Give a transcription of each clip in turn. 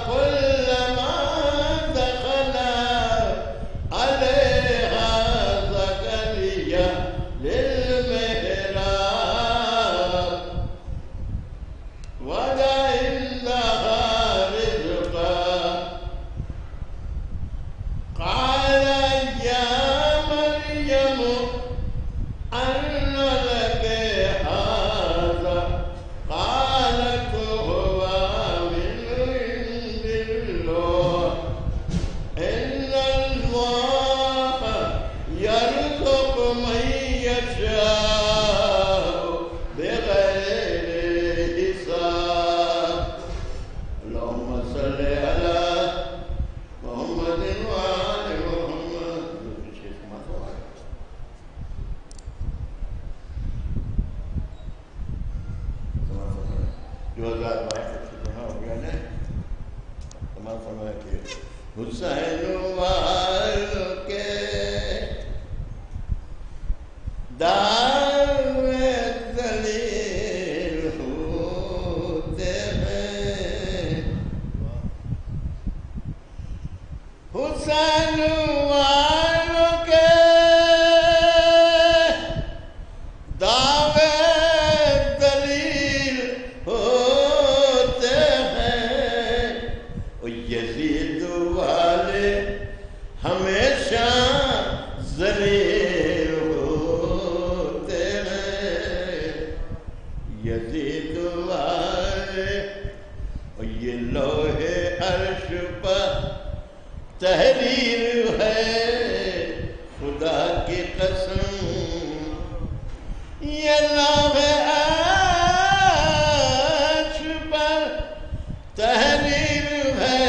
كلما دخل عليها زكريا للمحراب وجد عندها رزقا قال يا مريم أن لك هذا قالت هو من عند الله إن الله يرزق من يشاء بغير حساب اللهم صل على محمد وآل محمد جو ہزار بار سے گناہ ہو گیا نا تمام فرمایا کہ حسین والوں کے دعوے دلیل ہوتے ہیں حسین والوں کے دعوے دلیل ہوتے ہیں اور یزید والے ہمیشہ ذلیل ہوتے ہیں یزید والے اور یہ لوح عرش پر تحریر ہے خدا کی قسم یہ لوح عرش پر تحریر ہے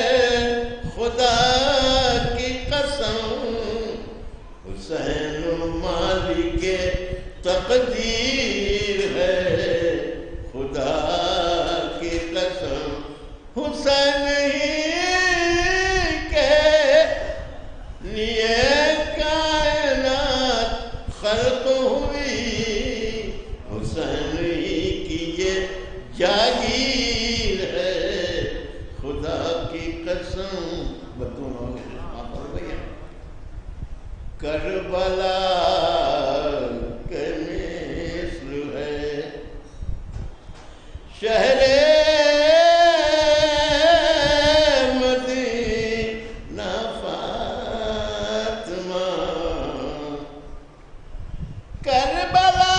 خدا کی قسم حسین مالک تقدیر ہے خدا کی قسم حسین ہی کے لیے کائنات خلق ہوئی حسین ہی کی یہ جاگیر ہے خدا کی قسم بتون ہو گئے کربلا کے مثل ہے شہر مدینہ فاطمہ کربلا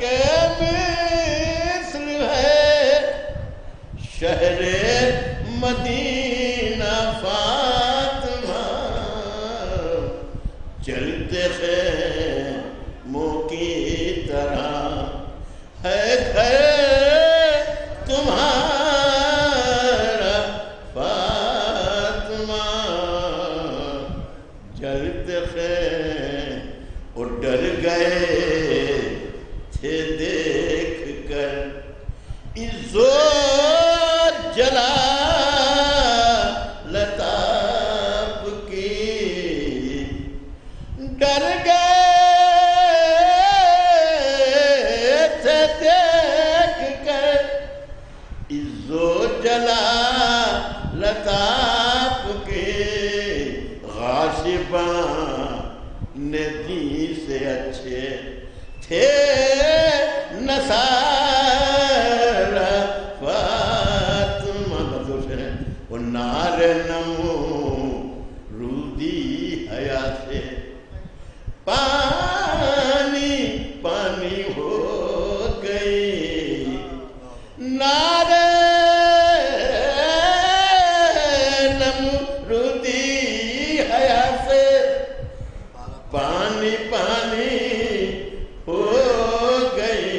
کے مثل ہے شہر مدینہ فاطمہ چلتے خیموں کی طرح ہے گھر تمہارا فاطمہ جلتے خیم اور ڈر گئے تھے دیکھ کر عزو جلالت کی ڈر گئے تھے دیکھ کر عزو جلالت کی غاصباں ندی سے اچھے تھے نصارہ فاطمہ بدر سے وہ نار نمو رودی حیا سے پانی پانی ہو گئی نار نمو رودی حیا سے پانی پانی ہو گئی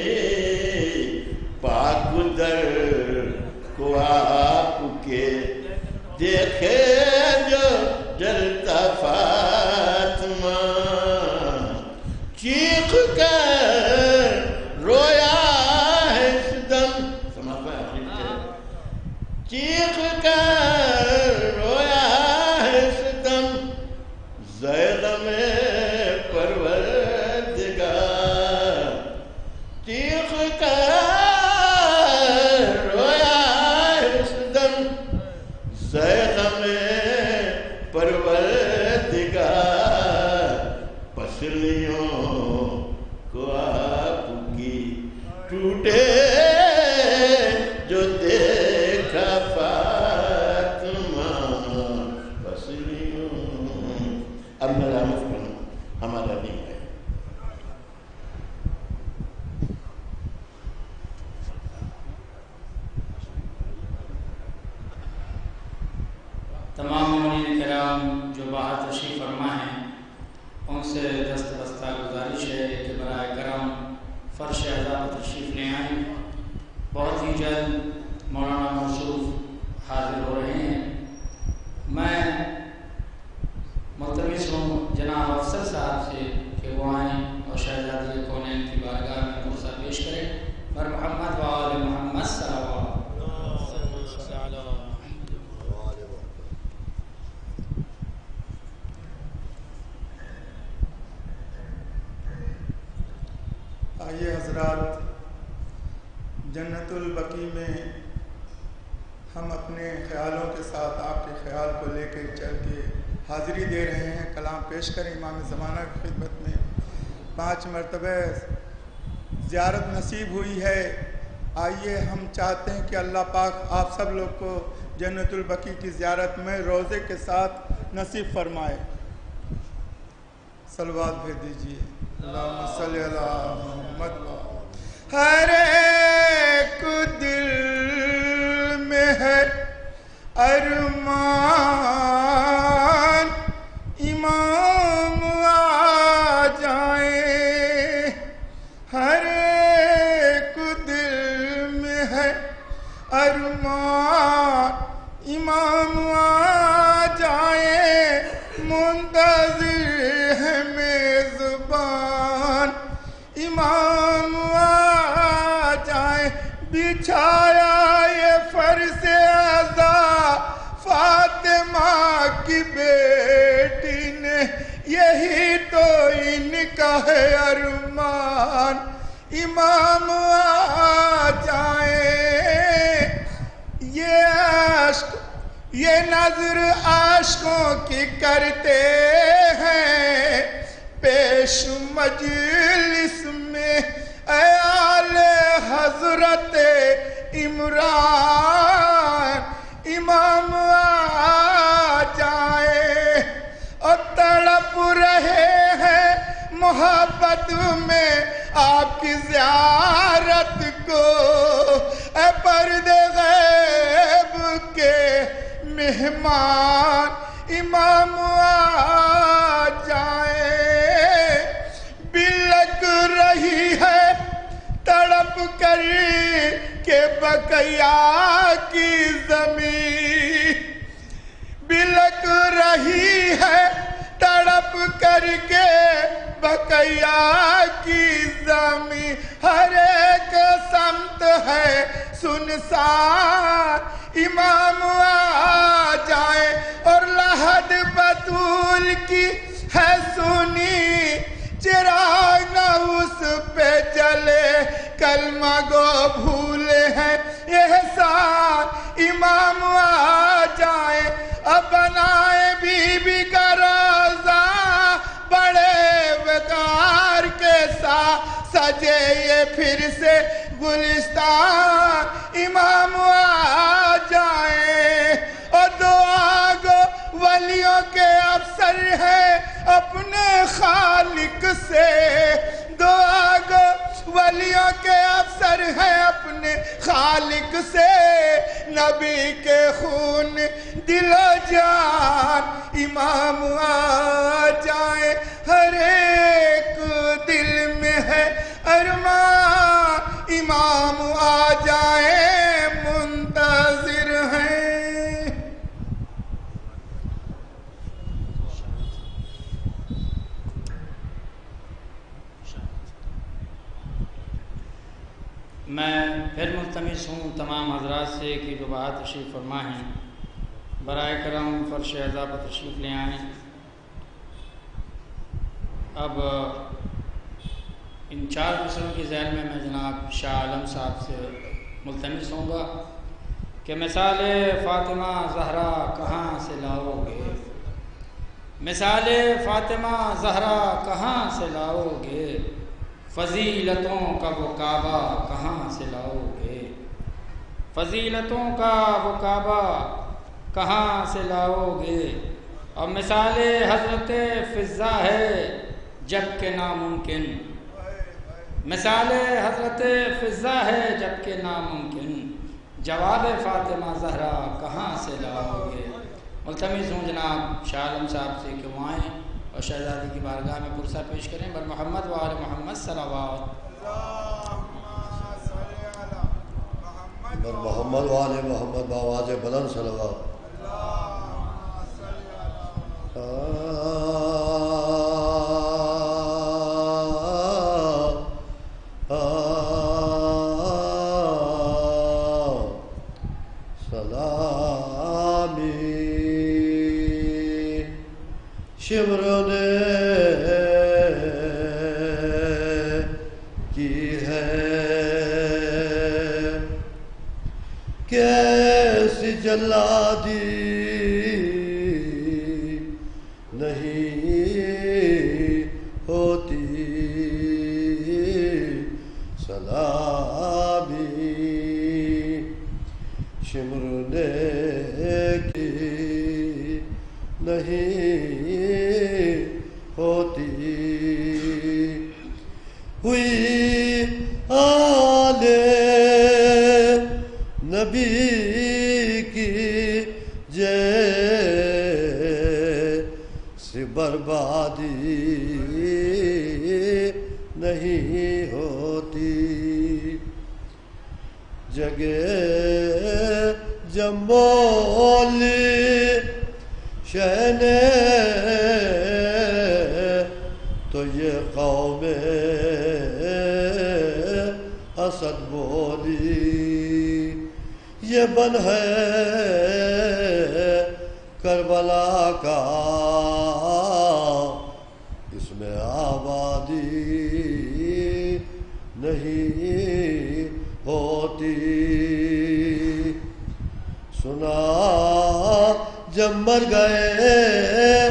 پاک در کو آپ کے دیکھے جو جلتا فاطمہ چیخ کر رویا ہے اس دم چیخ کر رویا ہے اس دم زید میں پروردگار چیخ کر رویا باہر تشریف فرما ہیں ان سے دست بستہ گزارش ہے کہ برائے کرم فرش اعضا پر تشریف لے آئیں. بہت ہی جلد مولانا موصوف حاضر ہو رہے ہیں. میں ملتمس ہوں جناب افسر صاحب سے کہ وہ آئیں اور شہزادی کونین کی بارگاہ میں قرصہ پیش کریں. بر محمد و آل محمد صلی اللہ علیہ وسلم. آئیے حضرات، جنت البقیع میں ہم اپنے خیالوں کے ساتھ آپ کے خیال کو لے کے چل کے حاضری دے رہے ہیں. کلام پیش کریں امام زمانہ کی خدمت میں. 5 مرتبہ زیارت نصیب ہوئی ہے. آئیے ہم چاہتے ہیں کہ اللہ پاک آپ سب لوگ کو جنت البقیع کی زیارت میں روزے کے ساتھ نصیب فرمائے. صلوات بھیج دیجیے. اللہم صلی علی محمد. ہر ایک دل میں ہے ارمان امام آ جائیں. ہر ایک دل میں ہے ارمان امام آ جائیں. منتظر ہے میزبان امام آ جائیں. بچھایا یہ فرش عزا فاطمہ کی بیٹی نے، یہی تو ان کا ہے ارمان امام آ جائیں. یہ عشق یہ نظر عاشقوں کی کرتے ہیں پیش مجلس میں اے آل حضرت عمران امام آ جائے. اور تڑپ رہے ہیں محبت میں آپ کی زیارت کو، اے پردے غیب کے مہمان امام آ جائے. بلک رہی ہے تڑپ کر کے بقیہ کی زمین، بلک رہی ہے تڑپ کر کے بقیہ کی زمین. ہر ایک سمت ہے سنسان امام آ جائے. اور لحد بطول کی ہے سنی چراغ نہ اس پہ جلے، کلمہ گو بھولے ہیں احسان امام آ جائے. اب بنائے بی بی کا روزہ بڑے وقار کے ساتھ، سجے یہ پھر سے گلستان امام آ جائیں. اور دعا گو ولیوں کے افسر ہیں اپنے خالق سے، دعا گو ولیوں کے افسر ہیں اپنے خالق سے. نبی کے خون دل و جان امام آ جائیں. ہر ایک دل میں ہے ارمان امام آ جائیں. منتظر ہیں. میں پھر ملتمس ہوں تمام حضرات سے کہ جو باہر تشریف فرما ہیں برائے کرم فرش اعضا پر تشریف لے آئیں. اب ان 4 مسئلوں کی ذیل میں جناب شاہ عالم صاحب سے ملتمس ہوں گا کہ مثال فاطمہ زہرا کہاں سے لاؤ گے، مثال فاطمہ زہرا کہاں سے لاؤ گے، فضیلتوں کا وہ کعبہ کہاں سے لاؤ گے، فضیلتوں کا وہ کعبہ کہاں سے لاؤ گے. اور مثال حضرت فضہ ہے جب کہ ناممکن، مثال حضرت فضہ ہے جب کہ ناممکن، جواب فاطمہ زہرا کہاں سے لاؤ گے. ملتمس ہوں جناب شاہ عالم صاحب سے کہ وہ آئیں اور شہزادی کی بارگاہ میں پرسہ پیش کریں بر محمد و آل محمد صلوات بر محمد و آل محمد بآواز بلند صلوات شمروں نے کی ہے کیسی جلادی نہیں ہوتی سلامی شمروں نے کی نہیں ہوتی ہوئی آل نبی کی جیسی بربادی نہیں ہوتی جگہ جمولی شہنے تو یہ قوم اسد بولی یہ بن ہے کربلا کا اس میں آبادی نہیں ہوتی سنا جب مر گئے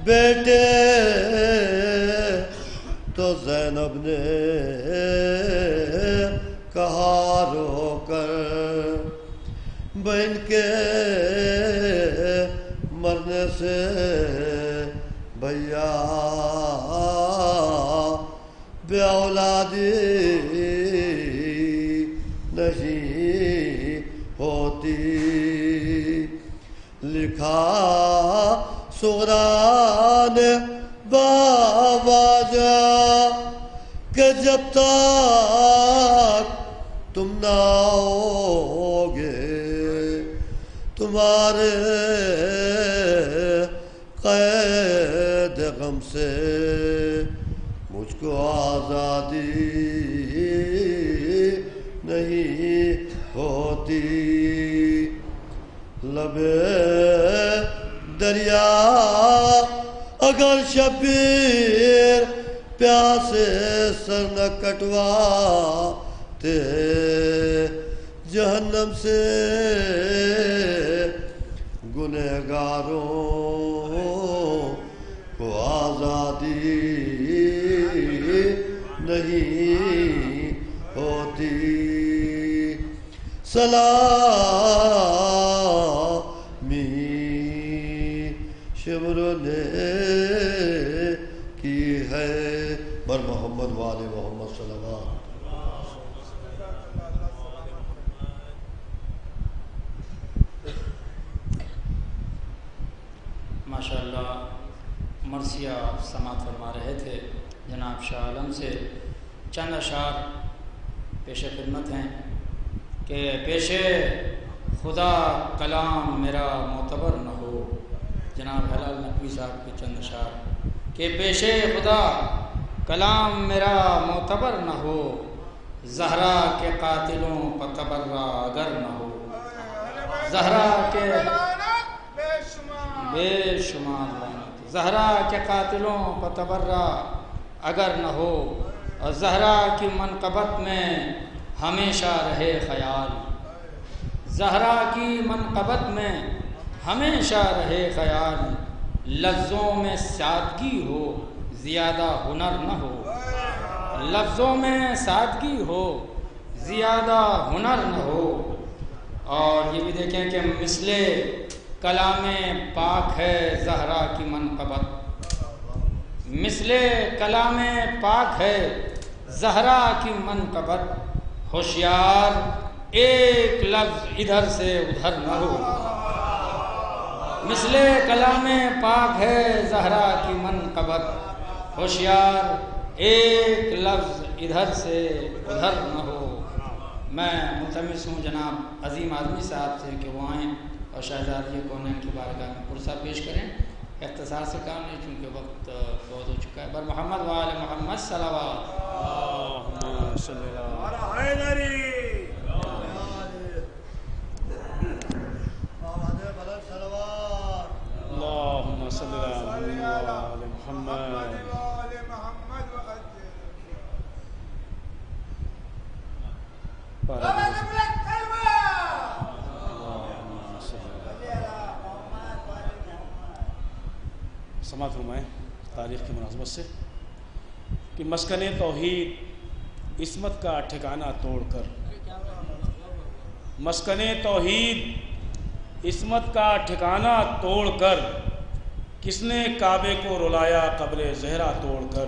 بیٹے تو زینب نے کہا رو کر بہن کے مرنے سے بھیا بے اولادی نہیں ہوتی لکھا سغرا نے باواجا کہ جب تک تم نہ آؤ گے تمہارے قید غم سے مجھ کو آزادی نہیں ہوتی لبے دریا اگر شبیر پیاسے سر نہ کٹواتے جہنم سے گنہگاروں کو آزادی نہیں ہوتی سلامی شمروں نے کی ہے بر محمد وآل محمد صلی اللہ علیہ وسلم ماشاءاللہ مرثیہ سماعت فرما رہے تھے جناب شاہ عالم سے چند اشعار پیش خدمت ہیں کہ پیش خدا کلام میرا معتبر نہ ہو جناب حلال نقوی صاحب کے چند اشعار کہ پیش خدا کلام میرا معتبر نہ ہو زہرا کے قاتلوں پر تبرہ اگر نہ ہو زہرا کے بے شمار زہرا کے قاتلوں پر تبرہ اگر نہ ہو اور زہرا کی منقبت میں ہمیشہ رہے خیال زہرا کی منقبت میں ہمیشہ رہے خیال لفظوں میں سادگی ہو زیادہ ہنر نہ ہو لفظوں میں سادگی ہو زیادہ ہنر نہ ہو اور یہ بھی دیکھیں کہ مثل کلام پاک ہے زہرا کی منقبت مثل کلام پاک ہے زہرا کی منقبت ہوشیار ایک لفظ ادھر سے ادھر نہ ہو مثل کلام پاک ہے زہرا کی منقبت، ہوشیار ایک لفظ ادھر سے ادھر نہ ہو۔ میں ملتمس ہوں جناب عظیم اعظمی صاحب سے کہ وہ آئیں اور شہزادی کونین کی بارگاہ میں پرسہ پیش کریں۔ اختصار سے کام نہیں چونکہ وقت بہت ہو چکا ہے۔ بر محمد وآل محمد صلوات۔ اللہم صلی اللہ علیہ اللہم صلی اللہ علیہ محمد۔ سماعت فرمائیں تاریخ کی مناسبت سے کہ مسکن توحید عصمت کا ٹھکانہ توڑ کر، مسکن توحید عصمت کا ٹھکانہ توڑ کر، کس نے کعبے کو رلایا قبر زہرا توڑ کر۔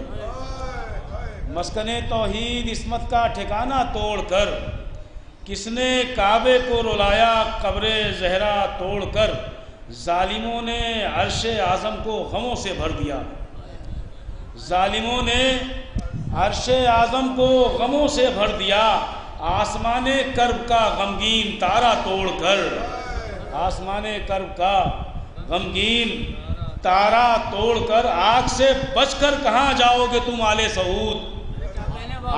مسکن توحید عصمت کا ٹھکانہ توڑ کر، کس نے کعبے کو رلایا قبر زہرا توڑ کر۔ ظالموں نے عرش اعظم کو غموں سے بھر دیا، ظالموں نے عرش اعظم کو غموں سے بھر دیا، آسمان کرب کا غمگین تارا توڑ کر، آسمان کرب کا غمگین تارا توڑ کر۔ آگ سے بچ کر کہاں جاؤ گے تم آل سعود،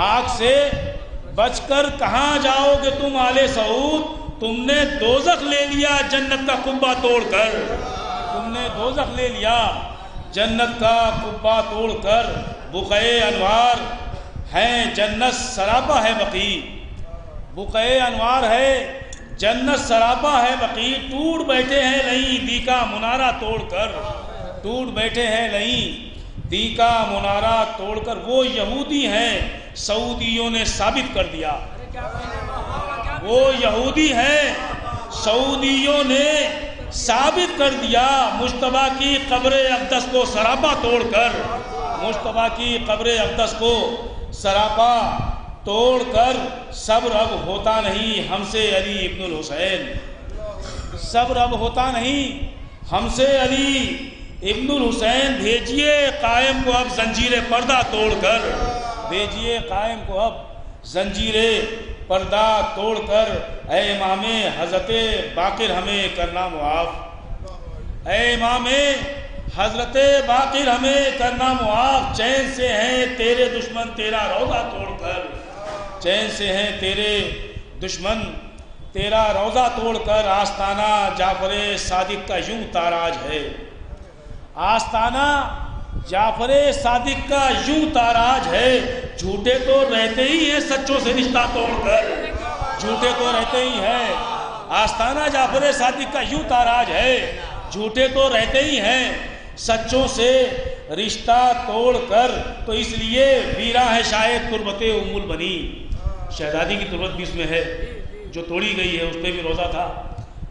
آگ سے بچ کر کہاں جاؤ گے تم آل سعود۔ تم نے دوزخ لے لیا جنت کا قبہ توڑ کر، تم نے دوزخ لے لیا جنت کا قبہ توڑ کر۔ بقعے انوار ہیں جنت سراپا ہے بقی، بقعے انوار ہے جنت سراپا ہے بقی۔ ٹوٹ بیٹھے ہیں لئیں دی کا منارہ توڑ کر، ٹوٹ بیٹھے ہیں لئیں دی کا منارہ توڑ کر۔ وہ یہودی ہیں سعودیوں نے ثابت کر دیا، وہ یہودی ہیں سعودیوں نے ثابت کر دیا، مجتبیٰ کی قبر اقدس کو سراپا توڑ کر، مجتبیٰ کی قبر اقدس کو سراپا توڑ کر۔ صبر اب ہوتا نہیں ہم سے علی ابن الحسین، صبر اب ہوتا نہیں ہم سے علی ابن الحسین۔ بھیجیے قائم کو اب زنجیر پردہ توڑ کر، بھیجیے قائم کو اب زنجیر پردہ توڑ کر۔ اے امام حضرت باقر ہمیں کرنا معاف، اے امام حضرت باقر ہمیں کرنا معاف۔ چین سے ہیں تیرے دشمن تیرا روضہ توڑ کر، چین سے ہیں تیرے دشمن تیرا روضہ توڑ کر۔ آستانہ جعفر صادق کا یوں تاراج ہے، آستانہ جعفر صادق کا یوں تاراج ہے۔ جھوٹے تو رہتے ہی ہیں سچوں سے رشتہ توڑ کر، جھوٹے تو رہتے ہی ہیں۔ آستانہ جعفر صادق کا یوں تاراج ہے، جھوٹے تو رہتے ہی ہیں سچوں سے رشتہ توڑ کر۔ تو اس لیے ویرا ہے شاید تربت ام البنی، شہزادی کی تربت بھی اس میں ہے جو توڑی گئی ہے، اس پہ بھی روزہ تھا۔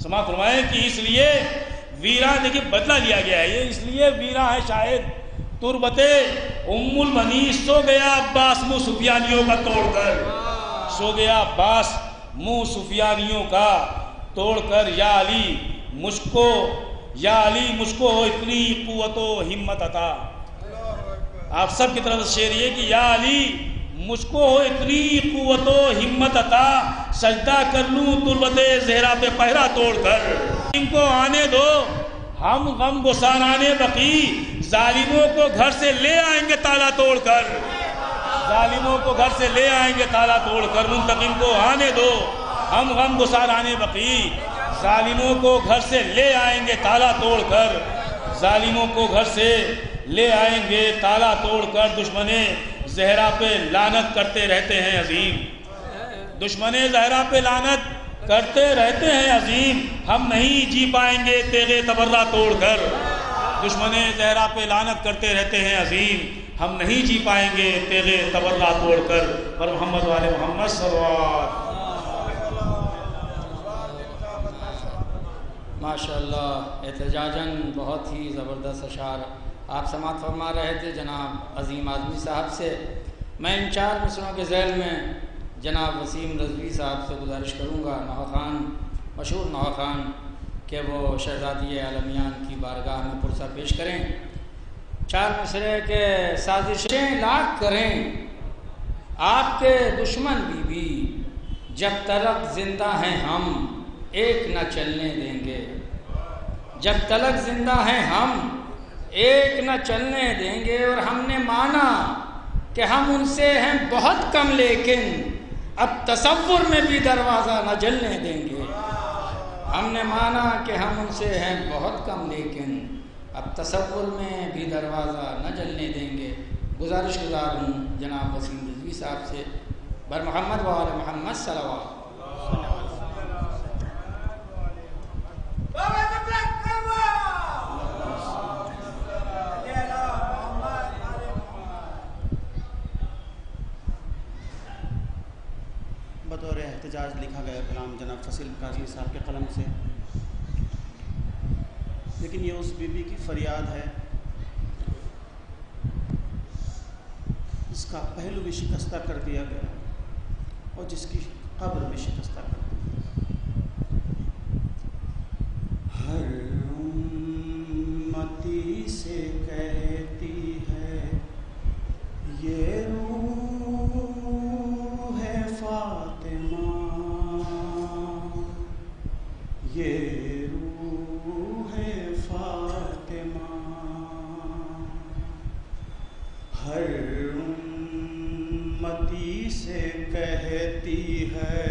سماعت فرمائیں کہ اس لیے ویرا دیکھیں بدلہ لیا گیا ہے، یہ اس لیے ویرا ہے شاید تربت ام البنی۔ سو گیا عباس منہ سفیانیوں کا توڑ کر، سو گیا عباس منہ سفیانیوں کا توڑ کر۔ یا علی مجھ کو، یا علی مجھ کو اتنی قوت و ہمت عطا۔ آپ سب کی طرف سے شعر یہ کہ یا علی مجھ کو اتنی قوت و ہمت عطا، سجدہ کر لوں تربت زہرا پہ پہرا توڑ کر۔ ان کو آنے دو ہم غم گسارانے بقی، ظالموں کو گھر سے لے آئیں گے تالا توڑ کر، ظالموں کو گھر سے لے آئیں گے تالا توڑ کر۔ منتقم کو آنے دو ہم غم گسارانے بقی، ظالموں کو گھر سے لے آئیں گے تالا توڑ کر، ظالموں کو گھر سے لے آئیں گے تالا توڑ کر۔ دشمن زہرا پہ لعنت کرتے رہتے ہیں عظیم، دشمن زہرا پہ لعنت کرتے رہتے ہیں عظیم۔ ہم نہیں جی پائیں گے تیغ تبرہ توڑ کر، دشمن زہرا پہ لعنت کرتے رہتے ہیں عظیم۔ ہم نہیں جی پائیں گے تیغ تبرہ توڑ کر۔ پر محمد والے محمد صلی اللہ علیہ وسلم۔ ماشاءاللہ احتجاجاً بہت ہی زبردست اشعار آپ سماعت فرما رہے تھے جناب عظیم اعظمی صاحب سے۔ میں ان 4 مصرعوں کے ذیل میں جناب وسیم رضوی صاحب سے گزارش کروں گا، نوحہ خان، مشہور نوحہ خان، کہ وہ شہزادی عالمیان کی بارگاہ میں پرسہ پیش کریں، 4 مصرے کے سازشیں لاکھ کریں، آپ کے دشمن بھی جب تلک زندہ ہیں ہم ایک نہ چلنے دیں گے، جب تلک زندہ ہیں ہم ایک نہ چلنے دیں گے۔ اور ہم نے مانا کہ ہم ان سے ہیں بہت کم، لیکن اب تصور میں بھی دروازہ نہ جلنے دیں گے۔ ہم نے مانا کہ ہم ان سے ہیں بہت کم، لیکن اب تصور میں بھی دروازہ نہ جلنے دیں گے۔ گزارش گزار ہوں جناب وسیم رضوی صاحب سے، بر محمد و آل محمد صلوات۔ بطور احتجاج لکھا گیا کلام جناب فصیل کاظمی صاحب کے قلم سے، لیکن یہ اس بی بی کی فریاد ہے جس کا پہلو بھی شکستہ کر دیا گیا اور جس کی قبر بھی شکستہ کر دی۔ ہر امتی سے کہتی ہے یہ روح ہے فاطمہ، یہ روح ہے فاطمہ، ہر امتی سے کہتی ہے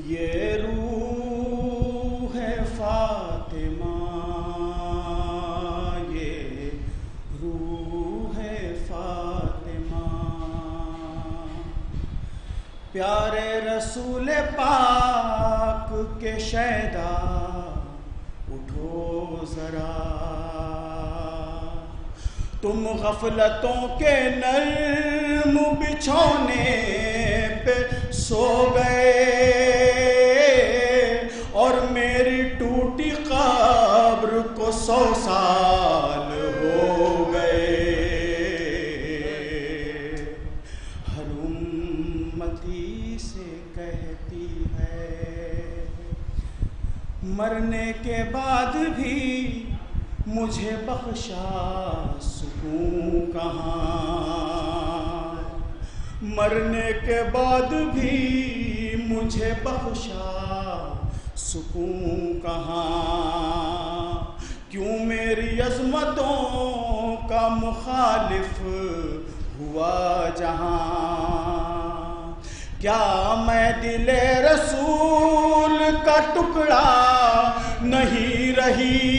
یہ روح ہے فاطمہ، یہ روح ہے فاطمہ، پیارے رسول پاک کے شیدا اٹھو ذرا، تم غفلتوں کے نرم بچھونے پہ سو گئے اور میری ٹوٹی قبر کو 100 سال ہو گئے۔ ہر امتی سے کہتی ہے مرنے کے بعد بھی مجھے بخشا سکون کہاں، مرنے کے بعد بھی مجھے بخشا سکون کہاں، کیوں میری عظمتوں کا مخالف ہوا جہاں، کیا میں دل رسول کا ٹکڑا نہیں رہی،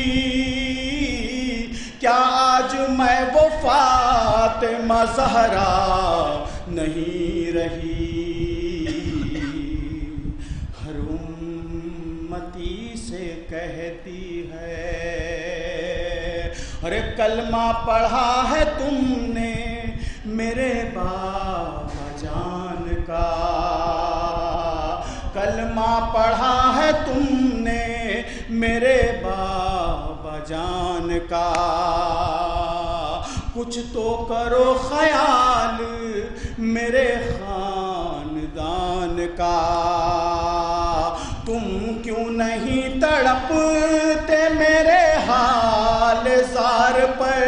کیا آج میں وہ فاطمہ زہرا نہیں رہی، ہر امتی سے کہتی ہے۔ ارے کلمہ پڑھا ہے تم نے میرے بابا جان کا، کلمہ پڑھا ہے تم نے میرے بابا جان کا، کچھ تو کرو خیال میرے خاندان کا، تم کیوں نہیں تڑپتے میرے حال زار پر،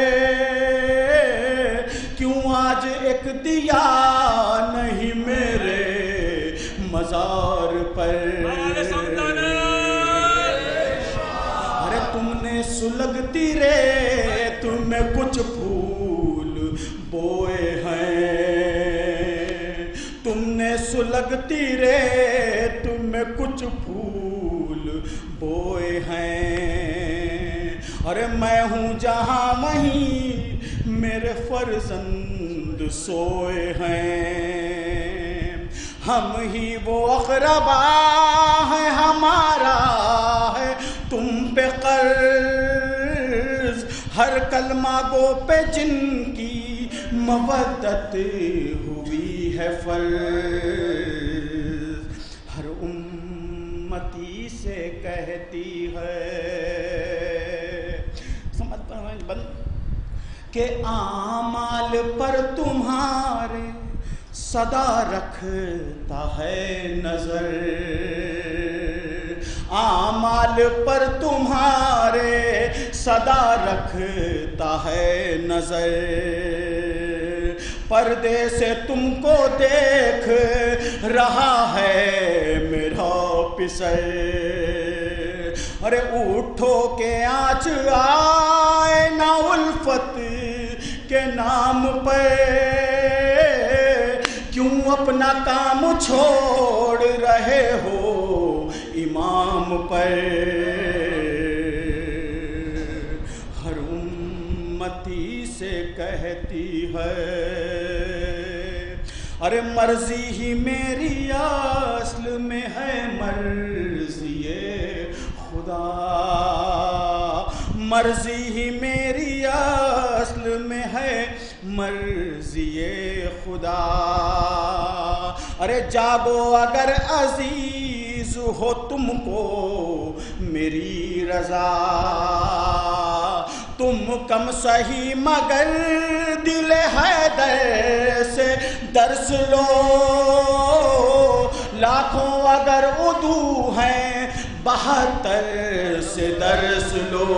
کیوں آج ایک دیا نہیں میرے مزار پر، ارے تم نے سلگتی ریت میں کچھ پھول بوئے ہیں، تم نے سلگتی ریت میں کچھ پھول بوئے ہیں، ارے میں ہوں جہاں وہیں میرے فرزند سوئے ہیں، ہم ہی وہ اقربا ہے ہمارا ہے تم پہ قرض، ہر کلمہ گو پہ جن کی مودت ہوئی ہے فرض، ہر امتی سے کہتی ہے سمجھ بند کہ اعمال پر تمہارے صدا رکھتا ہے نظر، اعمال پر تمہارے صدا رکھتا ہے نظر، پردے سے تم کو دیکھ رہا ہے میرا پسر، ارے اٹھو کہ آنچ آئے نہ الفت کے نام پر، کیوں اپنا کام چھوڑ رہے ہو امام پر، ہر امتی سے کہتی ہے ارے مرضی ہی میری اصل میں ہے مرضی خدا، مرضی ہی میری اصل میں ہے مرضی خدا، ارے جاگو اگر عزیز ہو تم کو میری رضا، تم کم سہی مگر دل حیدر سے درس لو، لاکھوں اگر عدو ہیں 72 سے درس لو،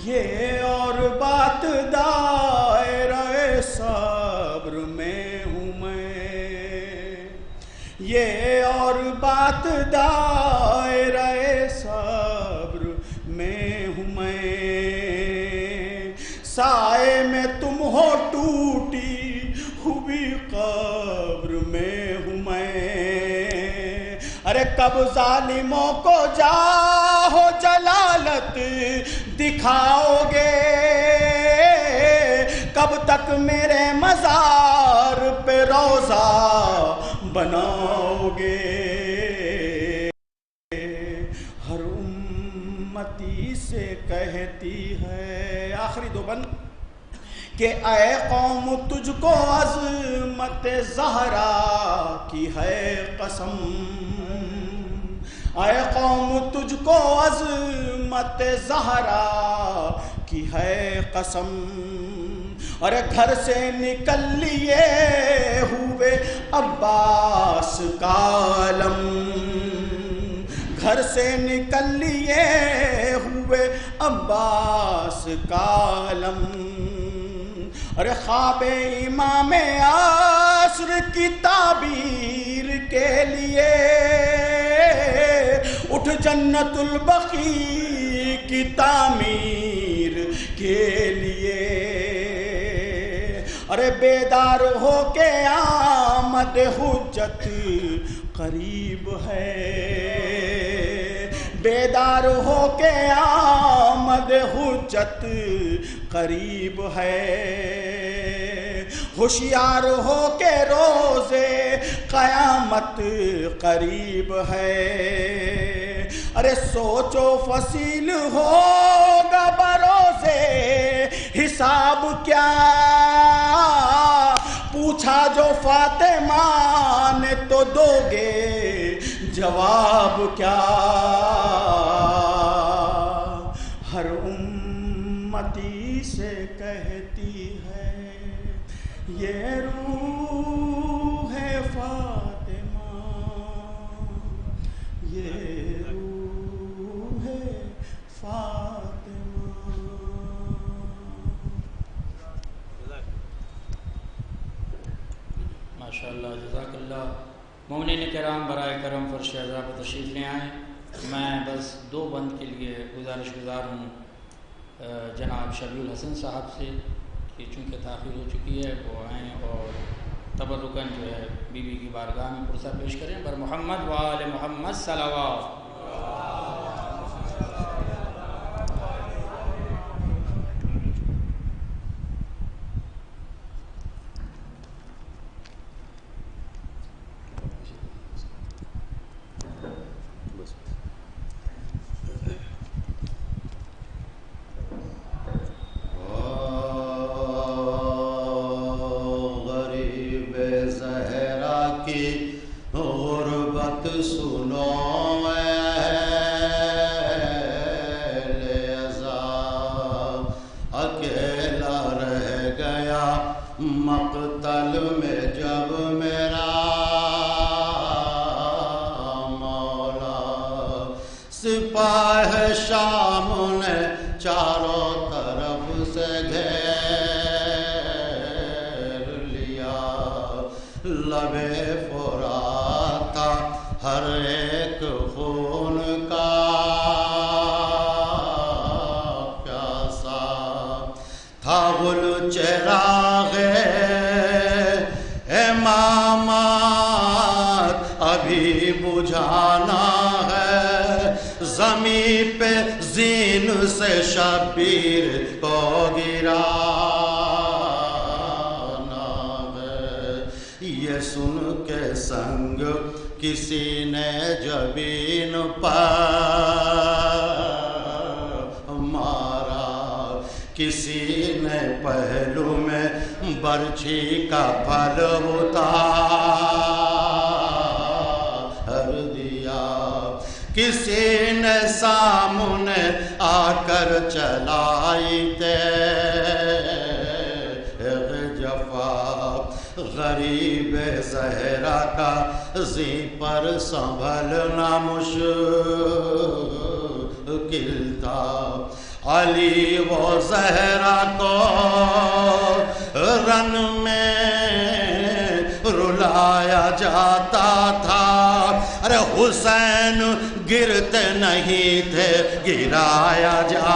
یہ اور بات دائرہ صبر میں ہوں میں، یہ اور بات دائرہ صبر میں ہوں میں، سائے میں تم ہو ٹوٹی ہوئی قبر میں ہوں میں، ارے کب ظالموں کو جاہو جلالت دکھاؤ گے، کب تک میرے مزار پہ روضہ بناؤ گے، ہر امتی سے کہتی ہے آخری 2 بند کہ اے قوم تجھ کو عظمت زہرا کی ہے قسم، اے قوم تجھ کو عظمت زہرا کی ہے قسم، ارے گھر سے نکل لیے ہوئے عباس کا علم، گھر سے نکل لیے ہوئے عباس کا علم، ارے خواب امام عصر کی تعبیر کے لیے اٹھ جنت البقیع کی تعمیر کے لیے، ارے بیدار ہو کے آمد حجت قریب ہے، بیدار ہو کے آمد حجت قریب ہے، ہوشیار ہو کے روزے قیامت قریب ہے، ارے سوچو فصیل ہوگا بروزے حساب کیا، پوچھا جو فاطمہ نے تو دو گے جواب کیا، ہر امتی سے کہتی ہے یہ روح ہے فاطمہ، یہ روح ہے فاطمہ۔ ماشاءاللہ، جزاک اللہ۔ مومنین کرام برائے کرم فرش عذاب تشریف لے آئیں۔ میں بس 2 بند کے لیے گزارش گزار ہوں جناب شبیع الحسن صاحب سے کہ چونکہ تاخیر ہو چکی ہے وہ آئیں اور تبرکاً جو ہے بی بی کی بارگاہ میں پرسہ پیش کریں، بر محمد و آل محمد صلوات۔ مقتل میں جب میرا ابھی بجھانا ہے زمین پہ زین سے شبیر کو گرانا ہے۔ یہ سن کے سنگ کسی نے جبین پر مارا، کسی نے پہلو میں برچھی کا پھل اتار دیا، کسی نے سامنے آ کر چلائی تیغ جفا، غریب زہرا کا زی پر سنبھلنا مشکل تھا۔ علی وہ زہرا کو رن میں رلایا جاتا تھا، ارے حسین گرتے نہیں تھے گرایا جاتا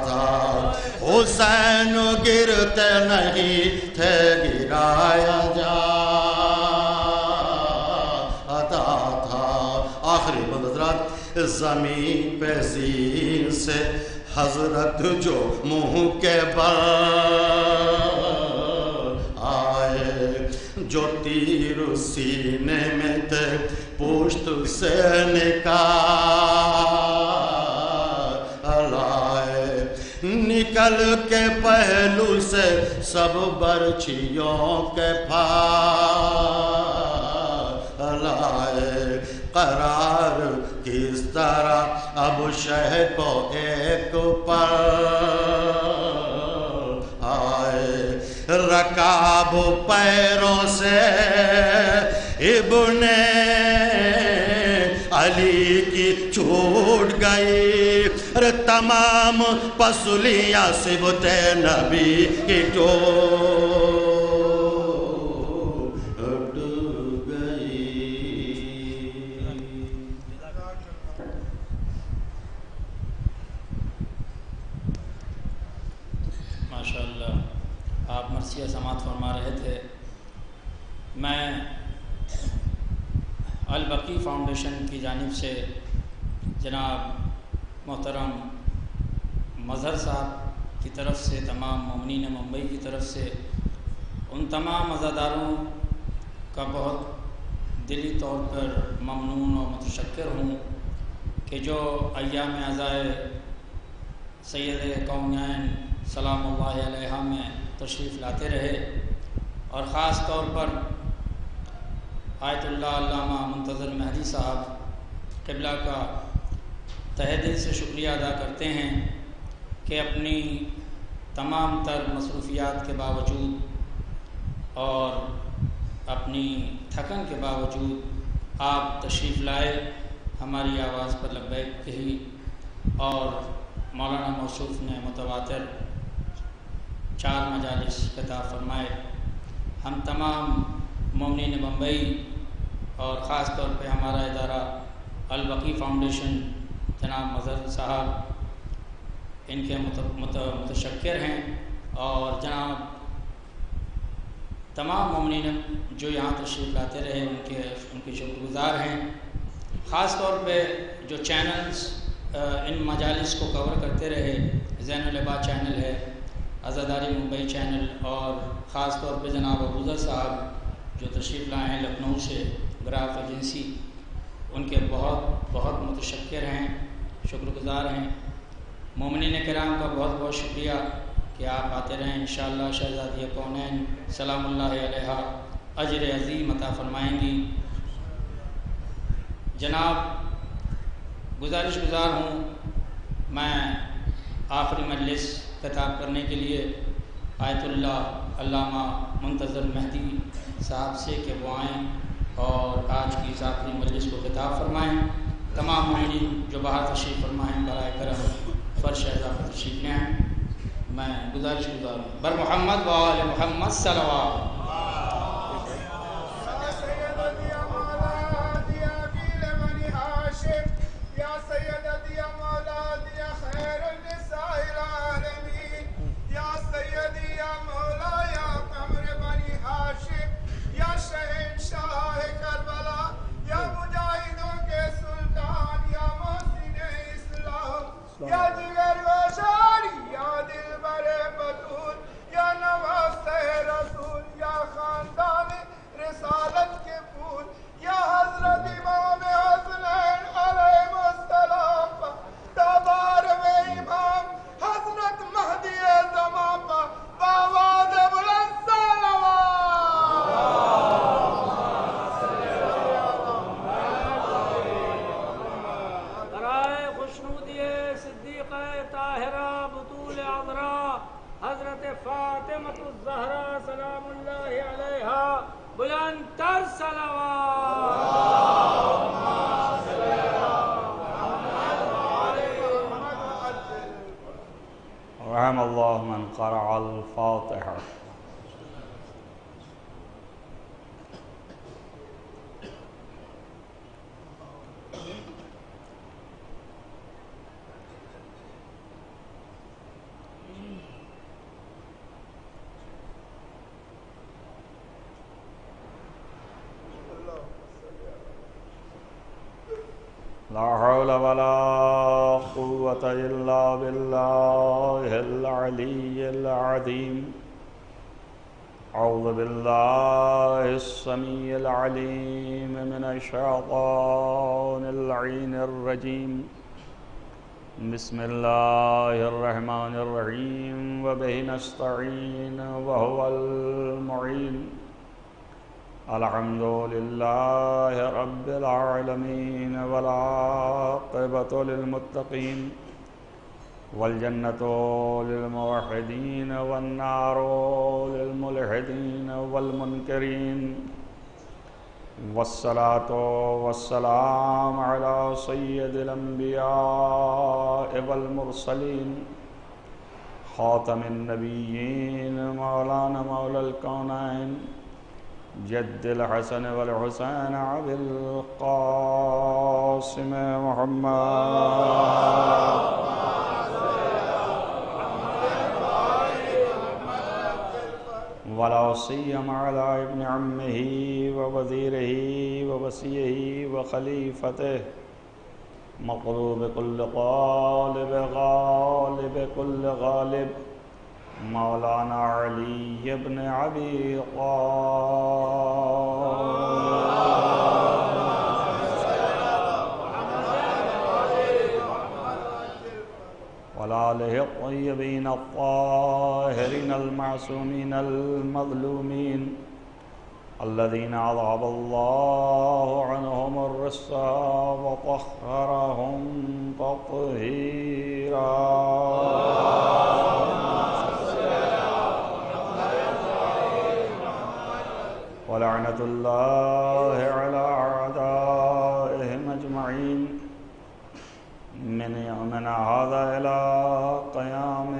تھا، حسین گرتے نہیں تھے گرایا جاتا تھا۔ آخری منظرات زمین پہ زین سے حضرت جو منہ کے بل آئے، جو تیر سینے میں تھے پشت سے نکال آئے، نکل کے پہلو سے سب برچھیوں کے پھال آئے۔ قرار کس طرح اب شہ کو ایک پر آئے، رکاب پیروں سے ابن علی کی چھوٹ گئی، تمام پسلیاں صبت نبی کی ٹوٹ گئی۔ ماشاءاللہ آپ مرثیہ سماعت فرما رہے تھے۔ میں البقی فاؤنڈیشن کی جانب سے جناب محترم مظہر صاحب کی طرف سے، تمام مومنین ممبئی کی طرف سے ان تمام عزاداروں کا بہت دلی طور پر ممنون اور متشکر ہوں کہ جو ایام عزائے سید کونین سلام اللہ علیہ میں تشریف لاتے رہے، اور خاص طور پر آیت اللہ علامہ منتظر مہدی صاحب قبلہ کا تہہ دل سے شکریہ ادا کرتے ہیں کہ اپنی تمام تر مصروفیات کے باوجود اور اپنی تھکن کے باوجود آپ تشریف لائے، ہماری آواز پر لبیک کہی، اور مولانا موصوف نے متواتر 4 مجالس خطاب فرمائے۔ ہم تمام مومنین ممبئی اور خاص طور پہ ہمارا ادارہ البقی فاؤنڈیشن جناب مظہر صاحب ان کے متشکر ہیں، اور جناب تمام مومنین جو یہاں تشریف لاتے رہے ان کے شکر گزار ہیں۔ خاص طور پہ جو چینلز ان مجالس کو کور کرتے رہے، زین العباد چینل ہے، عزاداری ممبئی چینل، اور خاص طور پہ جناب ابوذر صاحب جو تشریف لائے ہیں لکھنؤ سے، گراف ایجنسی، ان کے بہت بہت متشکر ہیں، شکر گزار ہیں۔ مومنین کرام کا بہت بہت شکریہ کہ آپ آتے رہیں۔ انشاءاللہ شہزادی کونین سلام اللہ علیہ اجر عظیم عطا فرمائیں گی۔ جناب گزارش گزار ہوں میں آخری مجلس خطاب کرنے کے لیے آیت اللہ علامہ منتظر مہدی صاحب سے کہ وہ آئیں اور آج کی اس آخری مجلس کو خطاب فرمائیں۔ تمام مومنین جو باہر تشریف فرمائیں برائے کرم فرش اضافہ تشریف لیں۔ میں گزارش گزار ہوں بر محمد و آل محمد صلوات۔ یا بلندتر صلوات. رحم اللہ من قرأ الفاتحہ. لا حول ولا قوة إلا بالله العلي العظيم. أعوذ بالله السميع العليم من الشيطان اللعين الرجيم. بسم الله الرحمن الرحيم وبه نستعين وهو المعين. الحمد لله رب العالمين والعاقبة للمتقين والجنة للموحدين والنار للملحدين والمنكرين. والصلاة والسلام على سيد الأنبياء والمرسلين خاتم النبيين مولانا مولى الكونين جد الحسن والحسين أبي القاسم محمد ولا سيما على ابن عمه ووزيره ووصيه وخليفته مقلوب كل غالب غالب كل غالب مولانا علی ابن ابی وآلہ الطیبین الطاہرین المعصومین المظلومین الذین اذهب اللہ عنہم الرجس وطہرہم تطہیرا. ولعنة الله على أعدائهم أجمعين من يومنا هذا إلى قيام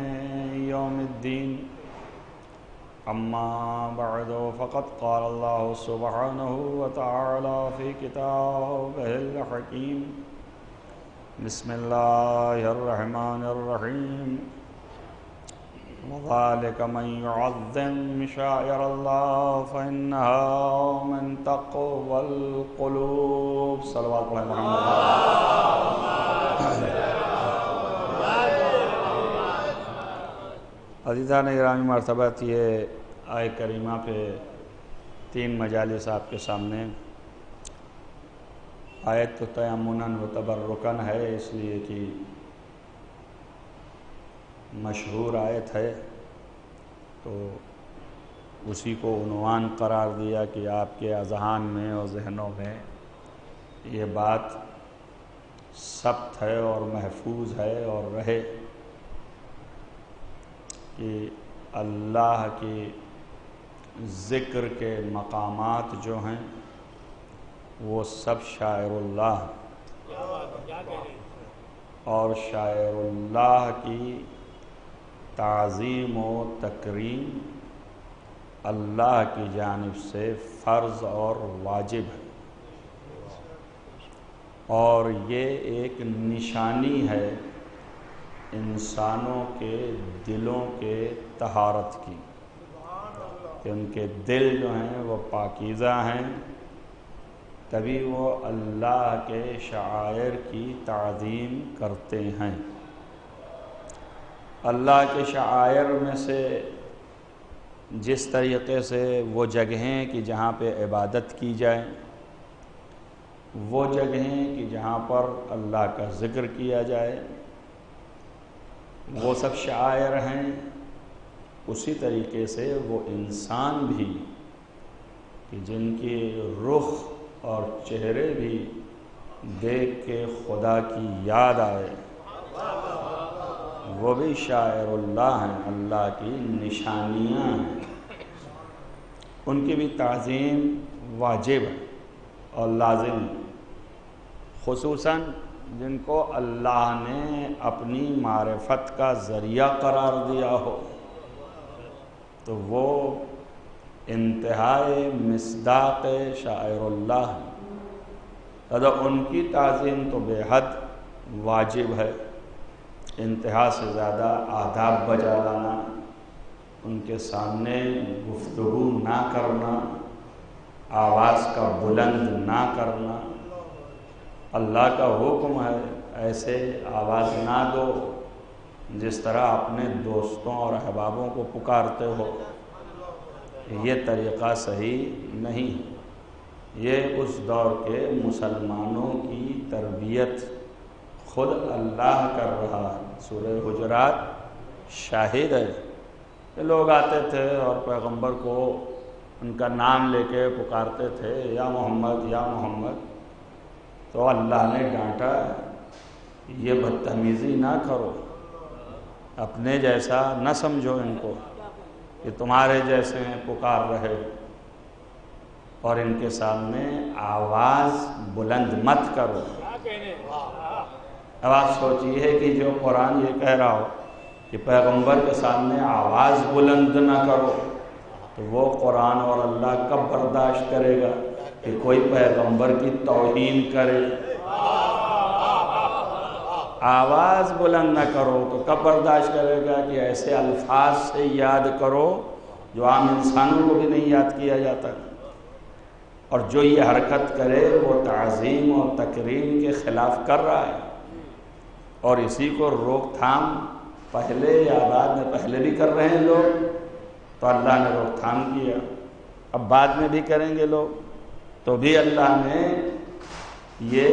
يوم الدين. أما بعد فقد قال الله سبحانه وتعالى في كتابه الحكيم. بسم الله الرحمن الرحيم. وذلك من يعظم شعائر الله فإنها من تقوى القلوب. صلوات اللہ محمد. عزیزان گرامی مرتبت یہ آیہ کریمہ پہ 3 مجالس آپ کے سامنے. آیت تو تیمناً و تبرکاً ہے اس لیے کہ مشہور آیت ہے تو اسی کو عنوان قرار دیا کہ آپ کے اذہان میں اور ذہنوں میں یہ بات ثبت ہے اور محفوظ ہے اور رہے کہ اللہ کے ذکر کے مقامات جو ہیں وہ سب شاعر اللہ اور شاعر اللہ کی تعظیم و تکریم اللہ کی جانب سے فرض اور واجب ہے. اور یہ ایک نشانی ہے انسانوں کے دلوں کے طہارت کی کہ ان کے دل جو ہیں وہ پاکیزہ ہیں تبھی وہ اللہ کے شعائر کی تعظیم کرتے ہیں. اللہ کے شعائر میں سے جس طریقے سے وہ جگہیں کہ جہاں پہ عبادت کی جائے، وہ جگہیں کہ جہاں پر اللہ کا ذکر کیا جائے، وہ سب شعائر ہیں. اسی طریقے سے وہ انسان بھی کہ جن کی رخ اور چہرے بھی دیکھ کے خدا کی یاد آئے، وہ بھی شاعر اللہ ہیں، اللہ کی نشانیاں ہیں. ان کی بھی تعظیم واجب ہے اور لازم، خصوصاً جن کو اللہ نے اپنی معرفت کا ذریعہ قرار دیا ہو، تو وہ انتہائی مصداق شاعر اللہ ہیں، لہذا ان کی تعظیم تو بے حد واجب ہے۔ انتہا سے زیادہ آداب بجا لانا، ان کے سامنے گفتگو نہ کرنا، آواز کا بلند نہ کرنا، اللہ کا حکم ہے ایسے آواز نہ دو جس طرح اپنے دوستوں اور احبابوں کو پکارتے ہو، یہ طریقہ صحیح نہیں۔ یہ اس دور کے مسلمانوں کی تربیت خود اللہ کر رہا ہے۔ سورہ حجرات شاہد ہے کہ لوگ آتے تھے اور پیغمبر کو ان کا نام لے کے پکارتے تھے، یا محمد یا محمد، تو اللہ نے ڈانٹا یہ بدتمیزی نہ کرو، اپنے جیسا نہ سمجھو ان کو کہ تمہارے جیسے پکار رہے، اور ان کے سامنے آواز بلند مت کرو۔ اب آپ سوچئے کہ جو قرآن یہ کہہ رہا ہو کہ پیغمبر کے سامنے آواز بلند نہ کرو، تو وہ قرآن اور اللہ کب برداشت کرے گا کہ کوئی پیغمبر کی توہین کرے؟ آواز بلند نہ کرو تو کب برداشت کرے گا کہ ایسے الفاظ سے یاد کرو جو عام انسانوں کو بھی نہیں یاد کیا جاتا؟ اور جو یہ حرکت کرے وہ تعظیم اور تکریم کے خلاف کر رہا ہے، اور اسی کو روک تھام پہلے یا بعد میں، پہلے بھی کر رہے ہیں لوگ تو اللہ نے روک تھام کیا، اب بعد میں بھی کریں گے لوگ تو بھی اللہ نے یہ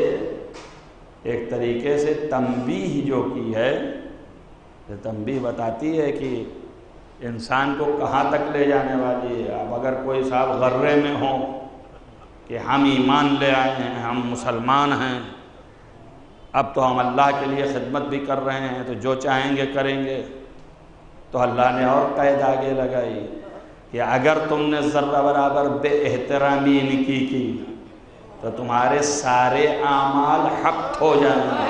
ایک طریقے سے تنبیہ جو کی ہے، یہ تنبیہ بتاتی ہے کہ انسان کو کہاں تک لے جانے والی ہے۔ اب اگر کوئی صاحب غرے میں ہوں کہ ہم ایمان لے آئے ہیں، ہم مسلمان ہیں، اب تو ہم اللہ کے لیے خدمت بھی کر رہے ہیں، تو جو چاہیں گے کریں گے، تو اللہ نے اور قید آگے لگائی کہ اگر تم نے ذرہ برابر بے احترامی ان کی تو تمہارے سارے اعمال حق ہو جائیں گے،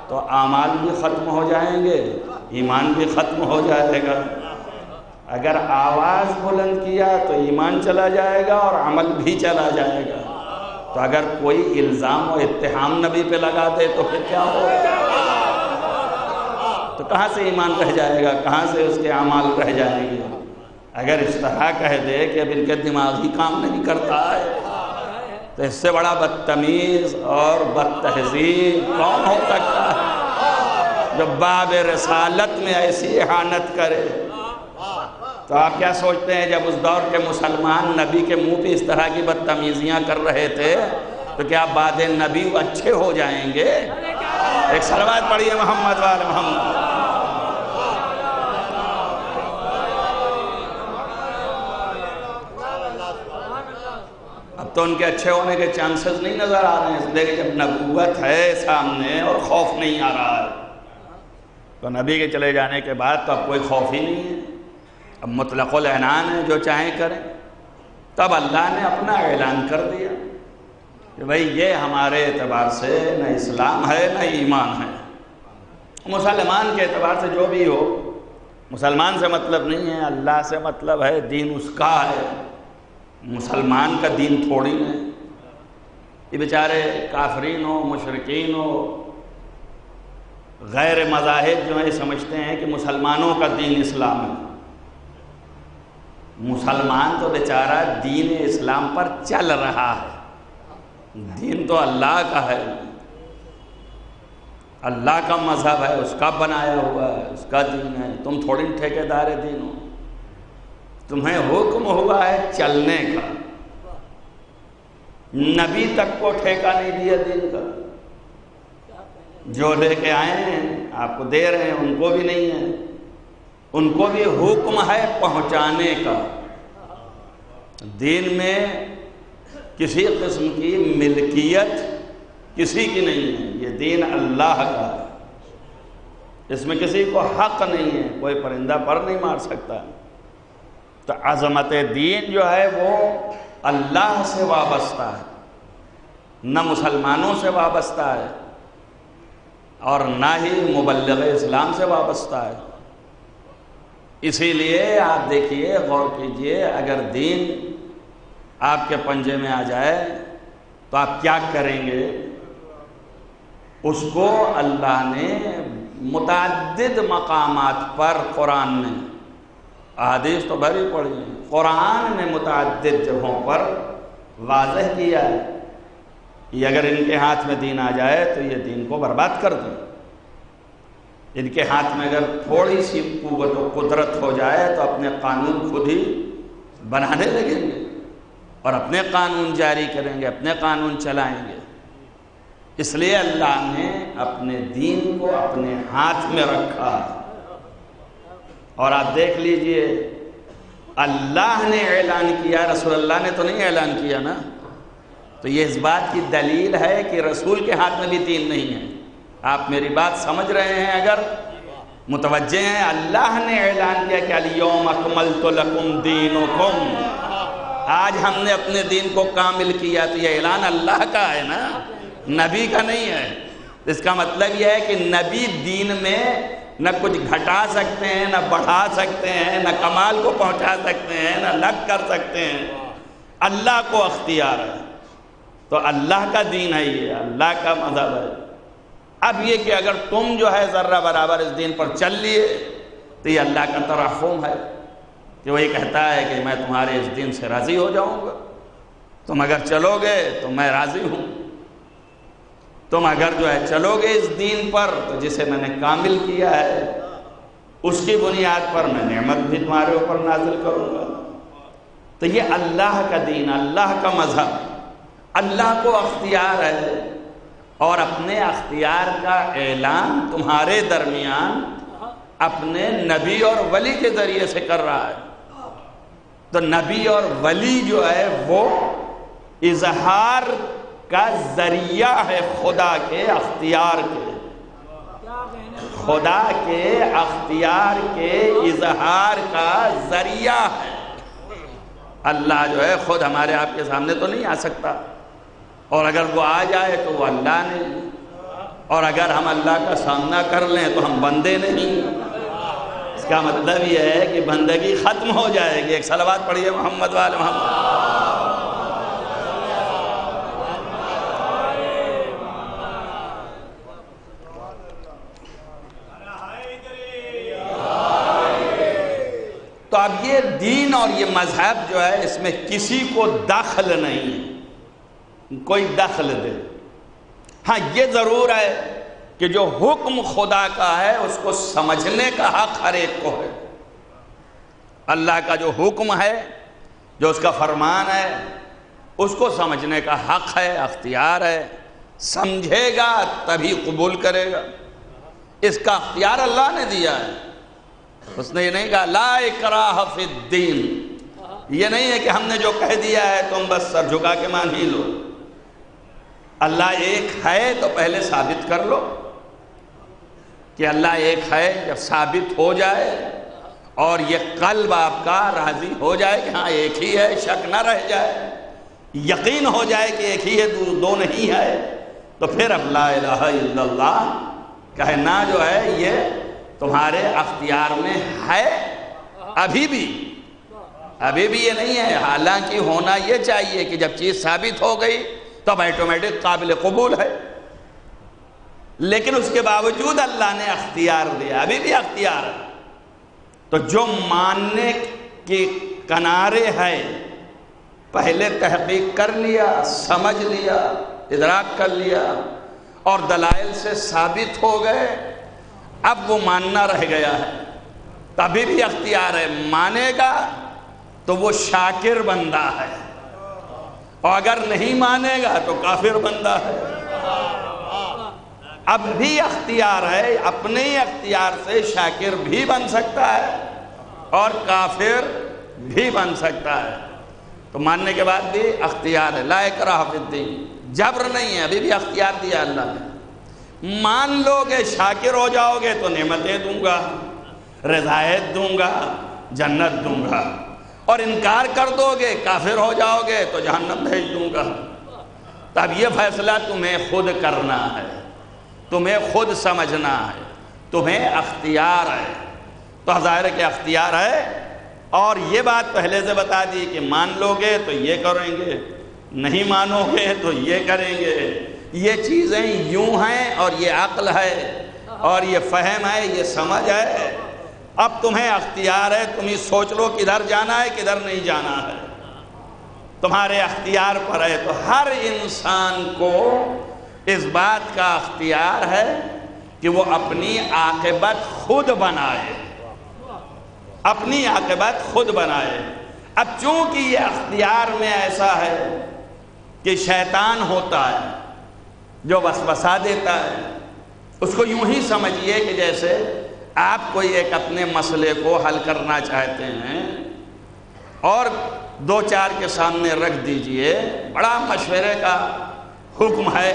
تو اعمال بھی ختم ہو جائیں گے، ایمان بھی ختم ہو جائے گا۔ اگر آواز بلند کیا تو ایمان چلا جائے گا اور عمل بھی چلا جائے گا، تو اگر کوئی الزام و اتہام نبی پہ لگا دے تو پھر کیا ہوگا؟ تو کہاں سے ایمان رہ جائے گا، کہاں سے اس کے اعمال رہ جائیں گے؟ اگر اس طرح کہہ دے کہ اب ان کے دماغ ہی کام نہیں کرتا ہے، تو اس سے بڑا بدتمیز اور بد تہذیب کون ہو سکتا ہے جو باب رسالت میں ایسی اہانت کرے؟ تو آپ کیا سوچتے ہیں جب اس دور کے مسلمان نبی کے منہ پہ اس طرح کی بدتمیزیاں کر رہے تھے تو کیا بعد نبی اچھے ہو جائیں گے؟ ایک صلوات پڑھیے محمد وآل محمد۔ اب تو ان کے اچھے ہونے کے چانسز نہیں نظر آ رہے ہیں، اس لیے کہ جب نبوت ہے سامنے اور خوف نہیں آ رہا ہے، تو نبی کے چلے جانے کے بعد تو اب کوئی خوف ہی نہیں ہے، اب مطلق العنان ہے، جو چاہیں کریں۔ تب اللہ نے اپنا اعلان کر دیا کہ بھئی یہ ہمارے اعتبار سے نہ اسلام ہے نہ ایمان ہے۔ مسلمان کے اعتبار سے جو بھی ہو، مسلمان سے مطلب نہیں ہے، اللہ سے مطلب ہے، دین اس کا ہے، مسلمان کا دین تھوڑی ہے۔ یہ بیچارے کافرین ہو، مشرکین ہو، غیر مذاہب جو ہیں سمجھتے ہیں کہ مسلمانوں کا دین اسلام ہے۔ مسلمان تو بیچارہ دین اسلام پر چل رہا ہے، دین تو اللہ کا ہے، اللہ کا مذہب ہے، اس کا بنایا ہوا ہے، اس کا دین ہے۔ تم تھوڑی ٹھیکیدار دین ہو، تمہیں حکم ہوا ہے چلنے کا، نبی تک کو ٹھیکہ نہیں دیا دین کا، جو لے کے آئے ہیں آپ کو دے رہے ہیں ان کو بھی نہیں ہے، ان کو بھی حکم ہے پہنچانے کا۔ دین میں کسی قسم کی ملکیت کسی کی نہیں ہے، یہ دین اللہ کا ہے، اس میں کسی کو حق نہیں ہے، کوئی پرندہ پر نہیں مار سکتا، تو عظمت دین جو ہے وہ اللہ سے وابستہ ہے، نہ مسلمانوں سے وابستہ ہے اور نہ ہی مبلغ اسلام سے وابستہ ہے۔ اسی لیے آپ دیکھیے، غور کیجئے، اگر دین آپ کے پنجے میں آ جائے تو آپ کیا کریں گے؟ اس کو اللہ نے متعدد مقامات پر قرآن میں، احادیث تو بھری پڑی ہیں، قرآن نے متعدد جگہوں پر واضح کیا ہے کہ اگر ان کے ہاتھ میں دین آ جائے تو یہ دین کو برباد کر دیں۔ ان کے ہاتھ میں اگر تھوڑی سی قوت و قدرت ہو جائے تو اپنے قانون خود ہی بنانے لگیں گے اور اپنے قانون جاری کریں گے، اپنے قانون چلائیں گے۔ اس لیے اللہ نے اپنے دین کو اپنے ہاتھ میں رکھا۔ اور آپ دیکھ لیجئے، اللہ نے اعلان کیا، رسول اللہ نے تو نہیں اعلان کیا نا، تو یہ اس بات کی دلیل ہے کہ رسول کے ہاتھ میں بھی دین نہیں ہے۔ آپ میری بات سمجھ رہے ہیں؟ اگر متوجہ ہیں، اللہ نے اعلان کیا کہ الیوم اکملت لکم دینکم، آج ہم نے اپنے دین کو کامل کیا، تو یہ اعلان اللہ کا ہے نا، نبی کا نہیں ہے۔ اس کا مطلب یہ ہے کہ نبی دین میں نہ کچھ گھٹا سکتے ہیں، نہ بڑھا سکتے ہیں، نہ کمال کو پہنچا سکتے ہیں، نہ نقص کر سکتے ہیں۔ اللہ کو اختیار ہے، تو اللہ کا دین ہے، یہ اللہ کا مذہب ہے۔ اب یہ کہ اگر تم جو ہے ذرہ برابر اس دین پر چل لیے تو یہ اللہ کا ترحم ہے کہ وہی کہتا ہے کہ میں تمہارے اس دین سے راضی ہو جاؤں گا۔ تم اگر چلو گے تو میں راضی ہوں، تم اگر جو ہے چلو گے اس دین پر تو جسے میں نے کامل کیا ہے اس کی بنیاد پر میں نعمت بھی تمہارے اوپر نازل کروں گا۔ تو یہ اللہ کا دین، اللہ کا مذہب، اللہ کو اختیار ہے، اور اپنے اختیار کا اعلان تمہارے درمیان اپنے نبی اور ولی کے ذریعے سے کر رہا ہے۔ تو نبی اور ولی جو ہے وہ اظہار کا ذریعہ ہے خدا کے اختیار کے، خدا کے اختیار کے اظہار کا ذریعہ ہے۔ اللہ جو ہے خود ہمارے آپ کے سامنے تو نہیں آ سکتا، اور اگر وہ آ جائے تو وہ اللہ نہیں، اور اگر ہم اللہ کا سامنا کر لیں تو ہم بندے نہیں۔ اس کا مطلب یہ ہے کہ بندگی ختم ہو جائے گی۔ ایک صلوات پڑھیے محمد وآل محمد۔ تو اب یہ دین اور یہ مذہب جو ہے اس میں کسی کو دخل نہیں ہے، کوئی دخل دے۔ ہاں یہ ضرور ہے کہ جو حکم خدا کا ہے اس کو سمجھنے کا حق ہر ایک کو ہے۔ اللہ کا جو حکم ہے، جو اس کا فرمان ہے، اس کو سمجھنے کا حق ہے، اختیار ہے۔ سمجھے گا تبھی قبول کرے گا، اس کا اختیار اللہ نے دیا ہے۔ اس نے یہ نہیں کہا لا اکراہ فی الدین، یہ نہیں ہے کہ ہم نے جو کہہ دیا ہے تم بس سر جھکا کے مان ہی لو۔ اللہ ایک ہے تو پہلے ثابت کر لو کہ اللہ ایک ہے۔ جب ثابت ہو جائے اور یہ قلب آپ کا راضی ہو جائے کہ ہاں ایک ہی ہے، شک نہ رہ جائے، یقین ہو جائے کہ ایک ہی ہے، دو نہیں ہے، تو پھر اب لا الہ الا اللہ کہنا جو ہے یہ تمہارے اختیار میں ہے۔ ابھی بھی یہ نہیں ہے، حالانکہ ہونا یہ چاہیے کہ جب چیز ثابت ہو گئی تو اب ایٹومیٹک قابل قبول ہے، لیکن اس کے باوجود اللہ نے اختیار دیا، ابھی بھی اختیار ہے۔ تو جو ماننے کے کنارے ہے، پہلے تحقیق کر لیا، سمجھ لیا، ادراک کر لیا اور دلائل سے ثابت ہو گئے، اب وہ ماننا رہ گیا ہے، تبھی بھی اختیار ہے۔ مانے گا تو وہ شاکر بندہ ہے، اور اگر نہیں مانے گا تو کافر بندہ ہے۔ اب بھی اختیار ہے، اپنے ہی اختیار سے شاکر بھی بن سکتا ہے اور کافر بھی بن سکتا ہے۔ تو ماننے کے بعد بھی اختیار ہے، لا اکراہ فی الدین، جبر نہیں ہے، ابھی بھی اختیار دیا اللہ نے۔ مان لو گے، شاکر ہو جاؤ گے تو نعمتیں دوں گا، رضایت دوں گا، جنت دوں گا، اور انکار کر دو گے کافر ہو جاؤ گے تو جہنم بھیج دوں گا۔ تب یہ فیصلہ تمہیں خود کرنا ہے، تمہیں خود سمجھنا ہے، تمہیں اختیار ہے۔ تو ظاہر ہے کہ اختیار ہے، اور یہ بات پہلے سے بتا دی کہ مان لو گے تو یہ کریں گے، نہیں مانو گے تو یہ کریں گے۔ یہ چیزیں یوں ہیں، اور یہ عقل ہے، اور یہ فہم ہے، یہ سمجھ ہے۔ اب تمہیں اختیار ہے، تم ہی سوچ لو کدھر جانا ہے کدھر نہیں جانا ہے، تمہارے اختیار پر ہے۔ تو ہر انسان کو اس بات کا اختیار ہے کہ وہ اپنی عاقبت خود بنائے، اپنی عاقبت خود بنائے۔ اب چونکہ یہ اختیار میں ایسا ہے کہ شیطان ہوتا ہے جو وسوسہ دیتا ہے، اس کو یوں ہی سمجھیے کہ جیسے آپ کوئی ایک اپنے مسئلے کو حل کرنا چاہتے ہیں اور دو چار کے سامنے رکھ دیجئے، بڑا مشورے کا حکم ہے،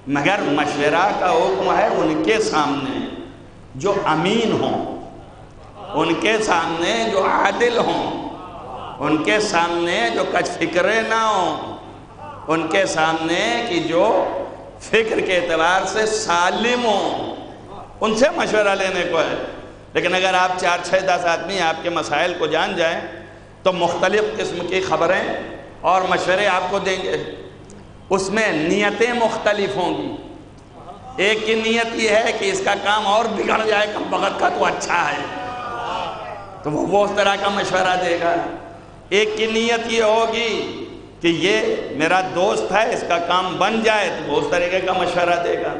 مگر مشورہ کا حکم ہے ان کے سامنے جو امین ہوں، ان کے سامنے جو عادل ہوں، ان کے سامنے جو کچھ فکرے نہ ہوں، ان کے سامنے کہ جو فکر کے اعتبار سے سالم ہوں، ان سے مشورہ لینے کو ہے۔ لیکن اگر آپ 4 6 10 آدمی آپ کے مسائل کو جان جائیں تو مختلف قسم کی خبریں اور مشورے آپ کو دیں گے، اس میں نیتیں مختلف ہوں گی۔ ایک کی نیت یہ ہے کہ اس کا کام اور بگڑ جائے کم وقت کا تو اچھا ہے، تو وہ اس طرح کا مشورہ دے گا۔ ایک کی نیت یہ ہوگی کہ یہ میرا دوست ہے، اس کا کام بن جائے، تو وہ اس طریقے کا مشورہ دے گا۔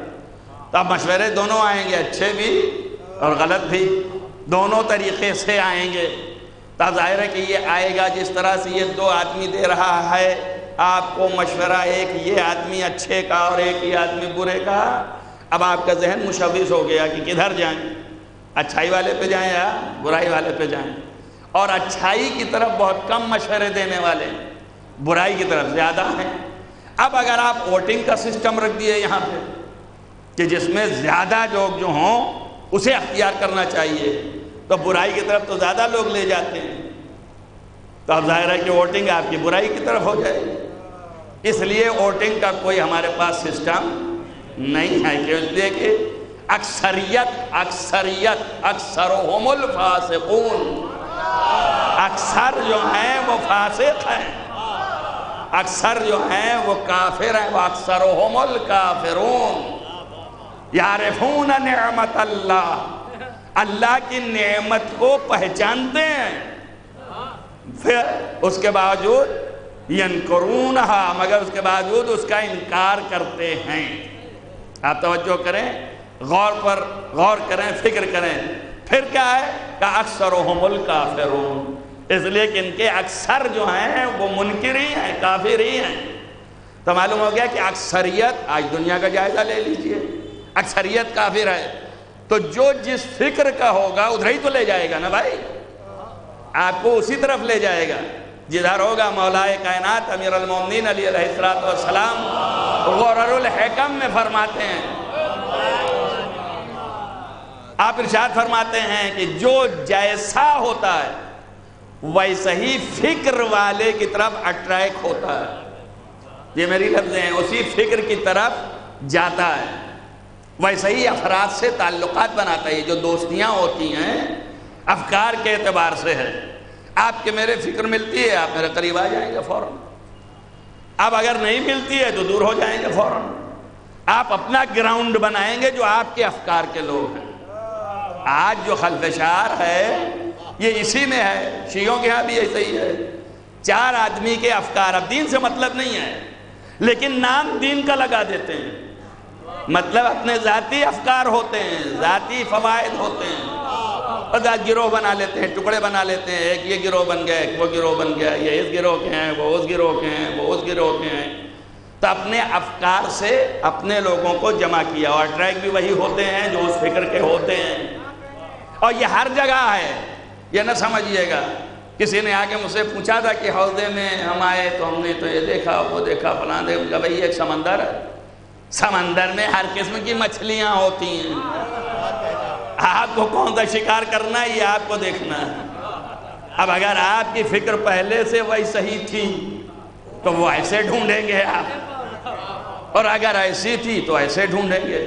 تو اب مشورے دونوں آئیں گے، اچھے بھی اور غلط بھی، دونوں طریقے سے آئیں گے۔ تو ظاہر ہے کہ یہ آئے گا جس طرح سے یہ 2 آدمی دے رہا ہے آپ کو مشورہ، ایک یہ آدمی اچھے کا اور ایک یہ آدمی برے کا۔ اب آپ کا ذہن مشوش ہو گیا کہ کدھر جائیں، اچھائی والے پہ جائیں یا برائی والے پہ جائیں، اور اچھائی کی طرف بہت کم مشورے دینے والے، برائی کی طرف زیادہ ہیں۔ اب اگر آپ ووٹنگ کا سسٹم رکھ دیے یہاں پہ کہ جس میں زیادہ لوگ جو ہوں اسے اختیار کرنا چاہیے، تو برائی کی طرف تو زیادہ لوگ لے جاتے ہیں، تو اب ظاہر ہے کہ ووٹنگ آپ کی برائی کی طرف ہو جائے گی۔ اس لیے ووٹنگ کا کوئی ہمارے پاس سسٹم نہیں ہے، کہ اس لیے کہ اکثرهم الفاسقون، اکثر جو ہیں وہ فاسق ہیں، اکثر جو ہیں وہ کافر ہیں، وہ اکثرهم الکافرون یعرفون نعمت اللہ کی نعمت کو پہچانتے ہیں، پھر اس کے باوجود ینکرونہا، مگر اس کے باوجود اس کا انکار کرتے ہیں۔ آپ توجہ کریں، غور کریں، فکر کریں، پھر کیا ہے کہ اکثرهم الکافرون، اس لیے کہ ان کے اکثر جو ہیں وہ منکر ہی ہیں، کافر ہی ہیں۔ تو معلوم ہو گیا کہ اکثریت، آج دنیا کا جائزہ لے لیجئے، اکثریت کافر ہے، تو جو جس فکر کا ہوگا ادھر ہی تو لے جائے گا نا بھائی، آپ کو اسی طرف لے جائے گا جدھر ہوگا۔ مولا کائنات امیر المومنین علیہ السلام غرر الحکم میں فرماتے ہیں، آپ ارشاد فرماتے ہیں کہ جو جیسا ہوتا ہے ویسا ہی فکر والے کی طرف اٹریکٹ ہوتا ہے، یہ میری لفظیں ہیں، اسی فکر کی طرف جاتا ہے، ویسا ہی افراد سے تعلقات بناتا ہے۔ جو دوستیاں ہوتی ہیں افکار کے اعتبار سے ہے، آپ کے میرے فکر ملتی ہے آپ میرے قریب آ جائیں گے فوراً، اب اگر نہیں ملتی ہے تو دور ہو جائیں گے فوراً۔ آپ اپنا گراؤنڈ بنائیں گے جو آپ کے افکار کے لوگ ہیں۔ آج جو خلفشار ہے یہ اسی میں ہے، شیعوں کے ہاں بھی ایسا ہی ہے، 4 آدمی کے افکار، اب دین سے مطلب نہیں ہے لیکن نام دین کا لگا دیتے ہیں، مطلب اپنے ذاتی افکار ہوتے ہیں، ذاتی فوائد ہوتے ہیں، اور گروہ بنا لیتے ہیں، ٹکڑے بنا لیتے ہیں، ایک یہ گروہ بن گیا، ایک وہ گروہ بن گیا، یہ اس گروہ کے ہیں، وہ اس گروہ کے ہیں، وہ اس گروہ کے ہیں۔ تو اپنے افکار سے اپنے لوگوں کو جمع کیا، اور ٹریک بھی وہی ہوتے ہیں جو اس فکر کے ہوتے ہیں، اور یہ ہر جگہ ہے، یہ نہ سمجھیے گا۔ کسی نے آگے مجھ سے پوچھا تھا کہ حوضے میں ہم آئے تو ہم نے تو یہ دیکھا وہ دیکھا فلاں دیکھا، بھئی ایک سمندر ہے، سمندر میں ہر قسم کی مچھلیاں ہوتی ہیں، آپ کو کون سا شکار کرنا ہے یہ آپ کو دیکھنا ہے۔ اب اگر آپ کی فکر پہلے سے وہی صحیح تھی تو وہ ایسے ڈھونڈیں گے آپ، اور اگر ایسی تھی تو ایسے ڈھونڈیں گے.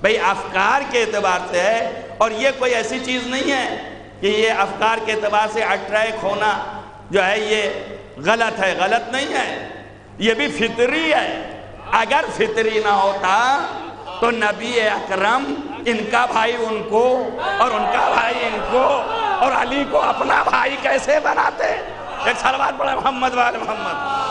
بھئی افکار کے اعتبار سے ہے، اور یہ کوئی ایسی چیز نہیں ہے کہ یہ افکار کے اعتبار سے اٹریکٹ ہونا جو ہے یہ غلط ہے. غلط نہیں ہے، یہ بھی فطری ہے. اگر فطری نہ ہوتا تو نبی اکرم ان کا بھائی ان کو اور ان کا بھائی ان کو اور علی کو اپنا بھائی کیسے بناتے؟ ایک صلوات پڑھیں محمد وآل محمد.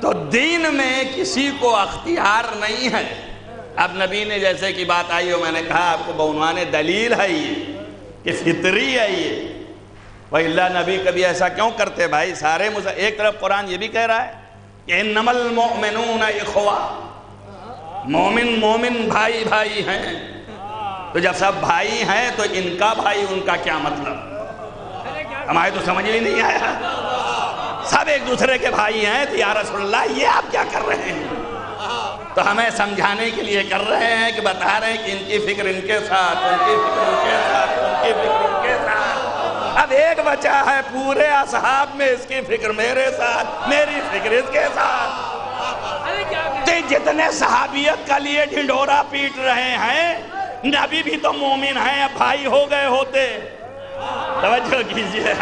تو دین میں کسی کو اختیار نہیں ہے. اب نبی نے جیسے کی بات آئی ہو، میں نے کہا آپ کو بعنوان دلیل ہے یہ کہ فطری ہے یہ. وَإِلَّا نبی کبھی ایسا کیوں کرتے بھائی؟ سارے ایک طرف قرآن یہ بھی کہہ رہا ہے کہ اِنَّمَا الْمُؤْمِنُونَ اِخْوَةٌ، مومن بھائی بھائی ہیں. تو جب سب بھائی ہیں تو ان کا بھائی ان کا کیا مطلب؟ ہمارے تو سمجھ ہی نہیں آیا. سب ایک دوسرے کے بھائی ہیں تو یا رسول اللہ یہ آپ کیا کر رہے ہیں؟ تو ہمیں سمجھانے کے لیے کر رہے ہیں کہ بتا رہے ہیں کہ ان کی فکر ان کے ساتھ، ان کی فکر ان کے ساتھ، ان کی فکر ان کے ساتھ. اب ایک بچہ ہے پورے اصحاب میں، اس کی فکر میرے ساتھ، میری فکر اس کے ساتھ. تو جتنے صحابیت کا لیے ڈھنڈورا پیٹ رہے ہیں، نبی بھی تو مومن ہیں، اب بھائی ہو گئے ہوتے. توجہ کیجئے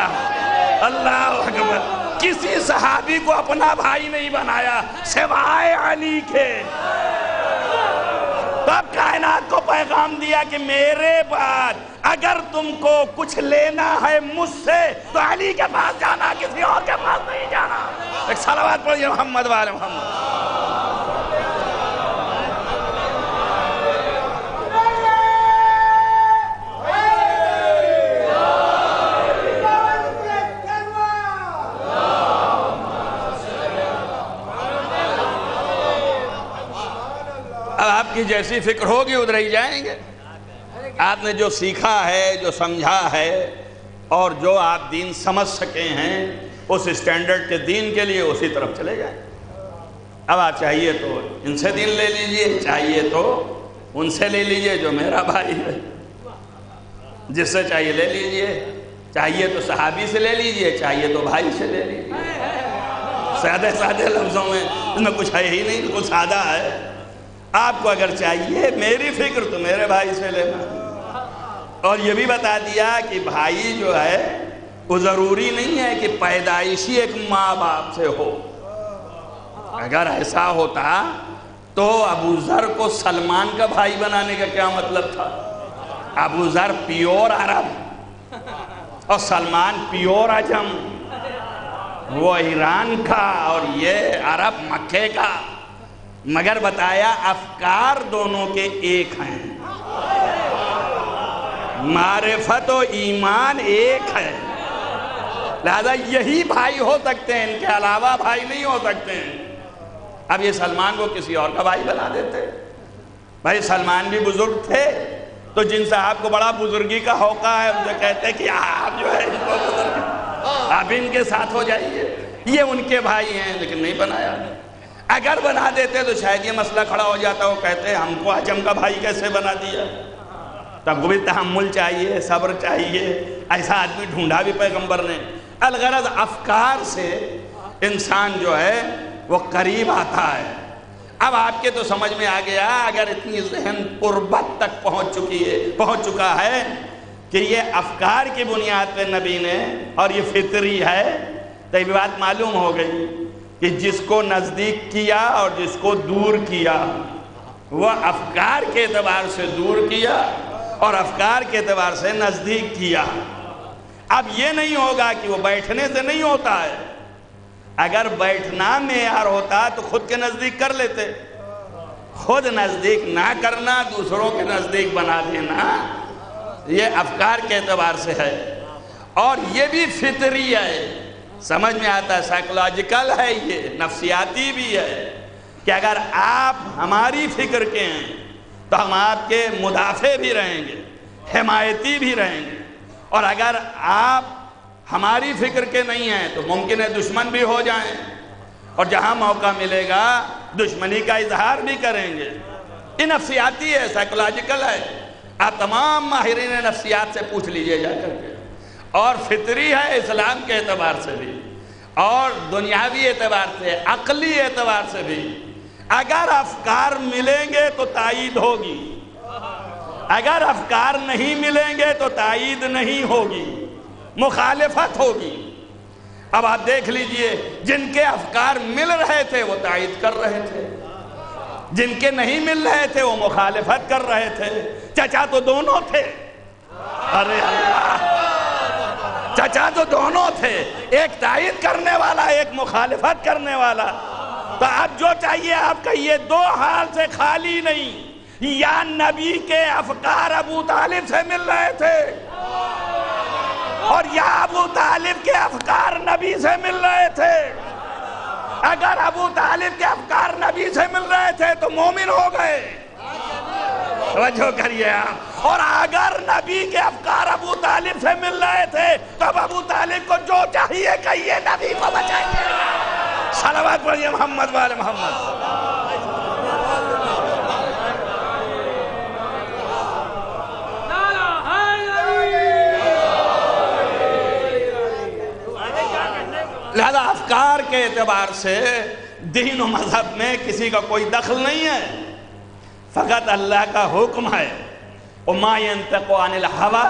اللہ اکبر. کسی صحابی کو اپنا بھائی نہیں بنایا سوائے علی کے. تو اب کائنات کو پیغام دیا کہ میرے بعد اگر تم کو کچھ لینا ہے مجھ سے تو علی کے پاس جانا، کسی اور کے پاس نہیں جانا. ایک صلوات پڑھیے محمد وآل محمد. اب آپ کی جیسی فکر ہوگی ادھر ہی جائیں گے. آپ نے جو سیکھا ہے، جو سمجھا ہے، اور جو آپ دین سمجھ سکے ہیں اس اسٹینڈرڈ کے دین کے لیے اسی طرف چلے جائیں. اب آپ چاہیے تو ان سے دین لے لیجئے، چاہیے تو ان سے لے لیجئے جو میرا بھائی ہے، جس سے چاہیے لے لیجئے. چاہیے تو صحابی سے لے لیجئے، چاہیے تو بھائی سے لے لیجئے. سادے سادے لفظوں میں اس میں کچھ ہے ہی نہیں، کچھ سادہ ہے. آپ کو اگر چاہیے میری فکر تو میرے بھائی سے لینا. اور یہ بھی بتا دیا کہ بھائی جو ہے وہ ضروری نہیں ہے کہ پیدائشی ایک ماں باپ سے ہو. اگر ایسا ہوتا تو ابو ذر کو سلمان کا بھائی بنانے کا کیا مطلب تھا؟ ابو ذر پیور عرب اور سلمان پیور عجم، وہ ایران کا اور یہ عرب مکے کا. مگر بتایا افکار دونوں کے ایک ہیں، معرفت و ایمان ایک ہے. لہذا یہی بھائی ہو سکتے ہیں، ان کے علاوہ بھائی نہیں ہو سکتے ہیں. اب یہ سلمان کو کسی اور کا بھائی بنا دیتے. بھائی سلمان بھی بزرگ تھے، تو جن سے آپ کو بڑا بزرگی کا ہوقع ہے ان سے کہتے کہ آپ جو ہے ان کو بزرگ، آپ ان کے ساتھ ہو جائیے، یہ ان کے بھائی ہیں. لیکن نہیں بنایا. اگر بنا دیتے تو شاید یہ مسئلہ کھڑا ہو جاتا. وہ کہتے ہم کو عجم کا بھائی کیسے بنا دیا؟ تب کو بھی تحمل چاہیے، صبر چاہیے. ایسا آدمی ڈھونڈا بھی پیغمبر نے. الغرض افکار سے انسان جو ہے وہ قریب آتا ہے. اب آپ کے تو سمجھ میں آ گیا، اگر اتنی ذہن قربت تک پہنچ چکا ہے کہ یہ افکار کی بنیاد پہ نبی نے اور یہ فطری ہے، تو یہ بات معلوم ہو گئی کہ جس کو نزدیک کیا اور جس کو دور کیا، وہ افکار کے اعتبار سے دور کیا اور افکار کے اعتبار سے نزدیک کیا. اب یہ نہیں ہوگا کہ وہ بیٹھنے سے نہیں ہوتا ہے. اگر بیٹھنا معیار ہوتا تو خود کے نزدیک کر لیتے، خود نزدیک نہ کرنا، دوسروں کے نزدیک بنا دینا، یہ افکار کے اعتبار سے ہے، اور یہ بھی فطری ہے، سمجھ میں آتا ہے، سائیکولوجیکل ہے، یہ نفسیاتی بھی ہے کہ اگر آپ ہماری فکر کے ہیں تو ہم آپ کے مدافع بھی رہیں گے، حمایتی بھی رہیں گے، اور اگر آپ ہماری فکر کے نہیں ہیں تو ممکن ہے دشمن بھی ہو جائیں، اور جہاں موقع ملے گا دشمنی کا اظہار بھی کریں گے۔ یہ نفسیاتی ہے، سائیکولوجیکل ہے، آپ تمام ماہرین نفسیات سے پوچھ لیجئے جا کر کے، اور فطری ہے اسلام کے اعتبار سے بھی، اور دنیاوی اعتبار سے، عقلی اعتبار سے بھی۔ اگر افکار ملیں گے تو تائید ہوگی، اگر افکار نہیں ملیں گے تو تائید نہیں ہوگی، مخالفت ہوگی۔ اب آپ دیکھ لیجئے، جن کے افکار مل رہے تھے وہ تائید کر رہے تھے، جن کے نہیں مل رہے تھے وہ مخالفت کر رہے تھے۔ چچا تو دونوں تھے، ارے اللہ، چچا تو دونوں تھے، ایک تائید کرنے والا، ایک مخالفت کرنے والا۔ تو اب جو چاہیے آپ کا یہ دو حال سے خالی نہیں، یا نبی کے افکار ابو طالب سے مل رہے تھے، اور یا ابو طالب کے افکار نبی سے مل رہے تھے۔ اگر ابو طالب کے افکار نبی سے مل رہے تھے تو مومن ہو گئے، توجہ کریے آپ، اور اگر نبی کے افکار ابو طالب سے مل رہے تھے تو اب ابو طالب کو جو چاہیے کہیے، نبی کو بچائیے۔ صلوات پڑھیے محمد والے محمد۔ لہذا افکار کے اعتبار سے دین و مذہب میں کسی کا کوئی دخل نہیں ہے، فقط اللہ کا حکم ہے، وَمَا يَنْتَقُ عَنِ الْهَوَىٰ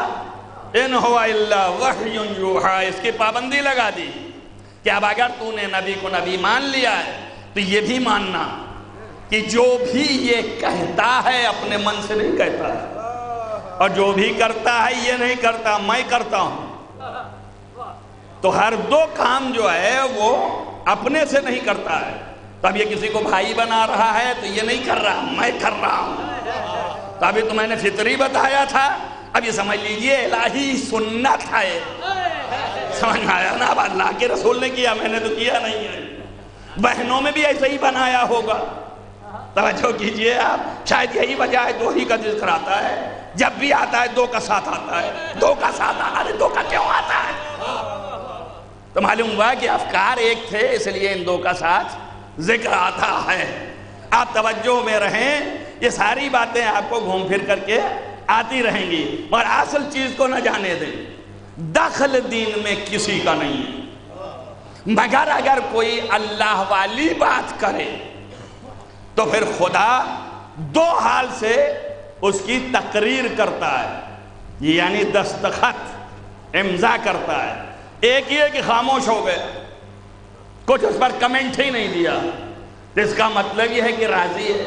إِنْ هُوَ إِلَّا وَحْيٌ يُوحَىٰ۔ اس کی پابندی لگا دی کہ اب اگر تو نے نبی کو نبی مان لیا ہے تو یہ بھی ماننا کہ جو بھی یہ کہتا ہے اپنے من سے نہیں کہتا ہے، اور جو بھی کرتا ہے یہ نہیں کرتا، میں کرتا ہوں۔ تو ہر دو کام جو ہے وہ اپنے سے نہیں کرتا ہے۔ تو اب یہ کسی کو بھائی بنا رہا ہے تو یہ نہیں کر رہا، میں کر رہا ہوں۔ تو ابھی تو میں نے فطری بتایا تھا، اب یہ سمجھ لیجئے الہی سنت ہے۔ سمجھ میں آیا نا؟ اب اللہ کے رسول نے کیا، میں نے تو کیا نہیں ہے۔ بہنوں میں بھی ایسے ہی بنایا ہوگا، توجہ کیجئے آپ، شاید یہی وجہ ہے دو ہی کا ذکر آتا ہے، جب بھی آتا ہے دو کا ساتھ آتا ہے، دو کا ساتھ آتا ہے، دو کا کیوں آتا ہے؟ تو معلوم ہوا کہ افکار ایک تھے، اس لیے ان دو کا ساتھ ذکر آتا ہے۔ آپ توجہ میں رہیں، یہ ساری باتیں آپ کو گھوم پھر کر کے آتی رہیں گی، مگر اصل چیز کو نہ جانے دیں، دخل دین میں کسی کا نہیں ہے، مگر اگر کوئی اللہ والی بات کرے تو پھر خدا دو حال سے اس کی تقریر کرتا ہے، یعنی دستخط، امضا کرتا ہے۔ ایک یہ کہ خاموش ہو گیا، کچھ اس پر کمنٹ ہی نہیں دیا، اس کا مطلب یہ ہے کہ راضی ہے۔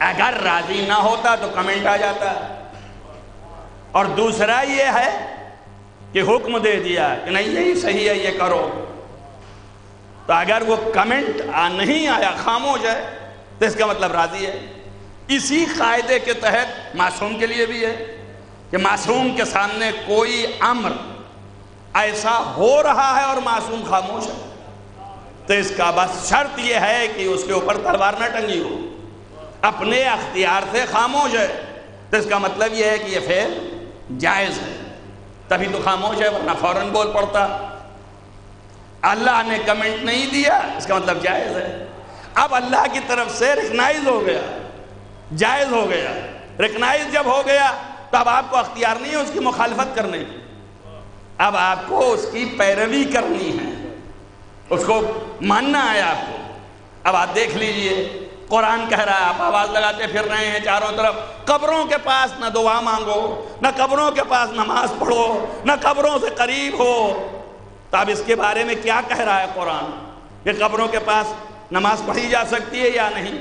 اگر راضی نہ ہوتا تو کمنٹ آ جاتا ہے۔ اور دوسرا یہ ہے کہ حکم دے دیا کہ نہیں یہی صحیح ہے، یہ کرو، تو اگر وہ کمنٹ نہیں آیا، خاموش ہے، تو اس کا مطلب راضی ہے۔ اسی قاعدے کے تحت معصوم کے لیے بھی ہے کہ معصوم کے سامنے کوئی امر ایسا ہو رہا ہے اور معصوم خاموش ہے تو اس کا بس شرط یہ ہے کہ اس کے اوپر تلوار نہ ٹنگی ہو، اپنے اختیار سے خاموش ہے، تو اس کا مطلب یہ ہے کہ یہ فعل جائز ہے، تبھی تو خاموش ہے، ورنہ فوراً بول پڑتا۔ اللہ نے کمنٹ نہیں دیا، اس کا مطلب جائز ہے۔ اب اللہ کی طرف سے ریکگنائز ہو گیا، جائز ہو گیا۔ ریکگنائز جب ہو گیا تو اب آپ کو اختیار نہیں ہے اس کی مخالفت کرنے کی، اب آپ کو اس کی پیروی کرنی ہے، اس کو ماننا ہے آپ کو۔ اب آپ دیکھ لیجئے، قرآن کہہ رہا ہے، آپ آواز لگاتے پھر رہے ہیں چاروں طرف، قبروں کے پاس نہ دعا مانگو، نہ قبروں کے پاس نماز پڑھو، نہ قبروں سے قریب ہو۔ تو اب اس کے بارے میں کیا کہہ رہا ہے قرآن؟ کہ قبروں کے پاس نماز پڑھی جا سکتی ہے یا نہیں؟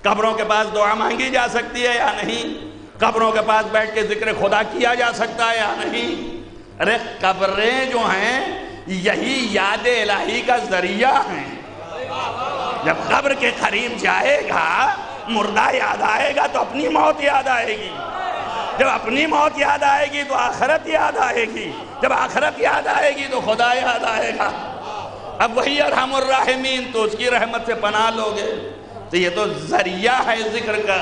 قبروں کے پاس دعا مانگی جا سکتی ہے یا نہیں؟ قبروں کے پاس بیٹھ کے ذکر خدا کیا جا سکتا ہے یا نہیں؟ ارے قبریں جو ہیں یہی یاد الہی کا ذریعہ ہیں۔ جب قبر کے قریب جائے گا مردہ یاد آئے گا تو اپنی موت یاد آئے گی، جب اپنی موت یاد آئے گی تو آخرت یاد آئے گی، جب آخرت یاد آئے گی تو خدا یاد آئے گا۔ اب وہی ارحم الراحمین، تو اس کی رحمت سے پناہ لوگے، تو یہ تو ذریعہ ہے ذکر کا،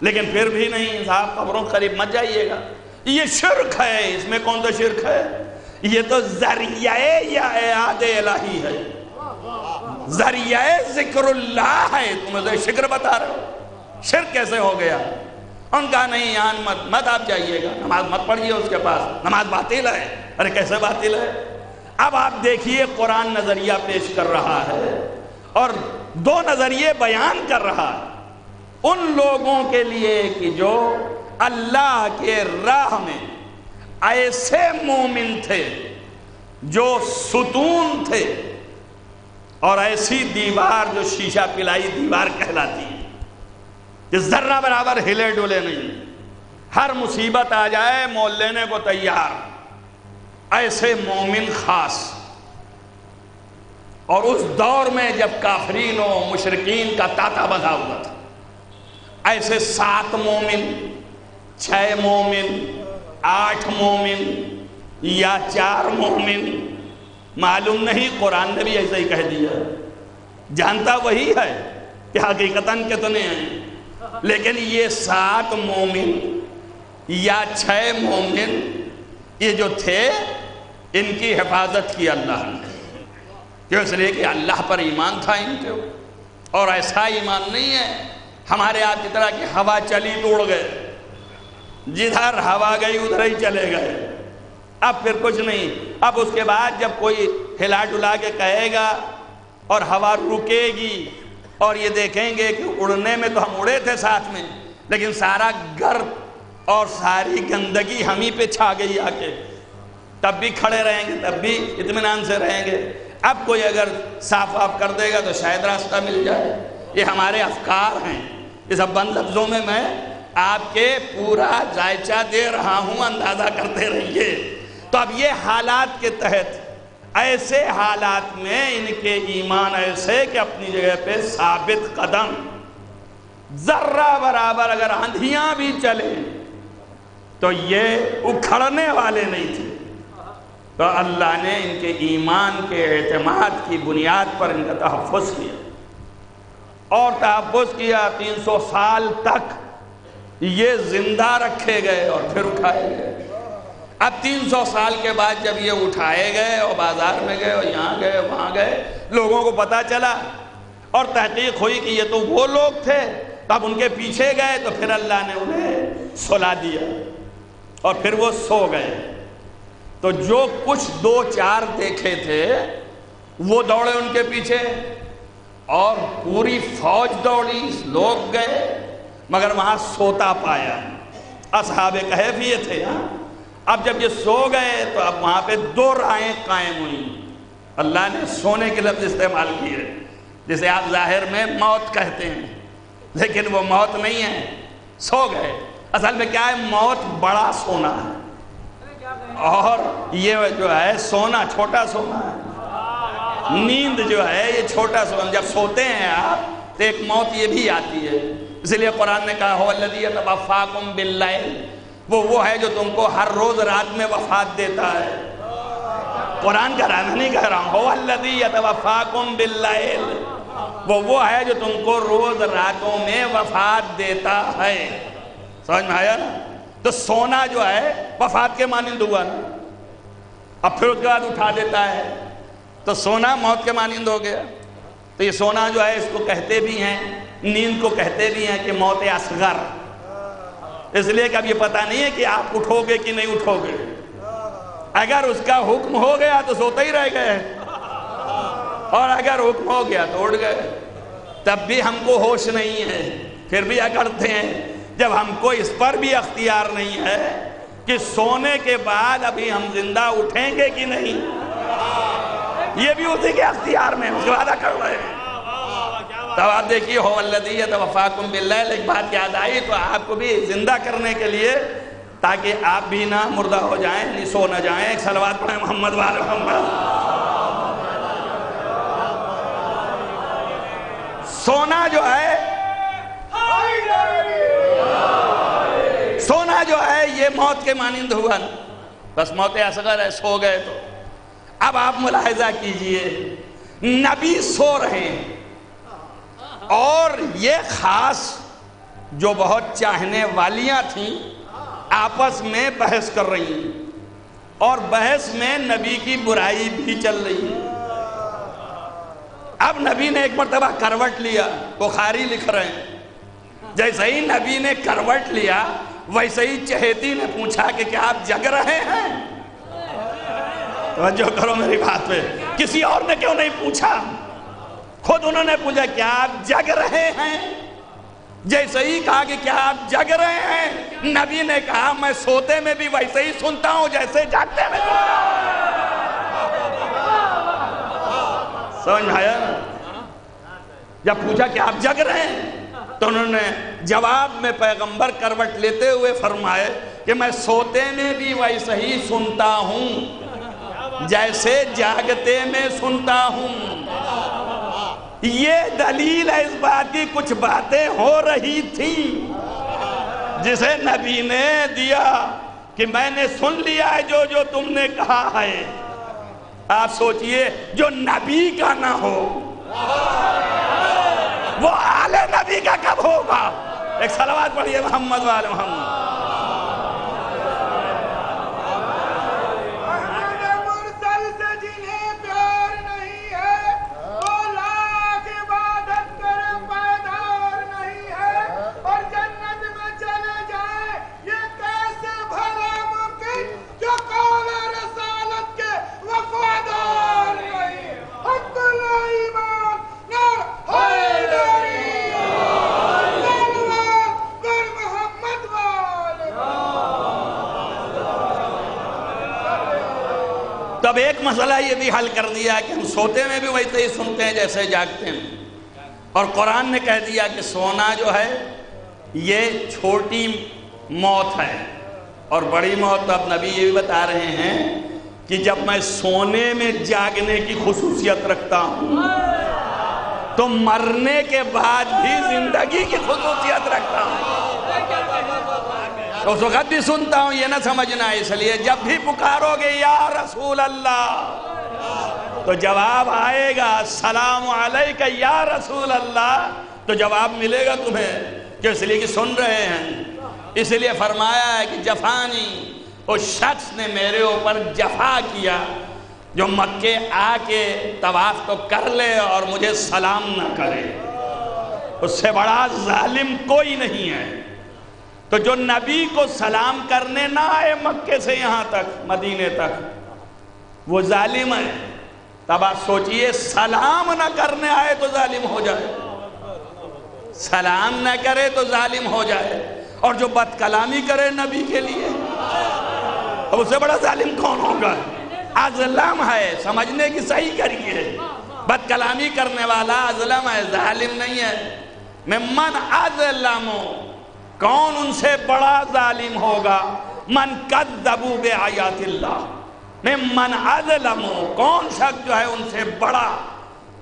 لیکن پھر بھی نہیں صاحب قبروں قریب مت جائیے گا، یہ شرک ہے۔ اس میں کون سا شرک ہے؟ یہ تو ذریعہ یا یاد الہی ہے، ذریعہ ذکر اللہ ہے، تم اسے شکر بتا رہے ہو، شرک کیسے ہو گیا؟ ان کا نہیں یہاں مت آپ جائیے گا، نماز مت پڑھیے اس کے پاس، نماز باطل ہے۔ ارے کیسے باطل ہے؟ اب آپ دیکھیے قرآن نظریہ پیش کر رہا ہے اور دو نظریے بیان کر رہا ہے ان لوگوں کے لیے کہ جو اللہ کے راہ میں ایسے مومن تھے جو ستون تھے، اور ایسی دیوار جو شیشہ پلائی دیوار کہلاتی ہے کہ ذرہ برابر ہلے ڈولے نہیں، ہر مصیبت آ جائے مول لینے کو تیار، ایسے مومن خاص۔ اور اس دور میں جب کافرین و مشرکین کا تاتا بندھا ہوا تھا، ایسے 7 مومن، 6 مومن، 8 مومن یا 4 مومن، معلوم نہیں، قرآن نے بھی ایسا ہی کہہ دیا، جانتا وہی ہے کہ حقیقتاً کتنے ہیں، لیکن یہ 7 مومن یا 6 مومن یہ جو تھے ان کی حفاظت کی اللہ نے، کیوں؟ اس لیے کہ اللہ پر ایمان تھا ان کے، اور ایسا ایمان نہیں ہے ہمارے آپ کی طرح کہ ہوا چلی تو اڑ گئے، جدھر ہوا گئی ادھر ہی چلے گئے، اب پھر کچھ نہیں۔ اب اس کے بعد جب کوئی ہلا ڈلا کے کہے گا اور ہوا رکے گی اور یہ دیکھیں گے کہ اڑنے میں تو ہم اڑے تھے ساتھ میں، لیکن سارا گرد اور ساری گندگی ہم ہی پہ چھا گئی آ کے، تب بھی کھڑے رہیں گے، تب بھی اطمینان سے رہیں گے۔ اب کوئی اگر صاف آپ کر دے گا تو شاید راستہ مل جائے۔ یہ ہمارے افکار ہیں، یہ سب بند لفظوں میں آپ کے پورا ذائچہ دے رہا ہوں، اندازہ کرتے رہیے۔ تو اب یہ حالات کے تحت، ایسے حالات میں ان کے ایمان ایسے کہ اپنی جگہ پہ ثابت قدم، ذرہ برابر اگر آندھیاں بھی چلیں تو یہ اکھڑنے والے نہیں تھے۔ تو اللہ نے ان کے ایمان کے اعتماد کی بنیاد پر ان کا تحفظ کیا، اور تحفظ کیا 300 سال تک یہ زندہ رکھے گئے اور پھر اٹھائے گئے۔ اب 300 سال کے بعد جب یہ اٹھائے گئے اور بازار میں گئے اور یہاں گئے وہاں گئے، لوگوں کو پتہ چلا اور تحقیق ہوئی کہ یہ تو وہ لوگ تھے، تب ان کے پیچھے گئے تو پھر اللہ نے انہیں سلا دیا اور پھر وہ سو گئے۔ تو جو کچھ 2-4 دیکھے تھے وہ دوڑے ان کے پیچھے، اور پوری فوج دوڑی، لوگ گئے، مگر وہاں سوتا پایا۔ اصحاب کہف یہ تھے۔ اب جب یہ سو گئے تو اب وہاں پہ 2 رائیں قائم ہوئیں۔ اللہ نے سونے کے لفظ استعمال کیے، جسے آپ ظاہر میں موت کہتے ہیں، لیکن وہ موت نہیں ہے، سو گئے۔ اصل میں کیا ہے؟ موت بڑا سونا ہے، اور یہ جو ہے سونا چھوٹا سونا ہے۔ نیند جو ہے یہ چھوٹا سونا، جب سوتے ہیں آپ تو ایک موت یہ بھی آتی ہے۔ اس لیے قرآن نے کہا هو الذی یتوفاکم باللیل، وہ ہے جو تم کو ہر روز رات میں وفات دیتا ہے۔ قرآن کا میں نہیں کہہ رہا ہوں، هو الذی یتوفاکم باللیل، وہ ہے جو تم کو روز راتوں میں وفات دیتا ہے۔ سمجھ میں آیا نا؟ تو سونا جو ہے وفات کے مانند ہوا نا، اب پھر اس کے بعد اٹھا دیتا ہے، تو سونا موت کے مانند ہو گیا۔ تو یہ سونا جو ہے اس کو کہتے بھی ہیں، نیند کو کہتے بھی ہیں کہ موت اصغر، اس لیے کہ اب یہ پتہ نہیں ہے کہ آپ اٹھو گے کہ نہیں اٹھو گے۔ اگر اس کا حکم ہو گیا تو سوتے ہی رہ گئے، اور اگر حکم ہو گیا تو اٹھ گئے۔ تب بھی ہم کو ہوش نہیں ہے، پھر بھی اکڑتے ہیں جب ہم کو اس پر بھی اختیار نہیں ہے کہ سونے کے بعد ابھی ہم زندہ اٹھیں گے کہ نہیں۔ یہ بھی اسی کے اختیار میں، اس کے بعد اکڑ رہے ہیں۔ تب آپ دیکھیے هو الذی یتوفاکم باللیل، ایک بات یاد آئی تو آپ کو بھی زندہ کرنے کے لیے، تاکہ آپ بھی نہ مردہ ہو جائیں، نہیں سو نہ جائیں۔ ایک صلوات پڑھیں محمد وآل محمد۔ سونا جو ہے سونا جو ہے یہ موت کے مانند ہوا نا، بس موت اصغر ہے، سو گئے تو اب آپ ملاحظہ کیجئے نبی سو رہے ہیں اور یہ خاص جو بہت چاہنے والیاں تھیں آپس میں بحث کر رہی ہیں اور بحث میں نبی کی برائی بھی چل رہی ہے۔ اب نبی نے ایک مرتبہ کروٹ لیا، بخاری لکھ رہے ہیں جیسے ہی نبی نے کروٹ لیا ویسے ہی چہیتی نے پوچھا کہ کیا آپ جگ رہے ہیں؟ توجہ کرو میری بات پہ، کسی اور نے کیوں نہیں پوچھا، خود انہوں نے پوچھا کیا آپ جگ رہے ہیں؟ جیسے ہی کہا کہ کیا آپ جگ رہے ہیں، نبی نے کہا میں سوتے میں بھی ویسے ہی سنتا ہوں جیسے جاگتے میں سنتا ہوں۔ سمجھ آیا؟ جب پوچھا کہ آپ جگ رہے ہیں تو انہوں نے جواب میں پیغمبر کروٹ لیتے ہوئے فرمائے کہ میں سوتے میں بھی ویسے ہی سنتا ہوں جیسے جاگتے میں سنتا ہوں۔ یہ دلیل ہے اس بات کی کچھ باتیں ہو رہی تھیں جسے نبی نے دیا کہ میں نے سن لیا ہے جو تم نے کہا ہے۔ آپ سوچئے جو نبی کا نہ ہو وہ آل نبی کا کب ہوگا؟ ایک صلوات پڑھئے محمد وآل محمد۔ تب ایک مسئلہ یہ بھی حل کر دیا کہ ہم سوتے میں بھی ویسے ہی سنتے ہیں جیسے جاگتے ہیں، اور قرآن نے کہہ دیا کہ سونا جو ہے یہ چھوٹی موت ہے اور بڑی موت۔ اب نبی یہ بھی بتا رہے ہیں کہ جب میں سونے میں جاگنے کی خصوصیت رکھتا ہوں تو مرنے کے بعد بھی زندگی کی خصوصیت رکھتا ہوں، اس وقت بھی سنتا ہوں، یہ نہ سمجھنا۔ اس لیے جب بھی پکارو گے یا رسول اللہ تو جواب آئے گا، السلام علیکہ یا رسول اللہ، تو جواب ملے گا تمہیں، کہ اس لیے کہ سن رہے ہیں۔ اس لیے فرمایا ہے کہ جفانی، اس شخص نے میرے اوپر جفا کیا جو مکے آ کے طواف تو کر لے اور مجھے سلام نہ کرے، اس سے بڑا ظالم کوئی نہیں ہے۔ تو جو نبی کو سلام کرنے نہ آئے مکے سے یہاں تک مدینے تک وہ ظالم ہے۔ تب آپ سوچئے سلام نہ کرنے آئے تو ظالم ہو جائے، سلام نہ کرے تو ظالم ہو جائے، اور جو بد کلامی کرے نبی کے لیے اب اس سے بڑا ظالم کون ہوگا؟ اظلم ہے، سمجھنے کی صحیح کریے، بد کلامی کرنے والا اظلم ہے، ظالم نہیں ہے۔ ممن اظلم، کون ان سے بڑا ظالم ہوگا؟ من کذبوا بآیات اللہ، ممن اظلم، کون شخص جو ہے ان سے بڑا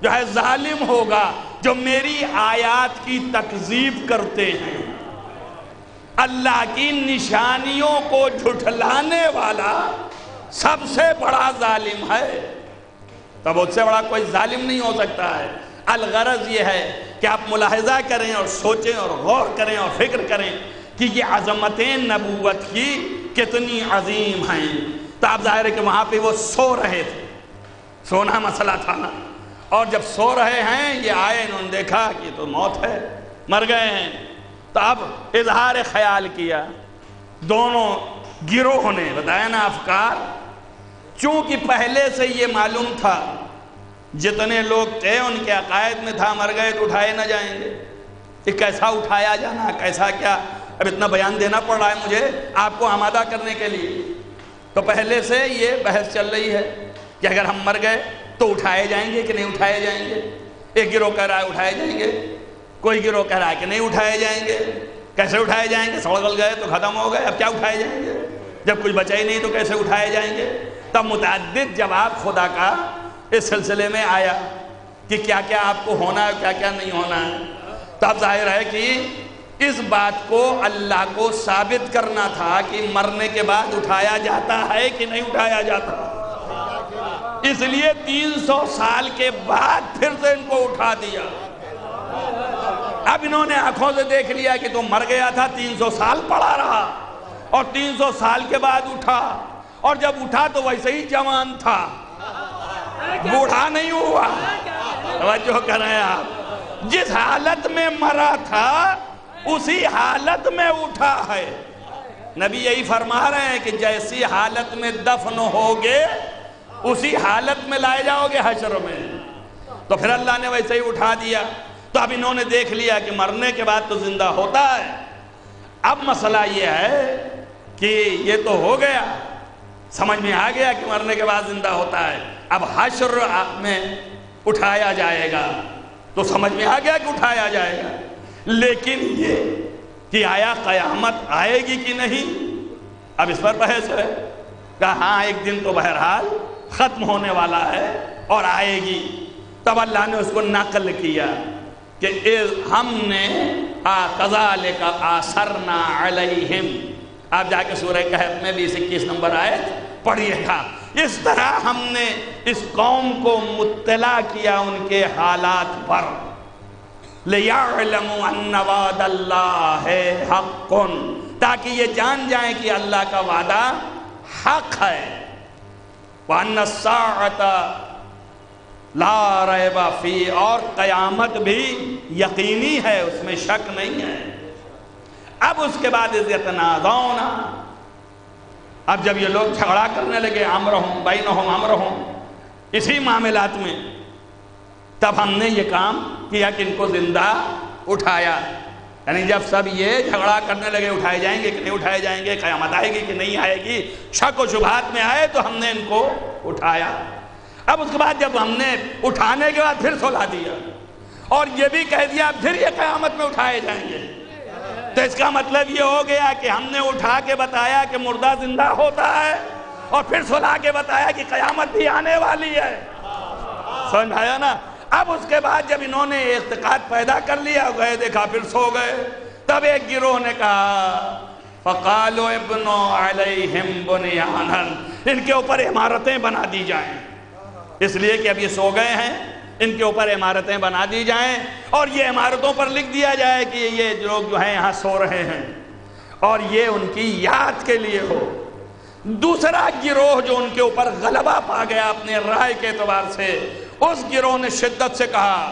جو ہے ظالم ہوگا جو میری آیات کی تکذیب کرتے ہیں۔ اللہ کی نشانیوں کو جھٹلانے والا سب سے بڑا ظالم ہے، تب اس سے بڑا کوئی ظالم نہیں ہو سکتا ہے۔ الغرض یہ ہے کہ آپ ملاحظہ کریں اور سوچیں اور غور کریں اور فکر کریں کہ یہ عظمتیں نبوت کی کتنی عظیم ہیں۔ تو آپ ظاہر ہے کہ وہاں پہ وہ سو رہے تھے، سونا مسئلہ تھا نا، اور جب سو رہے ہیں یہ آئے، انہوں نے دیکھا کہ تو موت ہے، مر گئے ہیں۔ تو اب اظہار خیال کیا دونوں گروہ نے، بتایا نا افکار، چونکہ پہلے سے یہ معلوم تھا جتنے لوگ تھے ان کے عقائد میں تھا مر گئے تو اٹھائے نہ جائیں گے، کہ کیسا اٹھایا جانا، کیسا کیا، اب اتنا بیان دینا پڑ رہا ہے مجھے آپ کو آمادہ کرنے کے لیے۔ تو پہلے سے یہ بحث چل رہی ہے کہ اگر ہم مر گئے تو اٹھائے جائیں گے کہ نہیں اٹھائے جائیں گے۔ ایک گروہ کہہ رہا ہے اٹھائے جائیں گے، کوئی گروہ کہہ رہا ہے کہ نہیں اٹھائے جائیں گے۔ کیسے اٹھائے جائیں گے؟ سڑگل گئے تو ختم ہو گئے، اب کیا اٹھائے جائیں گے؟ جب کچھ بچا ہی نہیں تو کیسے اٹھائے جائیں گے؟ تب متعدد جواب خدا کا اس سلسلے میں آیا کہ کیا کیا آپ کو ہونا ہے، کیا کیا نہیں ہونا ہے۔ تب ظاہر ہے کہ اس بات کو اللہ کو ثابت کرنا تھا کہ مرنے کے بعد اٹھایا جاتا ہے کہ نہیں اٹھایا جاتا. اس لیے 300 سال کے بعد پھر سے ان کو اٹھا دیا. اب انہوں نے آنکھوں سے دیکھ لیا کہ تو مر گیا تھا, 300 سال پڑا رہا اور 300 سال کے بعد اٹھا, اور جب اٹھا تو ویسے ہی جوان تھا, بوڑھا نہیں ہوا. توجہ کریں آپ, جس حالت میں مرا تھا اسی حالت میں اٹھا ہے. نبی یہی فرما رہے ہیں کہ جیسی حالت میں دفن ہوگے اسی حالت میں لائے جاؤ گے حشر میں. تو پھر اللہ نے ویسے ہی اٹھا دیا. تو اب انہوں نے دیکھ لیا کہ مرنے کے بعد تو زندہ ہوتا ہے. اب مسئلہ یہ ہے کہ یہ تو ہو گیا, سمجھ میں آ گیا کہ مرنے کے بعد زندہ ہوتا ہے. اب حشر میں اٹھایا جائے گا تو سمجھ میں آ گیا کہ اٹھایا جائے گا. لیکن یہ کہ آیا قیامت آئے گی کہ نہیں, اب اس پر بحث ہے. کہا ہاں ایک دن تو بہرحال ختم ہونے والا ہے اور آئے گی. تب اللہ نے اس کو نقل کیا کہ ہم نے کذالک آثرنا علیہم. آپ جا کے سورہ کہف میں بھی 21 نمبر آیت پڑھیے گا. اس طرح ہم نے اس قوم کو مطلع کیا ان کے حالات پر. لِيَعْلَمُوا أَنَّ وَعْدَ اللَّهِ حَقٌّ, تاکہ یہ جان جائیں کہ اللہ کا وعدہ حق ہے. وَأَنَّ السَّاعَةَ لا ریب فی, اور قیامت بھی یقینی ہے, اس میں شک نہیں ہے. اب اس کے بعد یتنازعون, اب جب یہ لوگ جھگڑا کرنے لگے امرہم بینہم امرہم اسی معاملات میں, تب ہم نے یہ کام کیا کہ ان کو زندہ اٹھایا. یعنی جب سب یہ جھگڑا کرنے لگے اٹھائے جائیں گے کہ نہیں اٹھائے جائیں گے, قیامت آئے گی کہ نہیں آئے گی, شک و شبہات میں آئے تو ہم نے ان کو اٹھایا. اب اس کے بعد جب ہم نے اٹھانے کے بعد پھر سلا دیا اور یہ بھی کہہ دیا پھر یہ قیامت میں اٹھائے جائیں گے, تو اس کا مطلب یہ ہو گیا کہ ہم نے اٹھا کے بتایا کہ مردہ زندہ ہوتا ہے اور پھر سلا کے بتایا کہ قیامت بھی آنے والی ہے. سمجھ آیا نا. اب اس کے بعد جب انہوں نے اعتقاد پیدا کر لیا, گئے دیکھا پھر سو گئے, تب ایک گروہ نے کہا فَقَالُوا ابْنُوا عَلَيْهِمْ بُنْيَانًا, ان کے اوپر عمارتیں بنا دی جائیں. اس لیے کہ اب یہ سو گئے ہیں, ان کے اوپر عمارتیں بنا دی جائیں اور یہ عمارتوں پر لکھ دیا جائے کہ یہ لوگ جو ہیں یہاں سو رہے ہیں اور یہ ان کی یاد کے لیے ہو. دوسرا گروہ جو ان کے اوپر غلبہ پا گیا اپنے رائے کے اعتبار سے, اس گروہ نے شدت سے کہا,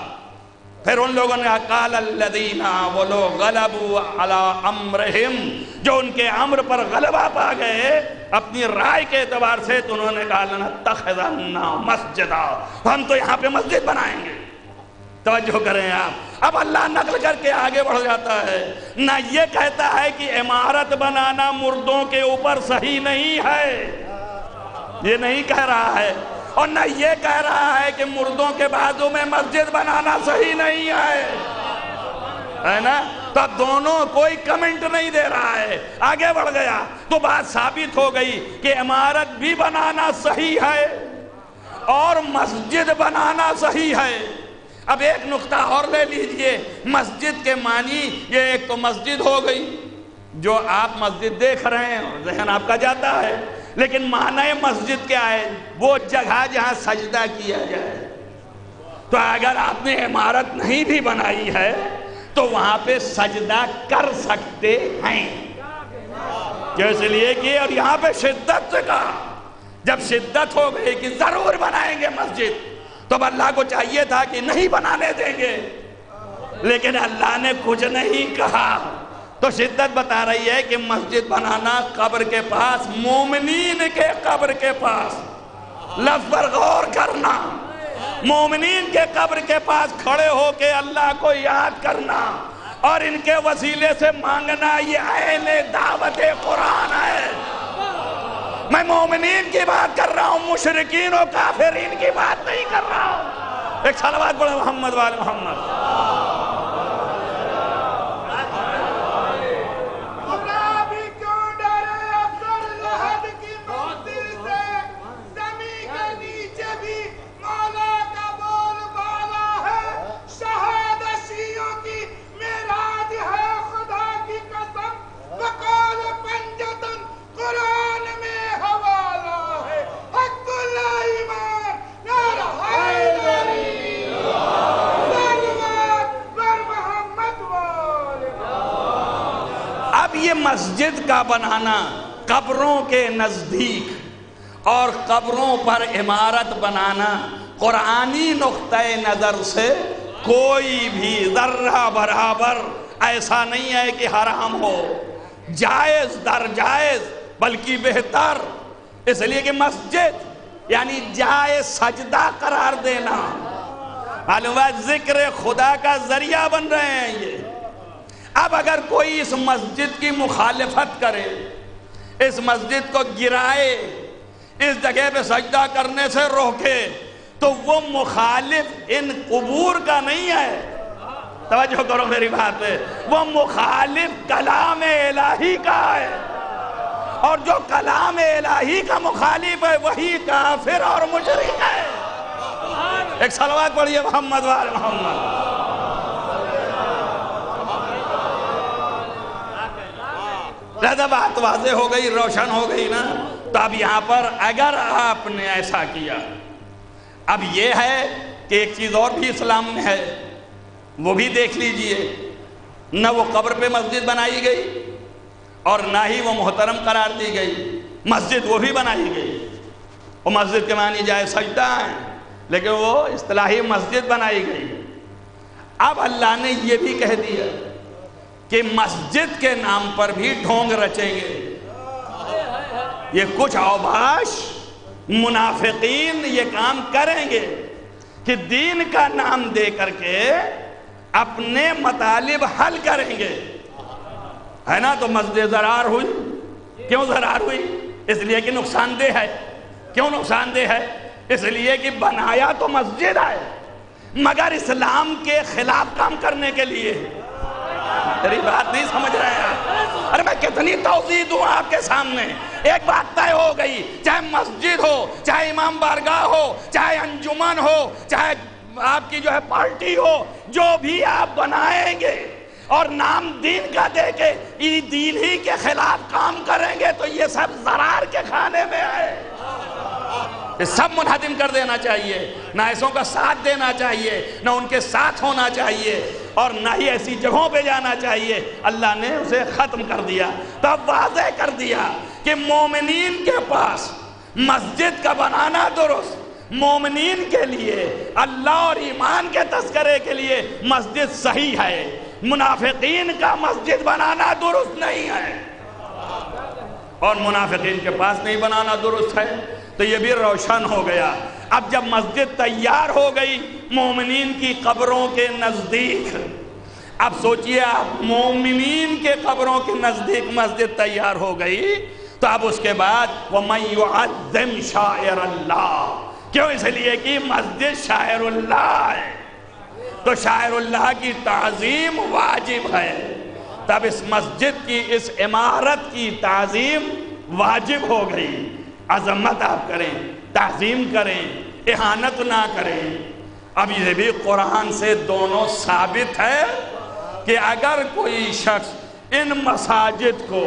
پھر ان لوگوں نے قال الذین, وہ لوگ غلبوا علی امرہم, جو ان کے امر پر غلبہ پا گئے اپنی رائے کے اعتبار سے, تو انہوں نے کہا لنتخذن مسجدا, ہم تو یہاں پہ مسجد بنائیں گے. توجہ کریں آپ. اب اللہ نقل کر کے آگے بڑھ جاتا ہے, نہ یہ کہتا ہے کہ عمارت بنانا مردوں کے اوپر صحیح نہیں ہے, یہ نہیں کہہ رہا ہے, اور نہ یہ کہہ رہا ہے کہ مردوں کے بازو میں مسجد بنانا صحیح نہیں ہے نا. تو اب دونوں کوئی کمنٹ نہیں دے رہا ہے, آگے بڑھ گیا تو بات ثابت ہو گئی کہ عمارت بھی بنانا صحیح ہے اور مسجد بنانا صحیح ہے. اب ایک نقطہ اور لے لیجئے, مسجد کے معنی یہ ایک تو مسجد ہو گئی جو آپ مسجد دیکھ رہے ہیں, ذہن آپ کا جاتا ہے, لیکن معنی مسجد کیا ہے؟ وہ جگہ جہاں سجدہ کیا جائے. تو اگر آپ نے عمارت نہیں بھی بنائی ہے تو وہاں پہ سجدہ کر سکتے ہیں, جیسے لیے کہ, اور یہاں پہ شدت سے کہا. جب شدت ہو گئی کہ ضرور بنائیں گے مسجد, تو اب اللہ کو چاہیے تھا کہ نہیں بنانے دیں گے, لیکن اللہ نے کچھ نہیں کہا. تو شدت بتا رہی ہے کہ مسجد بنانا قبر کے پاس, مومنین کے قبر کے پاس, لفظ پر غور کرنا, مومنین کے قبر کے پاس کھڑے ہو کے اللہ کو یاد کرنا اور ان کے وسیلے سے مانگنا, یہ عین دعوت قرآن ہے. میں مومنین کی بات کر رہا ہوں, مشرکین و کافرین کی بات نہیں کر رہا ہوں. ایک صلوات پڑھیں محمد وآل محمد. شہادت شیعوں کی معراج ہے خدا مسجد کا بنانا قبروں کے نزدیک اور قبروں پر عمارت بنانا قرآنی نقطہ نظر سے کوئی بھی ذرہ برابر ایسا نہیں ہے کہ حرام ہو، جائز در جائز بلکہ بہتر، اس لیے کہ مسجد یعنی جائے سجدہ قرار دینا، معلوم ہے ذکر خدا کا ذریعہ بن رہے ہیں یہ۔ اب اگر کوئی اس مسجد کی مخالفت کرے، اس مسجد کو گرائے، اس جگہ پہ سجدہ کرنے سے روکے، تو وہ مخالف ان قبور کا نہیں ہے، توجہ کرو میری بات پہ، وہ مخالف کلام الہی کا ہے، اور جو کلام الہی کا مخالف ہے وہی کافر اور مشرک ہے۔ ایک صلوات پڑھیے محمد وآل محمد۔ لہذا بات واضح ہو گئی، روشن ہو گئی نا؟ تو اب یہاں پر اگر آپ نے ایسا کیا، اب یہ ہے کہ ایک چیز اور بھی اسلام میں ہے، وہ بھی دیکھ لیجئے، نہ وہ قبر پہ مسجد بنائی گئی اور نہ ہی وہ محترم قرار دی گئی، مسجد وہ بھی بنائی گئی، وہ مسجد کے معنی جائے سجدہ ہیں، لیکن وہ اصطلاحی مسجد بنائی گئی۔ اب اللہ نے یہ بھی کہہ دیا کہ مسجد کے نام پر بھی ڈھونگ رچیں گے، یہ کچھ اوباش منافقین یہ کام کریں گے کہ دین کا نام دے کر کے اپنے مطالب حل کریں گے، ہے نا؟ تو مسجد ضرار ہوئی، کیوں ضرار ہوئی؟ اس لیے کہ نقصان دہ ہے۔ کیوں نقصان دہ ہے؟ اس لیے کہ بنایا تو مسجد ہے مگر اسلام کے خلاف کام کرنے کے لیے۔ میری بات نہیں سمجھ رہے ہیں؟ ارے میں کتنی توضیح دوں آپ کے سامنے؟ ایک بات طے ہو گئی، چاہے مسجد ہو، چاہے امام بارگاہ ہو، چاہے انجمن ہو، چاہے آپ کی جو ہے پارٹی ہو، جو بھی آپ بنائیں گے اور نام دین کا دے کے دین ہی کے خلاف کام کریں گے تو یہ سب ضرار کے کھانے میں ہے۔ یہ سب منہدم کر دینا چاہیے، نہ ایسوں کا ساتھ دینا چاہیے، نہ ان کے ساتھ ہونا چاہیے، اور نہ ہی ایسی جگہوں پہ جانا چاہیے۔ اللہ نے اسے ختم کر دیا، تو اب واضح کر دیا کہ مومنین کے پاس مسجد کا بنانا درست، مومنین کے لیے اللہ اور ایمان کے تذکرے کے لیے مسجد صحیح ہے، منافقین کا مسجد بنانا درست نہیں ہے، اور منافقین کے پاس نہیں بنانا درست ہے۔ تو یہ بھی روشن ہو گیا۔ اب جب مسجد تیار ہو گئی مومنین کی قبروں کے نزدیک، اب سوچئے آپ مومنین کے قبروں کے نزدیک مسجد تیار ہو گئی، تو اب اس کے بعد وَمَن يُعَظِّمْ شَائِرَ اللَّهِ، کیوں؟ اس لیے کہ مسجد شاعر اللہ ہے، تو شاعر اللہ کی تعظیم واجب ہے، تب اس مسجد کی اس عمارت کی تعظیم واجب ہو گئی۔ عظمت آپ کریں، تعظیم کریں، اہانت نہ کریں۔ اب یہ بھی قرآن سے دونوں ثابت ہے کہ اگر کوئی شخص ان مساجد کو،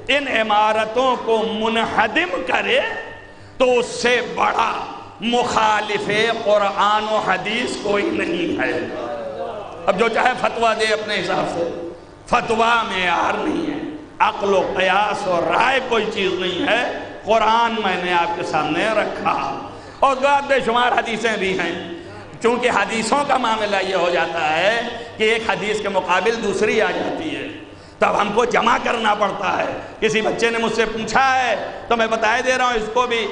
ان عمارتوں کو منہدم کرے تو اس سے بڑا مخالف قرآن و حدیث کوئی نہیں ہے۔ اب جو چاہے فتویٰ دے اپنے حساب سے، فتویٰ معیار نہیں ہے، عقل و قیاس اور رائے کوئی چیز نہیں ہے، قرآن میں نے آپ کے سامنے رکھا، اور بے شمار حدیثیں بھی ہیں۔ چونکہ حدیثوں کا معاملہ یہ ہو جاتا ہے کہ ایک حدیث کے مقابل دوسری آ جاتی ہے، تو اب ہم کو جمع کرنا پڑتا ہے۔ کسی بچے نے مجھ سے پوچھا ہے تو میں بتائے دے رہا ہوں اس کو بھی،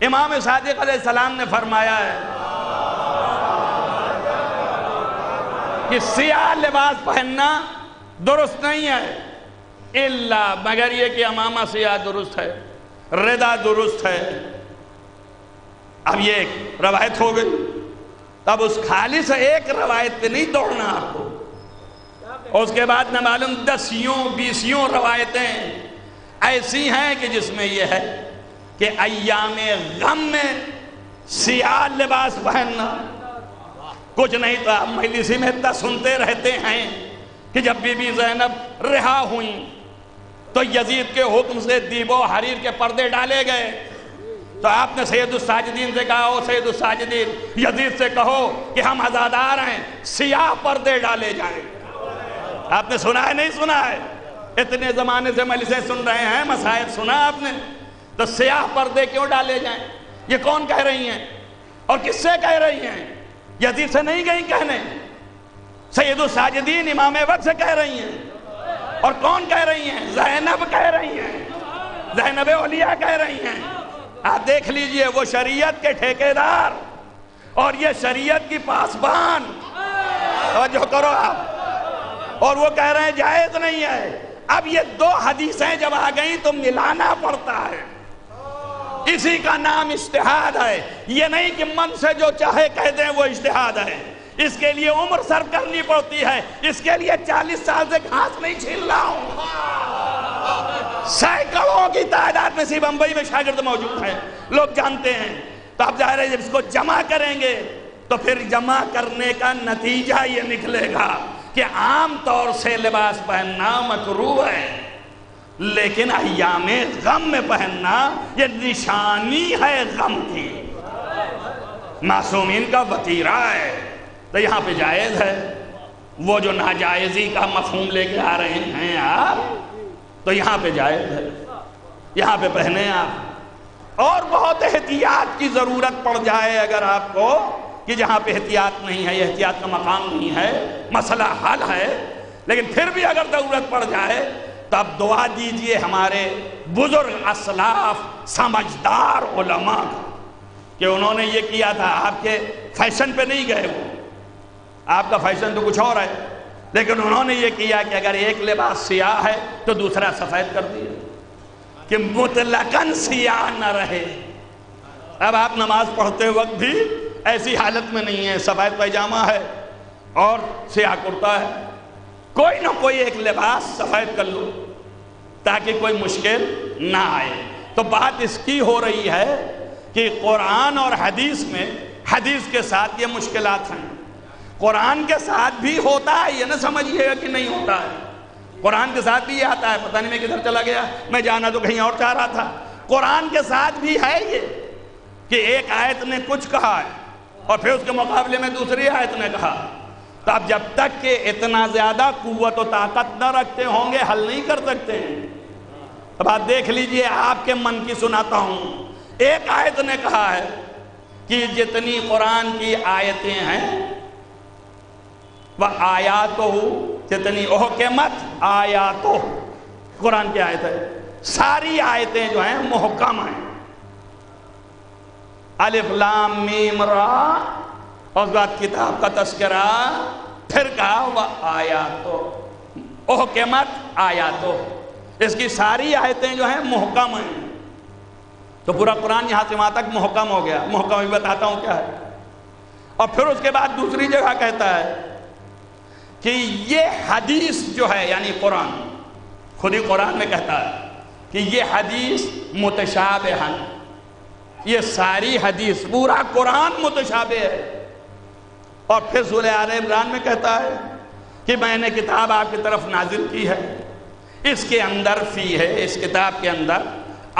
امام صادق علیہ السلام نے فرمایا ہے کہ سیاہ لباس پہننا درست نہیں ہے، الا مگر یہ کہ امامہ سیاہ درست ہے، ردا درست ہے۔ اب یہ ایک روایت ہو گئی، تب اس خالص ایک روایت پہ نہیں دوڑنا آپ کو، اور اس کے بعد نہ معلوم 10-20 روایتیں ایسی ہیں کہ جس میں یہ ہے کہ ایام غم میں سیاہ لباس پہننا کچھ نہیں۔ تو آپ مجلسی میں اتنا سنتے رہتے ہیں کہ جب بی بی زینب رہا ہوئیں تو یزید کے حکم سے دیب و حریر کے پردے ڈالے گئے، تو آپ نے سید الساجدین سے کہا، او سید الساجدین، یزید سے کہو کہ ہم عزادار ہیں، سیاہ پردے ڈالے جائیں۔ آپ نے سنا ہے نہیں سنا ہے؟ اتنے زمانے سے مجلسیں سن رہے ہیں، مسائل سنا آپ نے، تو سیاہ پردے کیوں ڈالے جائیں؟ یہ کون کہہ رہی ہیں اور کس سے کہہ رہی ہیں؟ یزید سے نہیں گئیں کہنے، سید الساجدین امام وقت سے کہہ رہی ہیں۔ اور کون کہہ رہی ہیں؟ زینب کہہ رہی ہیں، زینب اولیاء کہہ رہی ہیں۔ آپ دیکھ لیجئے، وہ شریعت کے ٹھیکیدار اور یہ شریعت کی پاسبان، توجہ کرو آپ، اور وہ کہہ رہے ہیں جائز نہیں ہے۔ اب یہ دو حدیثیں جب آ گئیں تو ملانا پڑتا ہے، اسی کا نام اجتہاد ہے۔ یہ نہیں کہ من سے جو چاہے کہہ دیں وہ اجتہاد ہے، اس کے لیے عمر صرف کرنی پڑتی ہے، اس کے لیے 40 سال سے گھاس نہیں چھیل رہا ہوں۔ سینکڑوں کی تعداد میں صرف بمبئی میں شاگرد موجود ہیں، لوگ جانتے ہیں۔ تو اب ظاہر ہے جب اس کو جمع کریں گے تو پھر جمع کرنے کا نتیجہ یہ نکلے گا کہ عام طور سے لباس پہننا مکروہ ہے، لیکن ایام غم میں پہننا یہ نشانی ہے غم کی، معصومین کا وطیرہ ہے، تو یہاں پہ جائز ہے۔ وہ جو ناجائزی کا مفہوم لے کے آ رہے ہیں آپ، تو یہاں پہ جائز ہے، یہاں پہ پہنے آپ۔ اور بہت احتیاط کی ضرورت پڑ جائے اگر آپ کو کہ جہاں پہ احتیاط نہیں ہے، احتیاط کا مقام نہیں ہے، مسئلہ حل ہے، لیکن پھر بھی اگر ضرورت پڑ جائے تو اب دعا دیجئے ہمارے بزرگ اسلاف سمجھدار علماء کہ انہوں نے یہ کیا تھا، آپ کے فیشن پہ نہیں گئے، وہ آپ کا فیشن تو کچھ اور ہے، لیکن انہوں نے یہ کیا کہ اگر ایک لباس سیاہ ہے تو دوسرا سفید کر دیا کہ مطلقاً سیاہ نہ رہے۔ اب آپ نماز پڑھتے وقت بھی ایسی حالت میں نہیں ہے، سفید پیجامہ ہے اور سیاہ کرتا ہے، کوئی نہ کوئی ایک لباس سفید کر لو تاکہ کوئی مشکل نہ آئے۔ تو بات اس کی ہو رہی ہے کہ قرآن اور حدیث میں، حدیث کے ساتھ یہ مشکلات ہیں، قرآن کے ساتھ بھی ہوتا ہے، یہ نہ سمجھیے گا کہ نہیں ہوتا ہے، قرآن کے ساتھ بھی یہ آتا ہے۔ پتہ نہیں میں کدھر چلا گیا، میں جانا تو کہیں اور چاہ رہا تھا۔ قرآن کے ساتھ بھی ہے یہ کہ ایک آیت نے کچھ کہا ہے اور پھر اس کے مقابلے میں دوسری آیت نے کہا، تو اب جب تک کہ اتنا زیادہ قوت و طاقت نہ رکھتے ہوں گے حل نہیں کر سکتے ہیں۔ اب آپ دیکھ لیجئے، آپ کے من کی سناتا ہوں، ایک آیت نے کہا ہے کہ جتنی قرآن کی آیتیں ہیں وہ آیاتو، جتنی احکمت آیاتو، قرآن کی آیت ہے، ساری آیتیں جو ہیں محکم ہیں، الف لام میم را، اور اس بعد کتاب کا تذکرہ، پھر کہا وہ آیاتو، احکمت آیاتو، اس کی ساری آیتیں جو ہیں محکم ہیں۔ تو پورا قرآن یہاں سے وہاں تک محکم ہو گیا، محکم بھی بتاتا ہوں کیا ہے۔ اور پھر اس کے بعد دوسری جگہ کہتا ہے کہ یہ حدیث جو ہے، یعنی قرآن، خود ہی قرآن میں کہتا ہے کہ یہ حدیث متشابہ ہے، یہ ساری حدیث، پورا قرآن متشابہ ہے۔ اور پھر سورہ آل عمران میں کہتا ہے کہ میں نے کتاب آپ کی طرف نازل کی ہے، اس کے اندر فی ہے، اس کتاب کے اندر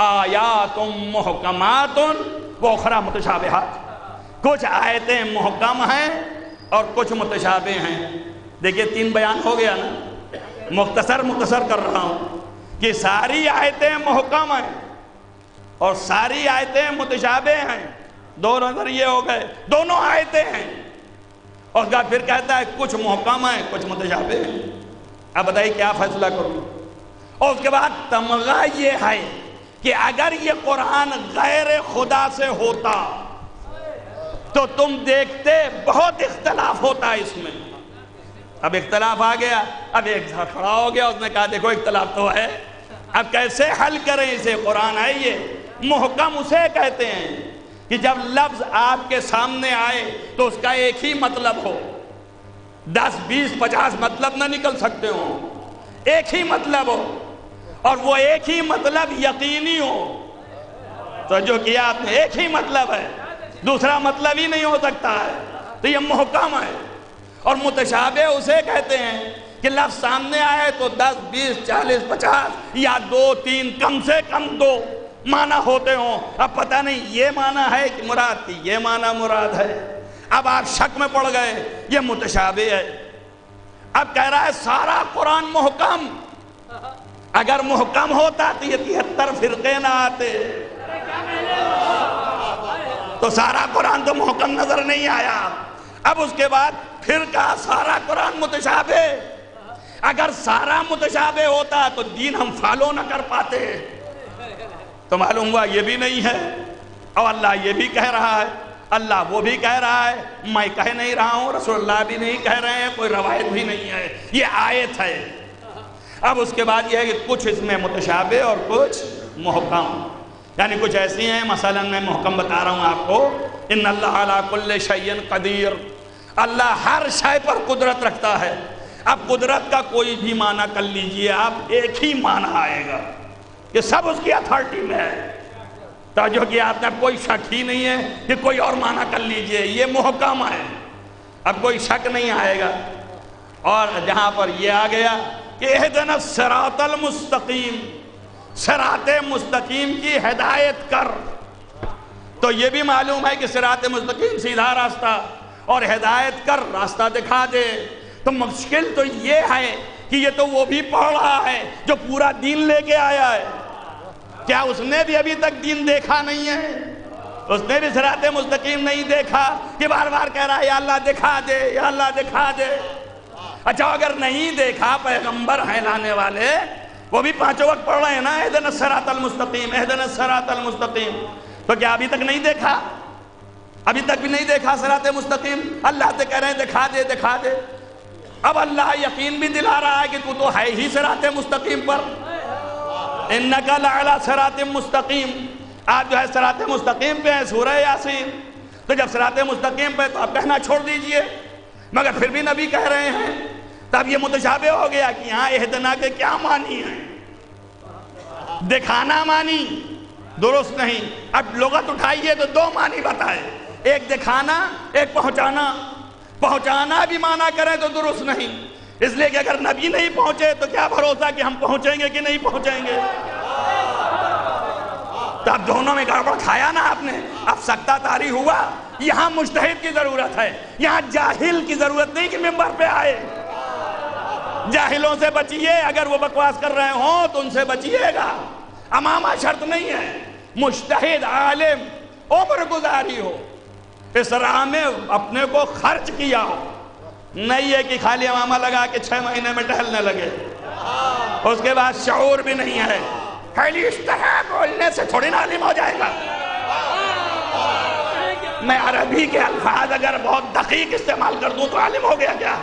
آیات محکمات و اخری متشابہات، کچھ آیتیں محکم ہیں اور کچھ متشابہ ہیں۔ دیکھیے 3 بیان ہو گیا نا، مختصر کر رہا ہوں کہ ساری آیتیں محکم ہیں اور ساری آیتیں متشابہ ہیں، دو نظریے ہو گئے، دونوں آیتیں ہیں۔ اور پھر کہتا ہے کچھ محکم ہیں کچھ متشابہ ہیں، اب بتائیے کیا فیصلہ کروں۔ اور اس کے بعد تمغہ یہ ہے کہ اگر یہ قرآن غیر خدا سے ہوتا تو تم دیکھتے بہت اختلاف ہوتا ہے اس میں۔ اب اختلاف آ گیا، اب ایک کھڑا ہو گیا، اس نے کہا دیکھو اختلاف تو ہے، اب کیسے حل کریں اسے؟ قرآن ہے یہ محکم اسے کہتے ہیں کہ جب لفظ آپ کے سامنے آئے تو اس کا ایک ہی مطلب ہو، 10 20 50 مطلب نہ نکل سکتے ہوں، ایک ہی مطلب ہو، اور وہ ایک ہی مطلب یقینی ہو۔ تو جو کیا آپ نے، ایک ہی مطلب ہے، دوسرا مطلب ہی نہیں ہو سکتا ہے، تو یہ محکم ہے۔ اور متشابہ اسے کہتے ہیں کہ لفظ سامنے آئے تو 10 20 40 50 یا 2 3 کم سے کم 2 معنی ہوتے ہوں، اب پتہ نہیں یہ معنی ہے کہ مراد کی یہ معنی مراد ہے، اب آپ شک میں پڑ گئے، یہ متشابہ ہے۔ اب کہہ رہا ہے سارا قرآن محکم اگر محکم ہوتا تو یہ 73 فرقے نہ آتے، تو سارا قرآن تو محکم نظر نہیں آیا۔ اب اس کے بعد فرقہ سارا قرآن متشابہ، اگر سارا متشابہ ہوتا تو دین ہم فالو نہ کر پاتے، تو معلوم ہوا یہ بھی نہیں ہے، اور اللہ یہ بھی کہہ رہا ہے، اللہ وہ بھی کہہ رہا ہے، میں کہہ نہیں رہا ہوں، رسول اللہ بھی نہیں کہہ رہے ہیں، کوئی روایت بھی نہیں ہے، یہ آیت ہے۔ اب اس کے بعد یہ ہے کہ کچھ اس میں متشابہ اور کچھ محکم، یعنی کچھ ایسی ہیں، مثلا میں محکم بتا رہا ہوں آپ کو، ان اللہ علی کل شیء قدیر، اللہ ہر شے پر قدرت رکھتا ہے۔ اب قدرت کا کوئی بھی معنی کر لیجئے آپ، ایک ہی معنی آئے گا کہ سب اس کی اتھارٹی میں ہے، توجہ کیا آپ نے، کوئی شک ہی نہیں ہے کہ کوئی اور معنی کر لیجئے، یہ محکم ہے، اب کوئی شک نہیں آئے گا۔ اور جہاں پر یہ آ گیا کہ اہدنا الصراط المستقیم، صراط مستقیم کی ہدایت کر، تو یہ بھی معلوم ہے کہ صراط مستقیم سیدھا راستہ، اور ہدایت کر راستہ دکھا دے، تو مشکل تو یہ ہے کہ یہ تو وہ بھی پڑھ رہا ہے جو پورا دین لے کے آیا ہے، کیا اس نے بھی ابھی تک دین دیکھا نہیں ہے؟ اس نے بھی صراط مستقیم نہیں دیکھا کہ بار بار کہہ رہا ہے یا اللہ دکھا دے، یا اللہ دکھا دے۔ اچھا اگر نہیں دیکھا، پیغمبر ہیں لانے والے، وہ بھی 5 وقت پڑھ رہے ہیں نا، اہدنا الصراط المستقیم، اہدنا الصراط المستقیم، تو کیا ابھی تک نہیں دیکھا؟ ابھی تک بھی نہیں دیکھا صراط مستقیم؟ اللہ سے کہہ رہے ہیں دکھا دے دکھا دے۔ اب اللہ یقین بھی دلا رہا ہے کہ تو ہے ہی صراط مستقیم پر، انکا لعلی صراط مستقیم، آپ جو ہے صراط مستقیم پہ ہیں، سورہ یاسین، تو جب صراط مستقیم پہ تو آپ کہنا چھوڑ دیجئے، مگر پھر بھی نبی کہہ رہے ہیں، تب یہ متشابہ ہو گیا کہ یہاں اہدنا کے کیا معنی ہیں، دکھانا معنی درست نہیں۔ اب لغت اٹھائیے تو 2 معنی بتائے، ایک دکھانا، ایک پہنچانا۔ پہنچانا بھی معنی کریں تو درست نہیں، اس لیے کہ اگر نبی نہیں پہنچے تو کیا بھروسہ کہ ہم پہنچیں گے کہ نہیں پہنچیں گے؟ تو اب دونوں میں گڑبڑ کھایا نا آپ نے، اب سکتہ طاری ہوا۔ یہاں مجتہد کی ضرورت ہے، یہاں جاہل کی ضرورت نہیں کہ ممبر پہ آئے۔ جاہلوں سے بچیے، اگر وہ بکواس کر رہے ہوں تو ان سے بچیے گا، امامہ شرط نہیں ہے۔ مجتہد عالم عمر گزاری ہو، اس راہ میں اپنے کو خرچ کیا ہو، نہیں ہے کہ خالی امامہ لگا کے 6 مہینے میں ٹہلنے لگے، اس کے بعد شعور بھی نہیں ہے، خالی اشتہا بولنے سے تھوڑی نہ عالم ہو جائے گا۔ میں عربی کے الفاظ اگر بہت دقیق استعمال کر دوں تو عالم ہو گیا کیا؟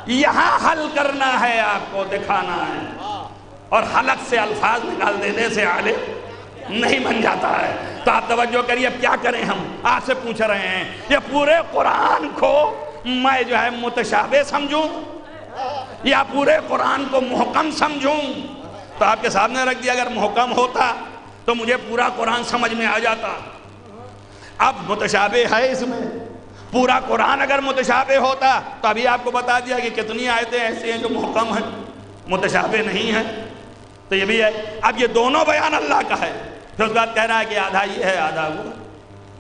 یہاں حل کرنا ہے، آپ کو دکھانا ہے، اور حلق سے الفاظ نکال دینے سے عالم نہیں بن جاتا ہے۔ تو آپ توجہ کریے، اب کیا کریں، ہم آپ سے پوچھ رہے ہیں یہ پورے قرآن کو میں جو ہے متشابہ سمجھوں یا پورے قرآن کو محکم سمجھوں؟ تو آپ کے سامنے رکھ دیا، اگر محکم ہوتا تو مجھے پورا قرآن سمجھ میں آ جاتا، اب متشابہ ہے اس میں۔ پورا قرآن اگر متشابہ ہوتا تو ابھی آپ کو بتا دیا کہ کتنی آیتیں ایسی ہیں جو محکم ہیں، متشابہ نہیں ہیں، تو یہ بھی ہے۔ اب یہ دونوں بیان اللہ کا ہے، پھر اس کے بعد کہہ رہا ہے کہ آدھا یہ ہے آدھا وہ،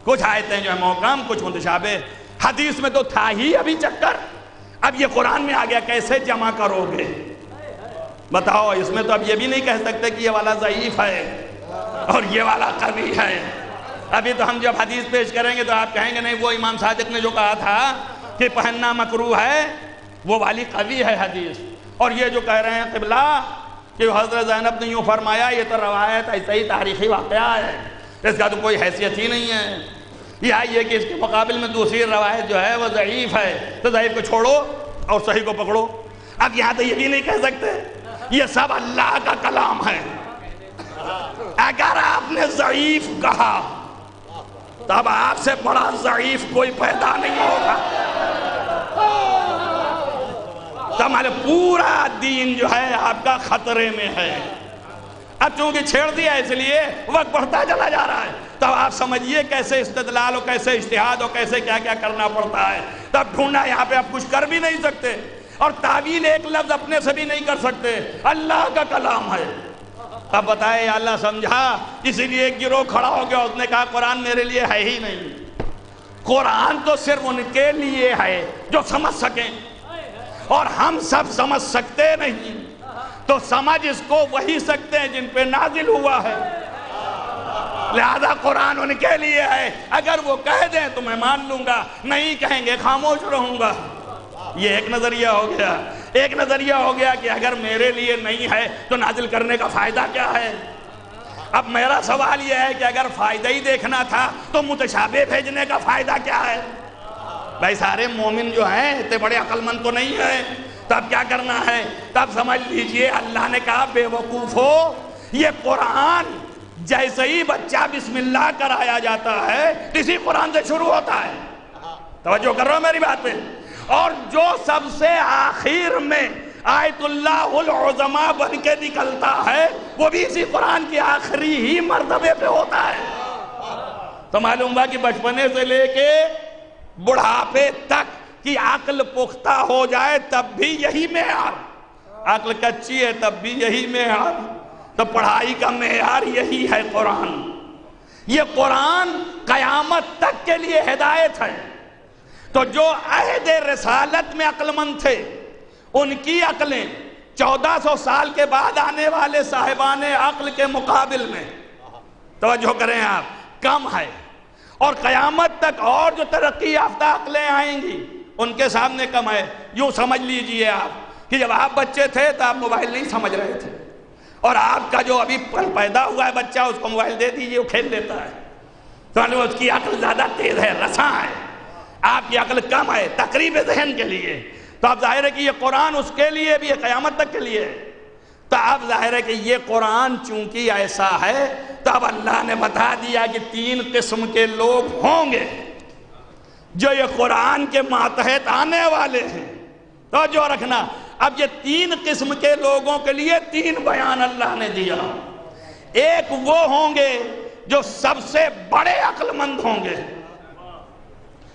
کچھ آیتیں جو ہیں محکم، کچھ متشابہ۔ حدیث میں تو تھا ہی ابھی چکر، اب یہ قرآن میں آ گیا، کیسے جمع کرو گے بتاؤ؟ اس میں تو اب یہ بھی نہیں کہہ سکتے کہ یہ والا ضعیف ہے اور یہ والا قوی ہے۔ ابھی تو ہم جب حدیث پیش کریں گے تو آپ کہیں گے نہیں، وہ امام صادق نے جو کہا تھا کہ پہننا مکروہ ہے وہ والی قوی ہے حدیث، اور یہ جو کہہ رہے ہیں قبلہ کہ حضرت زینب نے یوں فرمایا، یہ تو روایت ایسا ہی تاریخی واقعہ ہے، اس کا تو کوئی حیثیت ہی نہیں ہے۔ یا یہ کہ اس کے مقابل میں دوسری روایت جو ہے وہ ضعیف ہے، تو ضعیف کو چھوڑو اور صحیح کو پکڑو۔ اب یہاں تو یہ بھی نہیں کہہ سکتے، یہ سب اللہ کا کلام ہے۔ اگر آپ نے ضعیف کہا تب آپ سے بڑا ضعیف کوئی پیدا نہیں ہوگا، تو ہمارے پورا دین جو ہے آپ کا خطرے میں ہے۔ اب چونکہ چھیڑ دیا اس لیے وقت بڑھتا چلا جا رہا ہے، تب آپ سمجھیے کیسے استدلال ہو، کیسے اجتہاد ہو، کیسے کیا کیا کرنا پڑتا ہے۔ تب ڈھونڈا یہاں پہ آپ کچھ کر بھی نہیں سکتے، اور تعویل ایک لفظ اپنے سے بھی نہیں کر سکتے، اللہ کا کلام ہے۔ اب بتائے اللہ سمجھا، اسی لیے ایک گروہ کھڑا ہو گیا، اس نے کہا قرآن میرے لیے ہے ہی نہیں، قرآن تو صرف ان کے لیے ہے جو سمجھ سکیں، اور ہم سب سمجھ سکتے نہیں، تو سمجھ اس کو وہی سکتے ہیں جن پہ نازل ہوا ہے، لہذا قرآن ان کے لیے ہے، اگر وہ کہہ دیں تو میں مان لوں گا، نہیں کہیں گے خاموش رہوں گا۔ یہ ایک نظریہ ہو گیا۔ ایک نظریہ ہو گیا کہ اگر میرے لیے نہیں ہے تو نازل کرنے کا فائدہ کیا ہے؟ اب میرا سوال یہ ہے کہ اگر فائدہ ہی دیکھنا تھا تو متشابہ بھیجنے کا فائدہ کیا ہے؟ بھائی سارے مومن جو ہیں اتنے بڑے عقل مند تو نہیں ہیں، تب کیا کرنا ہے؟ تب سمجھ لیجئے اللہ نے کہا بے وقوفو، یہ قرآن جیسے ہی بچہ بسم اللہ کرایا جاتا ہے اسی قرآن سے شروع ہوتا ہے۔ توجہ کر رہا ہو میری بات پہ؟ اور جو سب سے آخر میں آیت اللہ العظمہ بن کے نکلتا ہے وہ بھی اسی قرآن کی آخری ہی مرتبے پہ ہوتا ہے۔ تو معلوم ہوا کہ بچپنے سے لے کے بڑھاپے تک کی عقل پختہ ہو جائے تب بھی یہی معیار، عقل کچی ہے تب بھی یہی معیار، تو پڑھائی کا معیار یہی ہے قرآن۔ یہ قرآن قیامت تک کے لیے ہدایت ہے۔ تو جو عہد رسالت میں عقل مند تھے ان کی عقلیں 1400 سال کے بعد آنے والے صاحبان عقل کے مقابل میں، توجہ کریں آپ، کم ہے، اور قیامت تک اور جو ترقی یافتہ عقلیں آئیں گی ان کے سامنے کم ہے۔ یوں سمجھ لیجئے آپ کہ جب آپ بچے تھے تو آپ موبائل نہیں سمجھ رہے تھے، اور آپ کا جو ابھی پیدا ہوا ہے بچہ اس کو موبائل دے دیجئے وہ کھیل لیتا ہے، تو اس کی عقل زیادہ تیز ہے، رساں ہے، آپ کی عقل کم ہے تقریب ذہن کے لیے۔ تو اب ظاہر ہے کہ یہ قرآن اس کے لیے بھی ہے، قیامت تک کے لیے ہے۔ تو اب ظاہر ہے کہ یہ قرآن چونکہ ایسا ہے تو اب اللہ نے بتا دیا کہ 3 قسم کے لوگ ہوں گے جو یہ قرآن کے ماتحت آنے والے ہیں۔ توجہ رکھنا، اب یہ 3 قسم کے لوگوں کے لیے 3 بیان اللہ نے دیا۔ ایک وہ ہوں گے جو سب سے بڑے عقل مند ہوں گے،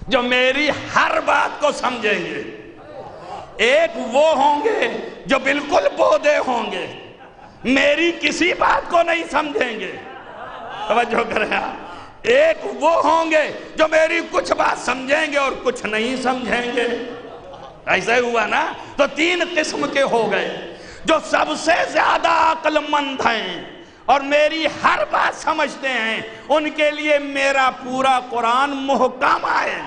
جو میری ہر بات کو سمجھیں گے۔ ایک وہ ہوں گے جو بالکل بودے ہوں گے، میری کسی بات کو نہیں سمجھیں گے۔ توجہ کریں آپ، ایک وہ ہوں گے جو میری کچھ بات سمجھیں گے اور کچھ نہیں سمجھیں گے۔ ایسا ہی ہوا نا؟ تو 3 قسم کے ہو گئے۔ جو سب سے زیادہ عقل مند ہیں اور میری ہر بات سمجھتے ہیں ان کے لیے میرا پورا قرآن محکم ہے۔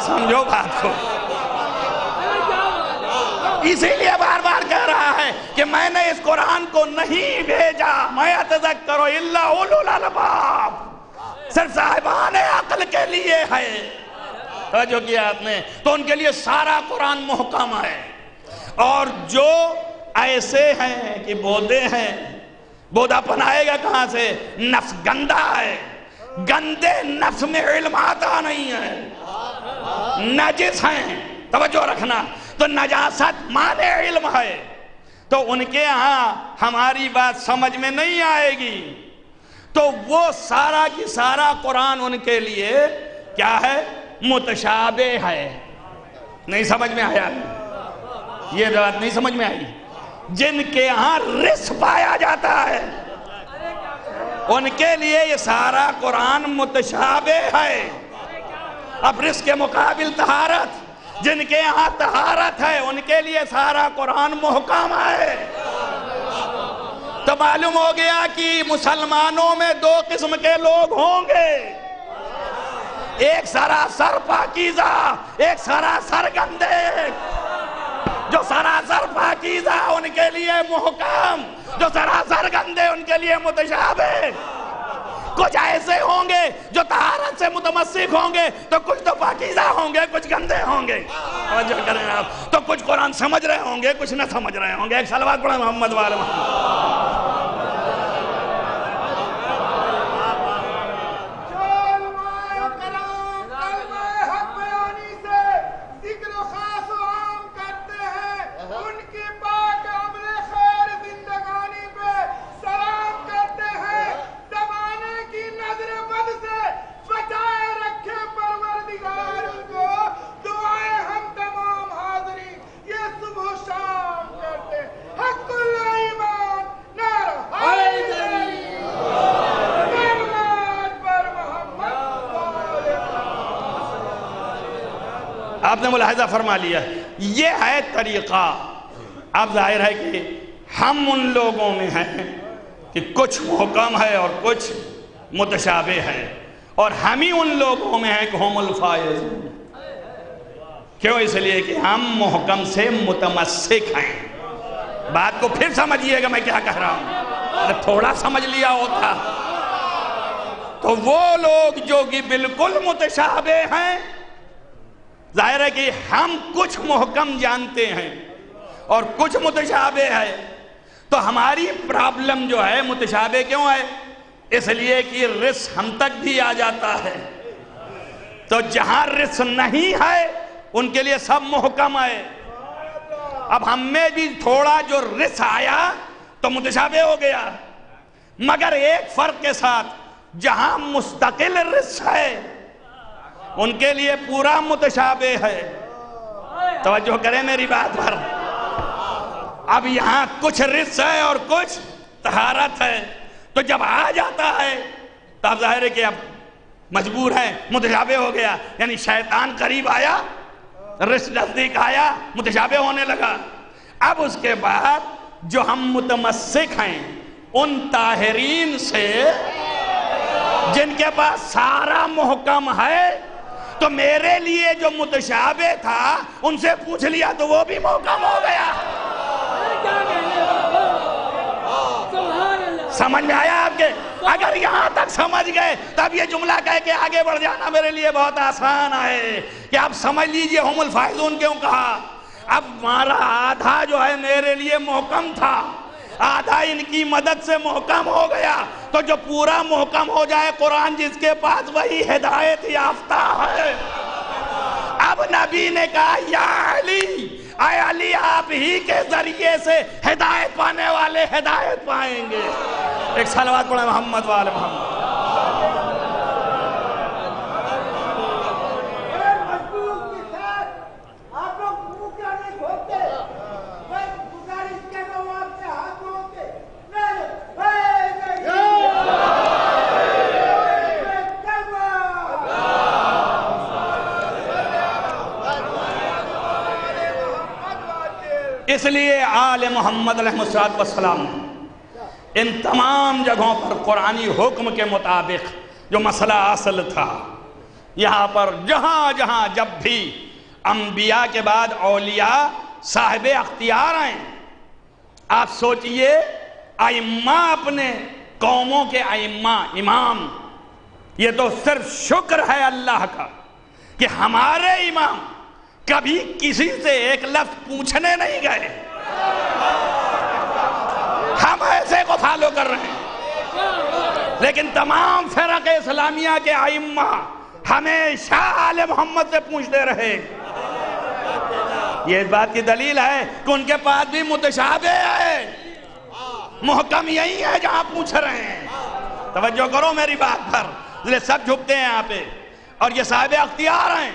سمجھو بات کو، اسی لیے بار بار کہہ رہا ہے کہ میں نے اس قرآن کو نہیں بھیجا میں اتذکر الا اولو الالباب، صرف صاحبان عقل کے لیے ہے۔ توجہ کیا آپ نے؟ تو ان کے لیے سارا قرآن محکم ہے۔ اور جو ایسے ہیں کہ بودے ہیں، بودا پن آئے گا کہاں سے؟ نفس گندہ ہے، گندے نفس میں علم آتا نہیں ہے، نجس ہیں۔ توجہ رکھنا، تو نجاست مانے علم ہے، تو ان کے ہاں ہماری بات سمجھ میں نہیں آئے گی، تو وہ سارا کی سارا قرآن ان کے لیے کیا ہے؟ متشابہ ہے۔ نہیں سمجھ میں آیا؟ یہ بات نہیں سمجھ میں آئی؟ جن کے ہاں رس پایا جاتا ہے ان کے لیے یہ سارا قرآن متشابہ ہے۔ اب رس کے مقابل طہارت، جن کے ہاں طہارت ہے ان کے لیے سارا قرآن محکم ہے۔ تو معلوم ہو گیا کہ مسلمانوں میں 2 قسم کے لوگ ہوں گے، ایک سراسر پاکیزہ، ایک سراسر گندے۔ جو سراسر پاکیزہ ان کے لیے محکم، جو سراسر گندے ان کے لیے متشابہ۔ کچھ ایسے ہوں گے جو طہارت سے متمسک ہوں گے، تو کچھ تو پاکیزہ ہوں گے، کچھ گندے ہوں گے۔ توجہ کریں آپ، تو کچھ قرآن سمجھ رہے ہوں گے، کچھ نہ سمجھ رہے ہوں گے۔ ایک صلوات پڑھیں محمد وآل محمد۔ آپ نے ملاحظہ فرما لیا یہ ہے طریقہ. اب ظاہر ہے کہ ہم ان لوگوں میں ہیں کہ کچھ محکم ہے اور کچھ متشابہ ہے، اور ہم ہی ان لوگوں میں ہیں کہ ہم الفائزون. کیوں؟ اس لیے کہ ہم محکم سے متمسک ہیں. بات کو پھر سمجھیے گا میں کیا کہہ رہا ہوں. اگر تھوڑا سمجھ لیا ہوتا تو وہ لوگ جو کہ بالکل متشابہ ہیں، ظاہر ہے کہ ہم کچھ محکم جانتے ہیں اور کچھ متشابہ ہے، تو ہماری پرابلم جو ہے متشابہ کیوں ہے؟ اس لیے کہ رس ہم تک بھی آ جاتا ہے. تو جہاں رس نہیں ہے ان کے لیے سب محکم ہے. اب ہم میں بھی تھوڑا جو رس آیا تو متشابہ ہو گیا، مگر ایک فرق کے ساتھ، جہاں مستقل رس ہے ان کے لیے پورا متشابہ ہے. توجہ کریں میری بات پر. اب یہاں کچھ رس ہے اور کچھ طہارت ہے، تو جب آ جاتا ہے تو اب ظاہر ہے کہ اب مجبور ہے، متشابہ ہو گیا. یعنی شیطان قریب آیا، رس نزدیک آیا، متشابہ ہونے لگا. اب اس کے بعد جو ہم متمسک ہیں ان طاہرین سے جن کے پاس سارا محکم ہے، تو میرے لیے جو متشابہ تھا ان سے پوچھ لیا تو وہ بھی محکم ہو گیا. سمجھ میں آیا آپ کے؟ اگر یہاں تک سمجھ گئے تب یہ جملہ کہہ کے آگے بڑھ جانا میرے لیے بہت آسان ہے کہ آپ سمجھ لیجئے ہم الفائزون کیوں کہا. اب ہمارا آدھا جو ہے میرے لیے محکم تھا، آدھا ان کی مدد سے محکم ہو گیا. تو جو پورا محکم ہو جائے قرآن جس کے پاس وہی ہدایت یافتہ ہے. اب نبی نے کہا یا علی، اے علی آپ ہی کے ذریعے سے ہدایت پانے والے ہدایت پائیں گے. ایک صلوات پڑھیں محمد وآل محمد. اس لیے آل محمد علیہ السلام نے ان تمام جگہوں پر قرآنی حکم کے مطابق جو مسئلہ اصل تھا، یہاں پر جہاں جہاں جب بھی انبیاء کے بعد اولیاء صاحب اختیار ہیں، آپ سوچئے ائمہ اپنے قوموں کے ائمہ امام، یہ تو صرف شکر ہے اللہ کا کہ ہمارے امام کبھی کسی سے ایک لفظ پوچھنے نہیں گئے. ہم ایسے کو فالو کر رہے ہیں، لیکن تمام فرق اسلامیہ کے ائمہ ہمیشہ آل محمد سے پوچھتے رہے. یہ اس بات کی دلیل ہے کہ ان کے پاس بھی متشابہ ہے، محکم یہی ہے جہاں پوچھ رہے ہیں. توجہ کرو میری بات پر، اس لیے سب جھکتے ہیں یہاں پہ. اور یہ صاحب اختیار ہیں.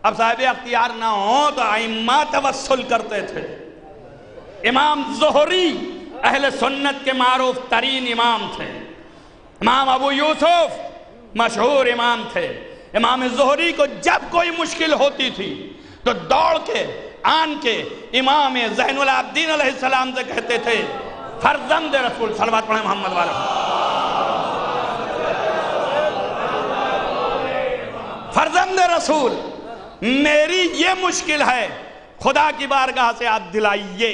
اب صاحب اختیار نہ ہوں تو ائمہ توسل کرتے تھے. امام زہری اہل سنت کے معروف ترین امام تھے. امام ابو یوسف مشہور امام تھے. امام زہری کو جب کوئی مشکل ہوتی تھی تو دوڑ کے آن کے امام زین العابدین علیہ السلام سے کہتے تھے فرزند رسول، صلوات پڑھیں محمد والا، فرزند رسول میری یہ مشکل ہے، خدا کی بارگاہ سے آپ دلائیے.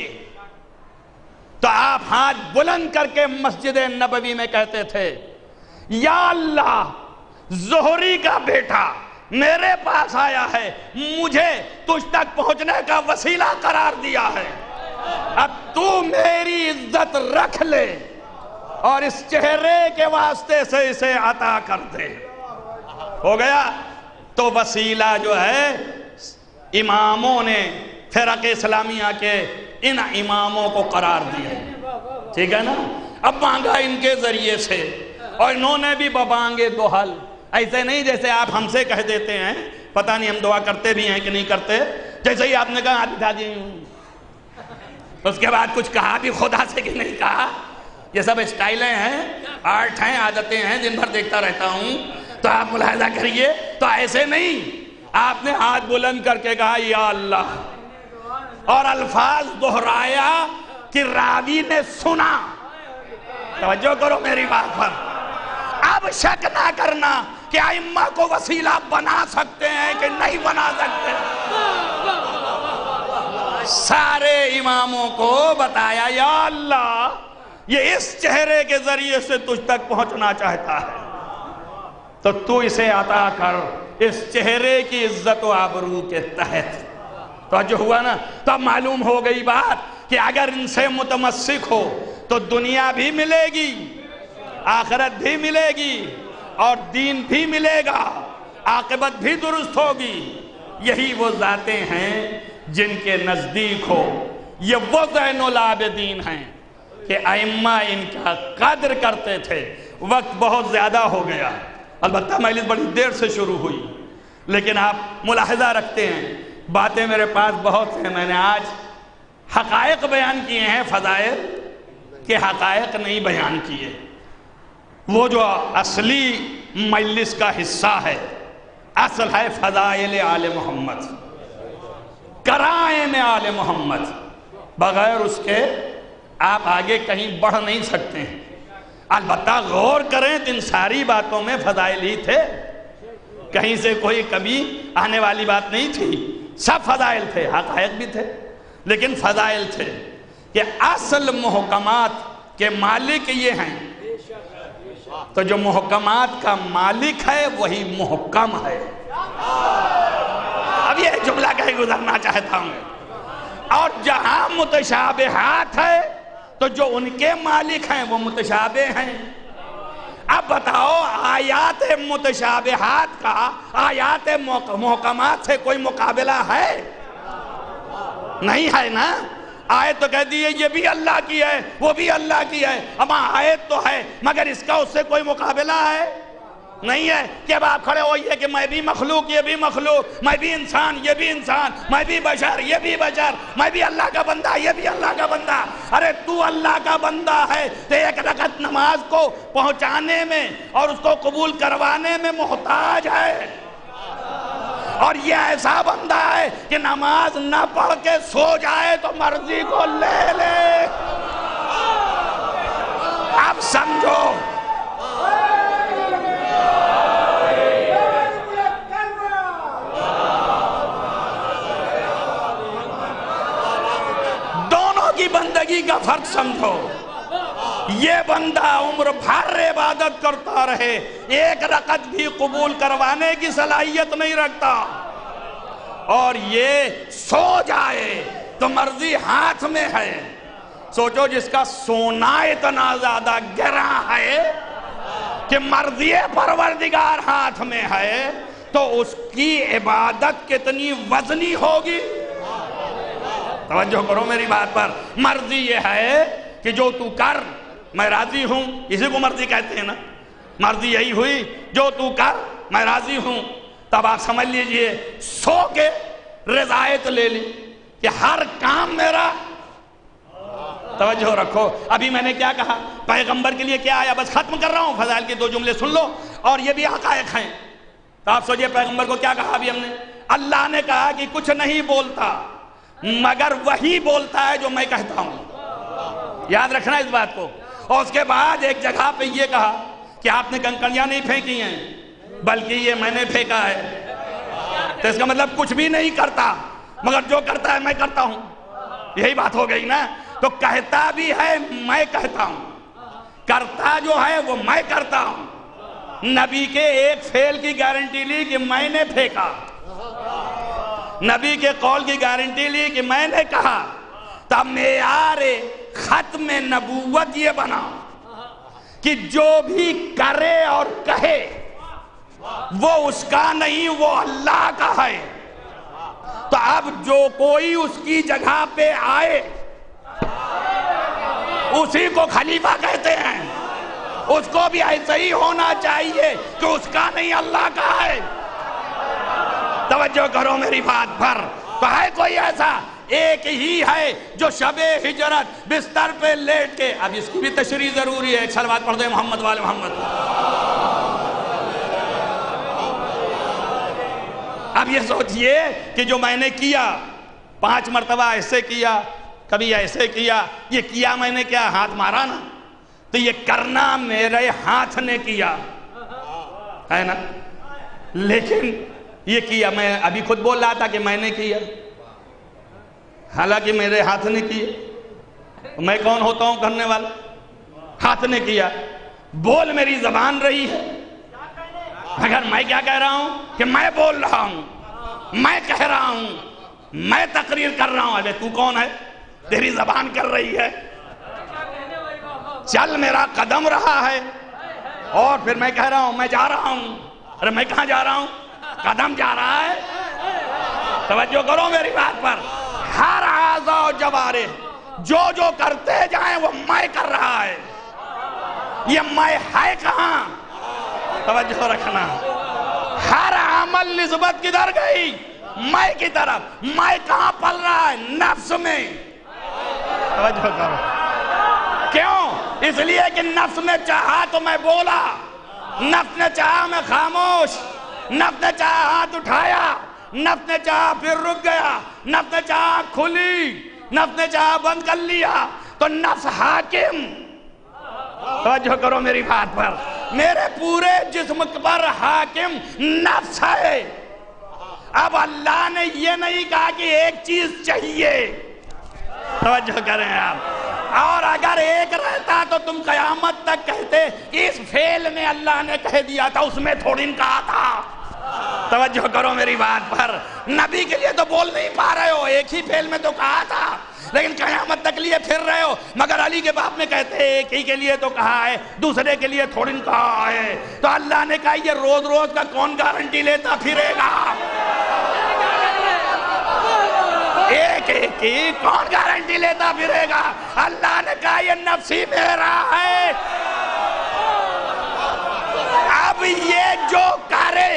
تو آپ ہاتھ بلند کر کے مسجد نبوی میں کہتے تھے یا اللہ، زہری کا بیٹا میرے پاس آیا ہے، مجھے تجھ تک پہنچنے کا وسیلہ قرار دیا ہے، اب تو میری عزت رکھ لے اور اس چہرے کے واسطے سے اسے عطا کر دے. ہو گیا. تو وسیلہ جو ہے اماموں نے فرق اسلامیہ کے ان اماموں کو قرار دیا. ٹھیک ہے نا؟ اب مانگا ان کے ذریعے سے، اور انہوں نے بھی ببانگے دو حل. ایسے نہیں جیسے آپ ہم سے کہہ دیتے ہیں، پتہ نہیں ہم دعا کرتے بھی ہیں کہ نہیں کرتے. جیسے ہی آپ نے کہا آدھی دھا دی، اس کے بعد کچھ کہا بھی خدا سے کہ نہیں کہا. یہ سب اسٹائلیں ہیں، آرٹ ہیں، عادتیں ہیں، دن بھر دیکھتا رہتا ہوں. تو آپ ملاحظہ کریے، تو ایسے نہیں، آپ نے ہاتھ بلند کر کے کہا یا اللہ اور الفاظ دہرایا کہ راوی نے سنا. توجہ کرو میری بات پر. اب شک نہ کرنا کہ ائمہ کو وسیلہ بنا سکتے ہیں کہ نہیں بنا سکتے. سارے اماموں کو بتایا یا اللہ یہ اس چہرے کے ذریعے سے تجھ تک پہنچنا چاہتا ہے تو تو اسے عطا کر اس چہرے کی عزت و آبرو کے تحت. تو جو ہوا نا تو اب معلوم ہو گئی بات کہ اگر ان سے متمسک ہو تو دنیا بھی ملے گی, آخرت بھی ملے گی, اور دین بھی ملے گا, عاقبت بھی درست ہوگی. یہی وہ ذاتیں ہیں جن کے نزدیک ہو. یہ وہ زین العابدین ہیں کہ ائمہ ان کا قدر کرتے تھے. وقت بہت زیادہ ہو گیا, البتہ مجلس بڑی دیر سے شروع ہوئی, لیکن آپ ملاحظہ رکھتے ہیں باتیں میرے پاس بہت ہیں. میں نے آج حقائق بیان کیے ہیں, فضائل کے حقائق نہیں بیان کیے. وہ جو اصلی مجلس کا حصہ ہے, اصل ہے فضائل آل محمد, کرائم آل محمد. بغیر اس کے آپ آگے کہیں بڑھ نہیں سکتے ہیں. البتہ غور کریں تو ان ساری باتوں میں فضائل ہی تھے, کہیں سے کوئی کمی آنے والی بات نہیں تھی. سب فضائل تھے, حقائق بھی تھے, لیکن فضائل تھے کہ اصل محکمات کے مالک یہ ہیں. تو جو محکمات کا مالک ہے وہی محکم ہے. اب یہ جملہ کہیں گزرنا چاہتا ہوں. اور جہاں متشابہات ہے تو جو ان کے مالک ہیں وہ متشابہ ہیں. اب بتاؤ آیات متشابہات کا آیات محکمات سے کوئی مقابلہ ہے؟ نہیں ہے نا. آیت تو کہہ دیئے یہ بھی اللہ کی ہے وہ بھی اللہ کی ہے, اما آیت تو ہے مگر اس کا اس سے کوئی مقابلہ ہے نہیں ہے. کہ اب آپ کھڑے ہوئیے کہ میں بھی مخلوق یہ بھی مخلوق, میں بھی انسان یہ بھی انسان, میں بھی بشر یہ بھی بشر, میں بھی اللہ کا بندہ یہ بھی اللہ کا بندہ. ارے تو اللہ کا بندہ ہے تو ایک رکعت نماز کو پہنچانے میں اور اس کو قبول کروانے میں محتاج ہے. اور یہ ایسا بندہ ہے کہ نماز نہ پڑھ کے سو جائے تو مرضی کو لے لے. اب سمجھو دونوں کی بندگی کا فرق سمجھو. یہ بندہ عمر بھر عبادت کرتا رہے, ایک رکعت بھی قبول کروانے کی صلاحیت نہیں رکھتا, اور یہ سو جائے تو مرضی ہاتھ میں ہے. سوچو جس کا سونا اتنا زیادہ گراں ہے کہ مرضی پروردگار ہاتھ میں ہے تو اس کی عبادت کتنی وزنی ہوگی. توجہ کرو میری بات پر. مرضی یہ ہے کہ جو تو کر میں راضی ہوں, اسی کو مرضی کہتے ہیں نا. مرضی یہی ہوئی جو تو کر میں راضی ہوں. تب آپ سمجھ لیجئے سو کے رضایت لے لی کہ ہر کام میرا. توجہ رکھو, ابھی میں نے کیا کہا, پیغمبر کے لیے کیا آیا, بس ختم کر رہا ہوں, فضائل کے 2 جملے سن لو اور یہ بھی حقائق ہیں. تو آپ سوچئے پیغمبر کو کیا کہا ابھی ہم نے. اللہ نے کہا کہ کچھ نہیں بولتا مگر وہی بولتا ہے جو میں کہتا ہوں. یاد رکھنا اس بات کو. اور اس کے بعد ایک جگہ پہ یہ کہا کہ آپ نے کنکریاں نہیں پھینکی ہیں بلکہ یہ میں نے پھینکا ہے. تو اس کا مطلب کچھ بھی نہیں کرتا مگر جو کرتا ہے میں کرتا ہوں. یہی بات ہو گئی نا. تو کہتا بھی ہے میں کہتا ہوں, کرتا جو ہے وہ میں کرتا ہوں. نبی کے ایک فعل کی گارنٹی لی کہ میں نے پھینکا, نبی کے قول کی گارنٹی لی کہ میں نے کہا. تب معیار ختم نبوت یہ بنا کہ جو بھی کرے اور کہے وہ اس کا نہیں, وہ اللہ کا ہے. تو اب جو کوئی اس کی جگہ پہ آئے اسی کو خلیفہ کہتے ہیں. اس کو بھی ایسا ہی ہونا چاہیے کہ اس کا نہیں اللہ کا ہے. توجہ کرو میری بات پر. تو ہے کوئی ایسا, ایک ہی ہے جو شب ہجرت بستر پہ لیٹ کے, اب اس کی بھی تشریح ضروری ہے, ایک صلوات پڑھ دیں محمد والے محمد. اب یہ سوچئے کہ جو میں نے کیا 5 مرتبہ ایسے کیا، کبھی ایسے کیا. یہ کیا میں نے کیا؟ ہاتھ مارا نا. تو یہ کرنا میرے ہاتھ نے کیا ہے نا. لیکن یہ کیا، میں ابھی خود بول رہا تھا کہ میں نے کیا، حالانکہ میرے ہاتھ نے کیا. میں کون ہوتا ہوں کرنے والا؟ ہاتھ نے کیا. بول میری زبان رہی ہے. اگر میں کیا کہہ رہا ہوں کہ میں بول رہا ہوں، میں کہہ رہا ہوں، میں تقریر کر رہا ہوں. ابے تو کون ہے؟ تیری زبان کر رہی ہے. چل میرا قدم رہا ہے، اور پھر میں کہہ رہا ہوں میں جا رہا ہوں. ارے میں کہاں جا رہا ہوں؟ قدم جا رہا ہے. توجہ کرو میری بات پر. ہر اعضاء و جوارح جو کرتے جائیں وہ میں کر رہا ہے. یہ میں ہے کہاں؟ توجہ رکھنا. ہر عمل نسبت کدھر گئی؟ میں کی طرف. میں کہاں پل رہا ہے؟ نفس میں. توجہ کرو. کیوں؟ اس لیے کہ نفس نے چاہا تو میں بولا، نفس نے چاہا میں خاموش، نفس نے چاہا ہاتھ اٹھایا، نفس نے چاہا پھر رک گیا، نفس نے چاہا کھلی، نفس نے چاہا بند کر لیا. تو نفس حاکم. توجہ کرو میری بات پر. میرے پورے جسم پر حاکم نفس ہے. اب اللہ نے یہ نہیں کہا کہ ایک چیز چاہیے. توجہ کریں آپ. اور اگر ایک رہتا تو تم قیامت تک کہتے اس فعل میں اللہ نے کہہ دیا تھا، اس میں تھوڑی کہا تھا. توجہ کرو میری بات پر. نبی کے لیے تو بول نہیں پا رہے ہو، ایک ہی فعل میں تو کہا تھا، لیکن قیامت تک لیے پھر رہے ہو. مگر علی کے باپ میں کہتے ہیں ایک ہی کے لیے تو کہا ہے، دوسرے کے لیے تھوڑی کہا ہے. تو اللہ نے کہا یہ روز روز کا کون گارنٹی لیتا پھرے گا؟ ایک کی کون گارنٹی لیتا پھرے گا؟ اللہ نے کہا یہ نفسی میرا ہے. اب یہ جو کرے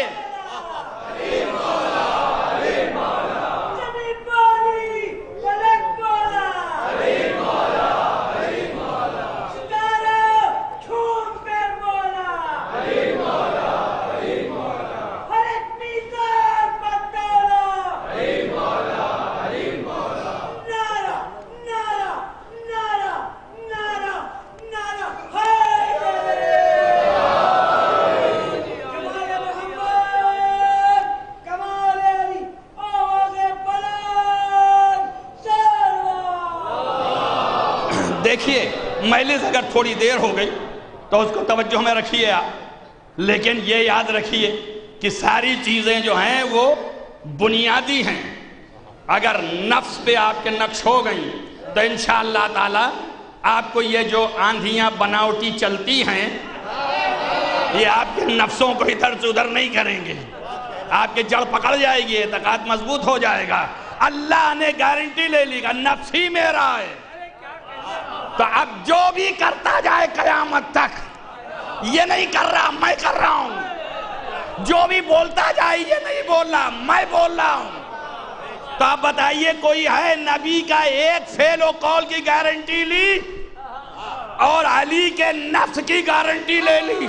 دیکھیے مجلس اگر تھوڑی دیر ہو گئی تو اس کو توجہ میں رکھیے آپ. لیکن یہ یاد رکھیے کہ ساری چیزیں جو ہیں وہ بنیادی ہیں. اگر نفس پہ آپ کے نقش ہو گئیں تو انشاءاللہ تعالی آپ کو یہ جو آندھیاں بناوٹی چلتی ہیں یہ آپ کے نفسوں کو ادھر سے ادھر نہیں کریں گے. آپ کے جڑ پکڑ جائے گی، اعتقاد مضبوط ہو جائے گا. اللہ نے گارنٹی لے لی کہ نفس ہی میرا ہے. تو اب جو بھی کرتا جائے قیامت تک یہ نہیں کر رہا میں کر رہا ہوں. جو بھی بولتا جائے یہ نہیں بول رہا میں بول رہا ہوں. تو آپ بتائیے کوئی ہے نبی کا ایک فعل و قول کی گارنٹی لی اور علی کے نفس کی گارنٹی لے لی؟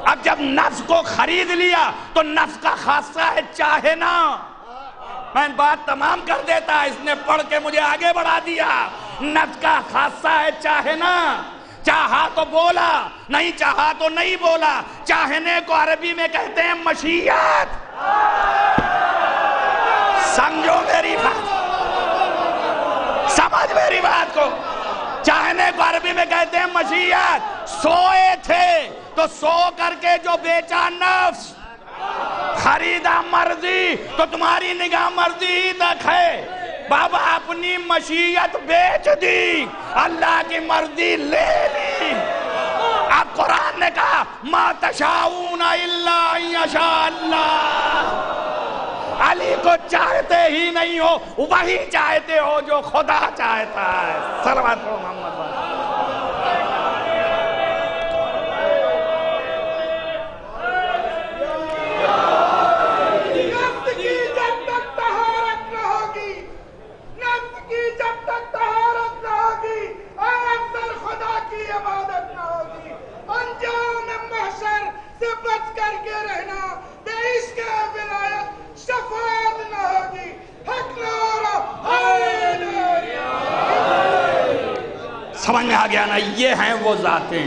اب جب نفس کو خرید لیا تو نفس کا خاصہ ہے چاہے نا. میں بات تمام کر دیتا، اس نے پڑھ کے مجھے آگے بڑھا دیا. نفس کا خاصہ ہے چاہے نا. چاہا تو بولا، نہیں چاہا تو نہیں بولا. چاہنے کو عربی میں کہتے ہیں مشیت. سمجھو میری بات، سمجھ میری بات کو. چاہنے کو عربی میں کہتے ہیں مشیت. سوئے تھے تو سو کر کے جو بیچا نفس، خریدا مرضی تو تمہاری نگاہ مرضی ہی تک ہے. بابا اپنی مشیت بیچ دی، اللہ کی مرضی لے لی. اب قرآن نے کہا ما تشاؤون الا ان یشاء اللہ. علی کو چاہتے ہی نہیں ہو، وہی چاہتے ہو جو خدا چاہتا ہے. صلوات محمد. بچ کر کے رہنا، بے عشق ولایت شفاعت نہ ہوگی. سمجھ میں آ گیا نا؟ یہ ہیں وہ ذاتیں،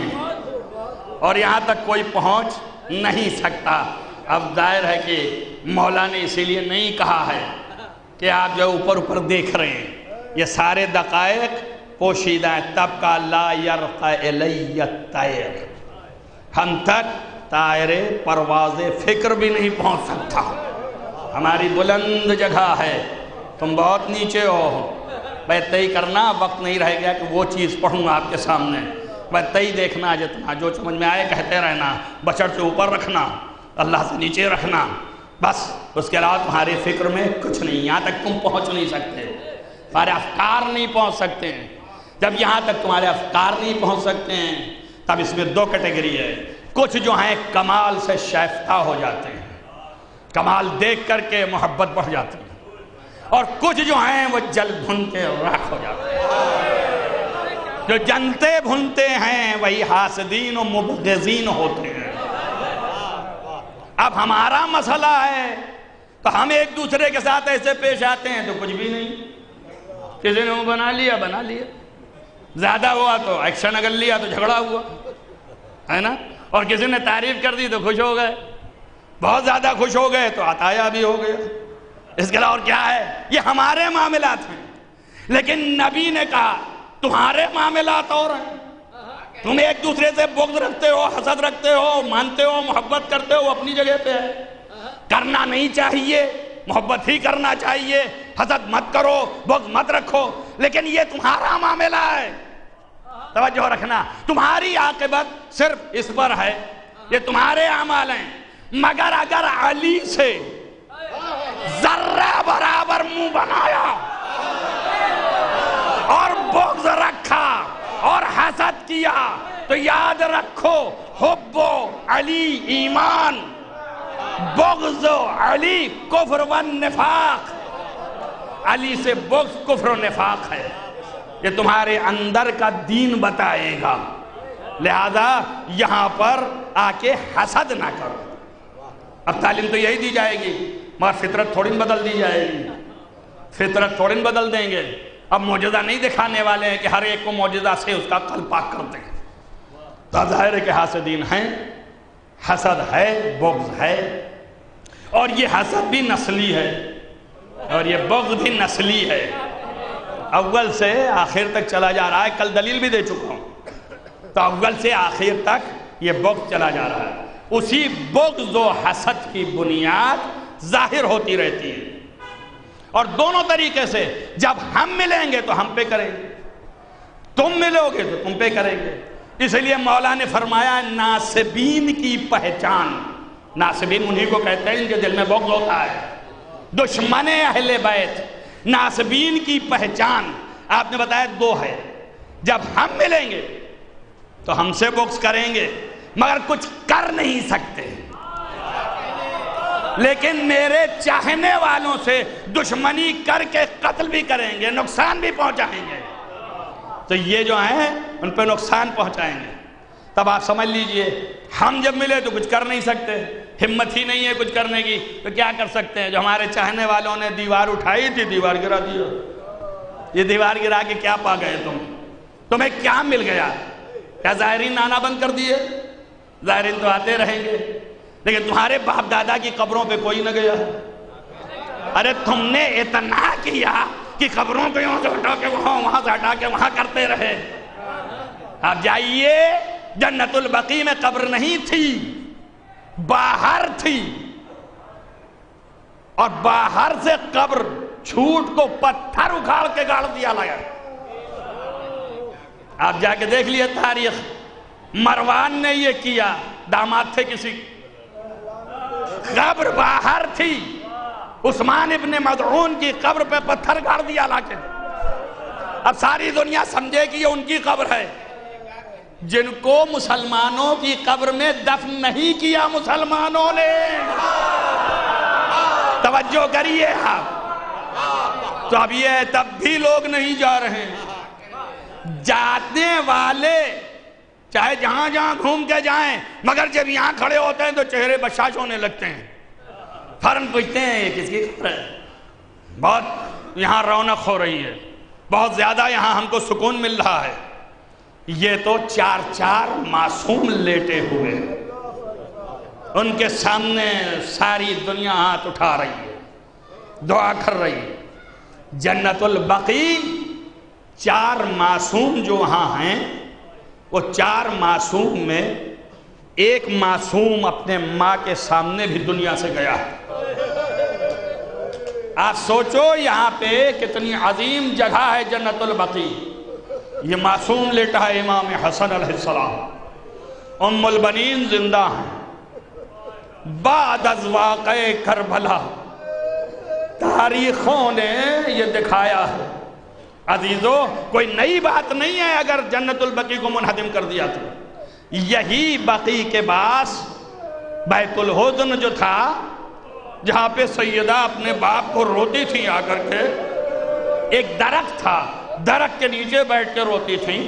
اور یہاں تک کوئی پہنچ نہیں سکتا۔ اب ظاہر ہے کہ مولا نے اسی لیے نہیں کہا ہے کہ آپ جو اوپر اوپر دیکھ رہے ہیں، یہ سارے دقائق پوشیدہ ہیں۔ تب کا لا یرقى الی الطیر، ہم تک طائر پرواز فکر بھی نہیں پہنچ سکتا۔ ہماری بلند جگہ ہے، تم بہت نیچے ہو۔ میں طے کرنا، وقت نہیں رہ گیا کہ وہ چیز پڑھوں آپ کے سامنے۔ میں طے دیکھنا، جتنا جو سمجھ میں آئے کہتے رہنا، بشر سے اوپر رکھنا، اللہ سے نیچے رکھنا، بس اس کے علاوہ تمہاری فکر میں کچھ نہیں۔ یہاں تک تم پہنچ نہیں سکتے، تمہارے افکار نہیں پہنچ سکتے ہیں۔ جب یہاں تک تمہارے افکار نہیں پہنچ سکتے ہیں، تب اس میں دو کیٹیگری ہے۔ کچھ جو ہیں کمال سے شائفتہ ہو جاتے ہیں، کمال دیکھ کر کے محبت بڑھ جاتی ہے، اور کچھ جو ہیں وہ جل بھن کے راکھ ہو جاتے ہیں۔ جو جنتے بھنتے ہیں وہی حاسدین و مبغضین ہوتے ہیں۔ اب ہمارا مسئلہ ہے تو ہم ایک دوسرے کے ساتھ ایسے پیش آتے ہیں تو کچھ بھی نہیں، کسی نے وہ بنا لیا، زیادہ ہوا تو ایکشن اگر لیا تو جھگڑا ہوا، ہے نا؟ اور کسی نے تعریف کر دی تو خوش ہو گئے، بہت زیادہ خوش ہو گئے تو عطایا بھی ہو گیا۔ اس کے علاوہ اور کیا ہے؟ یہ ہمارے معاملات ہیں، لیکن نبی نے کہا تمہارے معاملات اور ہیں۔ تم ایک دوسرے سے بغض رکھتے ہو، حسد رکھتے ہو، مانتے ہو، محبت کرتے ہو، اپنی جگہ پہ ہے، کرنا نہیں چاہیے، محبت ہی کرنا چاہیے، حسد مت کرو، بغض مت رکھو، لیکن یہ تمہارا معاملہ ہے۔ توجہ رکھنا، تمہاری عاقبت صرف اس پر ہے، یہ تمہارے اعمال ہیں۔ مگر اگر علی سے ذرہ برابر منہ بنایا اور بغض رکھا اور حسد کیا تو یاد رکھو، حب علی ایمان، بغض علی کفر و نفاق۔ علی سے بغض کفر و نفاق ہے، یہ تمہارے اندر کا دین بتائے گا۔ لہذا یہاں پر آ کے حسد نہ کرو۔ اب تعلیم تو یہی دی جائے گی، مگر فطرت تھوڑی بدل دی جائے گی، فطرت تھوڑی بدل دیں گے۔ اب معجزہ نہیں دکھانے والے ہیں کہ ہر ایک کو معجزہ سے اس کا قلب پاک کر دیں۔ تو ظاہر ہے کہ حاسدین ہیں، حسد ہے، بغض ہے، اور یہ حسد بھی نسلی ہے اور یہ بغض بھی نسلی ہے، اول سے آخر تک چلا جا رہا ہے۔ کل دلیل بھی دے چکا ہوں، تو اول سے آخر تک یہ بغض چلا جا رہا ہے۔ اسی بغض و حسد کی بنیاد ظاہر ہوتی رہتی ہے، اور دونوں طریقے سے جب ہم ملیں گے تو ہم پہ کریں گے، تم ملو گے تو تم پہ کریں گے۔ اس لیے مولا نے فرمایا ناصبین کی پہچان، ناصبین انہی کو کہتے ہیں ان کے دل میں بغض ہوتا ہے، دشمن اہل بیت۔ ناصبین کی پہچان آپ نے بتایا دو ہے، جب ہم ملیں گے تو ہم سے بغض کریں گے مگر کچھ کر نہیں سکتے، لیکن میرے چاہنے والوں سے دشمنی کر کے قتل بھی کریں گے، نقصان بھی پہنچائیں گے، تو یہ جو ہیں ان پہ نقصان پہنچائیں گے۔ تب آپ سمجھ لیجئے ہم جب ملے تو کچھ کر نہیں سکتے، ہمت ہی نہیں ہے کچھ کرنے کی، تو کیا کر سکتے ہیں؟ جو ہمارے چاہنے والوں نے دیوار اٹھائی تھی دیوار گرا دیا۔ یہ دیوار گرا کے کیا پا گئے تمہیں کیا مل گیا؟ کیا زائرین آنا بند کر دیے؟ زائرین تو آتے رہیں گے، لیکن تمہارے باپ دادا کی قبروں پہ کوئی نہ گیا۔ ارے تم نے اتنا کیا کہ قبروں کو یہاں سے ہٹا کے وہاں سے ہٹا کے وہاں کرتے رہے۔ آپ جائیے، جنت البقیع میں قبر نہیں تھی، باہر تھی، اور باہر سے قبر چھوٹ کو پتھر اکھاڑ کے گاڑ دیا لگا۔ آپ جا کے دیکھ لیے تاریخ، مروان نے یہ کیا، داماد تھے کسی، قبر باہر تھی، عثمان ابن مدعون کی قبر پہ پتھر گاڑ دیا لا کے۔ اب ساری دنیا سمجھے کہ یہ ان کی قبر ہے، جن کو مسلمانوں کی قبر میں دفن نہیں کیا مسلمانوں نے۔ توجہ کریے آپ، تو اب یہ تب بھی لوگ نہیں جا رہے ہیں، جانے والے چاہے جہاں جہاں گھوم کے جائیں، مگر جب یہاں کھڑے ہوتے ہیں تو چہرے بشاش ہونے لگتے ہیں، فوراً پوچھتے ہیں یہ کس کی خبر ہے؟ بہت یہاں رونق ہو رہی ہے، بہت زیادہ یہاں ہم کو سکون مل رہا ہے، یہ تو چار چار معصوم لیٹے ہوئے، ان کے سامنے ساری دنیا ہاتھ اٹھا رہی ہے، دعا کر رہی ہے۔ جنت البقیع چار معصوم جو وہاں ہیں، وہ چار معصوم میں ایک معصوم اپنے ماں کے سامنے بھی دنیا سے گیا ہے۔ آپ سوچو یہاں پہ کتنی عظیم جگہ ہے جنت البقیع۔ یہ معصوم لیٹا ہے امام حسن علیہ السلام، ام البنین زندہ ہیں۔ بعد از واقع کربلا تاریخوں نے یہ دکھایا ہے۔ عزیزو، کوئی نئی بات نہیں ہے اگر جنت البقیع کو منہدم کر دیا تو۔ یہی بقیع کے پاس بیت الحزن جو تھا، جہاں پہ سیدہ اپنے باپ کو روتی تھی آ کر کے، ایک درخت تھا، درخت کے نیچے بیٹھ کے روتی تھیں۔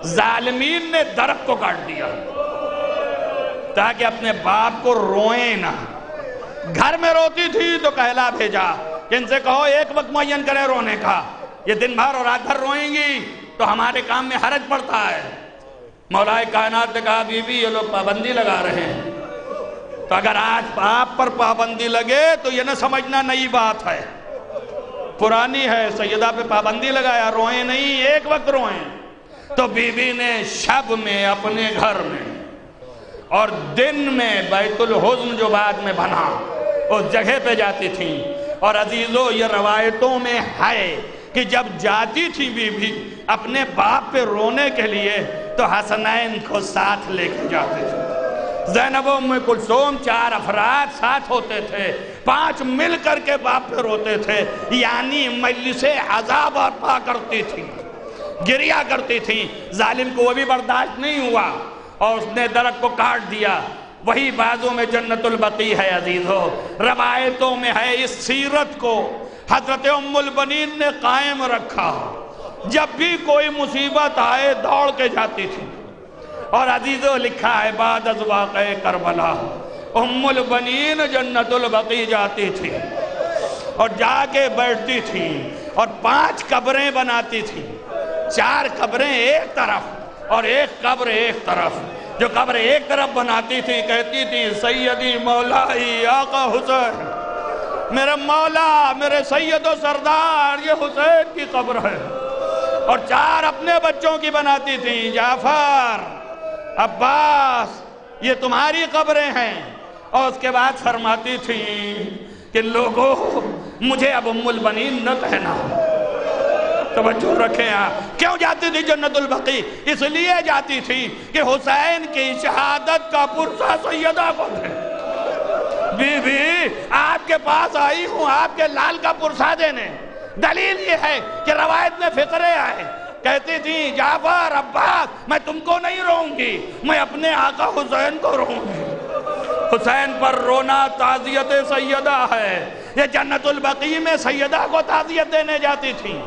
ظالمین نے درخت کو کاٹ دیا تاکہ اپنے باپ کو روئیں نہ۔ گھر میں روتی تھی تو کہلا بھیجا کہ ان سے کہو ایک وقت معین کریں رونے کا، یہ دن بھر اور رات بھر روئیں گی تو ہمارے کام میں حرج پڑتا ہے۔ مولا کائنات نے کہا بی بی یہ لوگ پابندی لگا رہے ہیں، تو اگر آج آپ پر پابندی لگے تو یہ نہ سمجھنا نئی بات ہے، پرانی ہے۔ سیدہ پہ پابندی لگایا، روئیں نہیں، ایک وقت روئیں۔ تو بی بی نے شب میں اپنے گھر میں اور دن میں بیت الحزن جو بعد میں بنا اس جگہ پہ جاتی تھی۔ اور عزیزو، یہ روایتوں میں ہے کہ جب جاتی تھی بی بی اپنے باپ پہ رونے کے لیے تو حسنین کو ساتھ لے کے جاتے تھے۔ زینب و ام کلثوم، چار افراد ساتھ ہوتے تھے، 5 مل کر کے باپ پہ روتے تھے، یعنی مجلس عذاب برپا کرتی تھی، گریا کرتی تھی۔ ظالم کو وہ بھی برداشت نہیں ہوا اور اس نے درخت کو کاٹ دیا۔ وہی بازوں میں جنت البقیع ہے عزیزو۔ روایتوں میں ہے اس سیرت کو حضرت ام البنین نے قائم رکھا، جب بھی کوئی مصیبت آئے دوڑ کے جاتی تھی۔ اور عزیزو، لکھا ہے بعد از واقع کربلا ام البنین جنت البقیع جاتی تھی اور جا کے بیٹھتی تھی اور 5 قبریں بناتی تھی، 4 قبریں ایک طرف اور ایک قبر ایک طرف۔ جو قبر ایک طرف بناتی تھی کہتی تھی سیدی مولائی آقا حسین، میرے مولا میرے سید و سردار، یہ حسین کی قبر ہے۔ اور 4 اپنے بچوں کی بناتی تھی، جعفر، عباس، یہ تمہاری قبریں ہیں۔ اور اس کے بعد فرماتی تھی کہ لوگوں مجھے اب ام البنین نہ کہنا۔ توجہ رکھیں آپ، کیوں جاتی تھی جنت البقیع؟ اس لیے جاتی تھی کہ حسین کی شہادت کا پرسہ سیدہ کو دے۔ بی بی آپ کے پاس آئی ہوں آپ کے لال کا پرسہ دینے۔ دلیل یہ ہے کہ روایت میں فقرے آئے، کہتی تھی جعفر، عباس، میں تم کو نہیں روں گی، میں اپنے آقا حسین کو روں گی۔ حسین پر رونا تعزیت سیدہ ہے۔ یہ جنت البقیع میں سیدہ کو تعزیت دینے جاتی تھی۔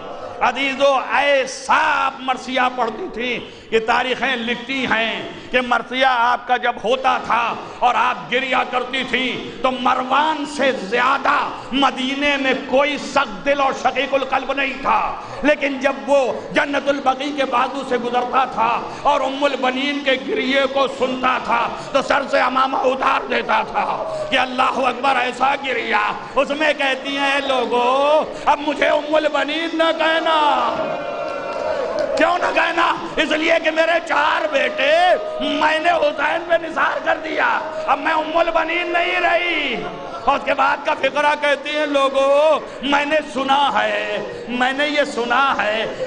عزیزو، ایسا آپ مرثیہ پڑھتی تھی، یہ تاریخیں لکھتی ہیں کہ مرثیہ آپ کا جب ہوتا تھا اور آپ گریا کرتی تھی تو مروان سے زیادہ مدینے میں کوئی سخت دل اور شقیق القلب نہیں تھا، لیکن جب وہ جنت البقیع کے بازو سے گزرتا تھا اور ام البنین کے گریے کو سنتا تھا تو سر سے امامہ اتار دیتا تھا کہ اللہ اکبر، ایسا گریا۔ اس میں کہتی ہیں لوگوں اب مجھے ام البنین نہ کہنا۔ کیوں نہ کہنا؟ اس لیے کہ میرے 4 بیٹے میں نے حسین پہ نثار کر دیا، اب میں ام البنین نہیں رہی۔ اور اس کے بعد کا فقرہ کہتی ہیں لوگوں میں نے سنا ہے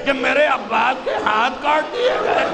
کہ میرے عباس کے ہاتھ کاٹ دیے گئے۔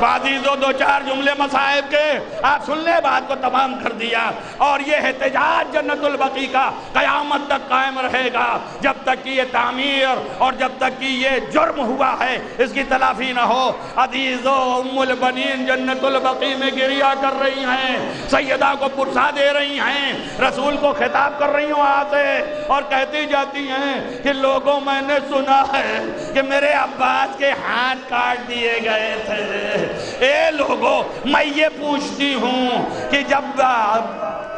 عزیزو، 2-4 جملے مصائب کے آپ سن لے، بات کو تمام کر دیا۔ اور یہ احتجاج جنت البقیع کا قیامت تک قائم رہے گا، جب تک کہ یہ تعمیر اور جب تک کہ یہ جرم ہوا ہے اس کی تلافی نہ ہو۔ عزیزو، ام البنین جنت البقیع میں گریا کر رہی ہیں، سیدہ کو پرسہ دے رہی ہیں، رسول کو خطاب کر رہی ہوں وہاں سے، اور کہتی جاتی ہیں کہ لوگوں میں نے سنا ہے کہ میرے عباس کے ہاتھ کاٹ دیے گئے تھے۔ اے لوگوں، میں یہ پوچھتی ہوں کہ جب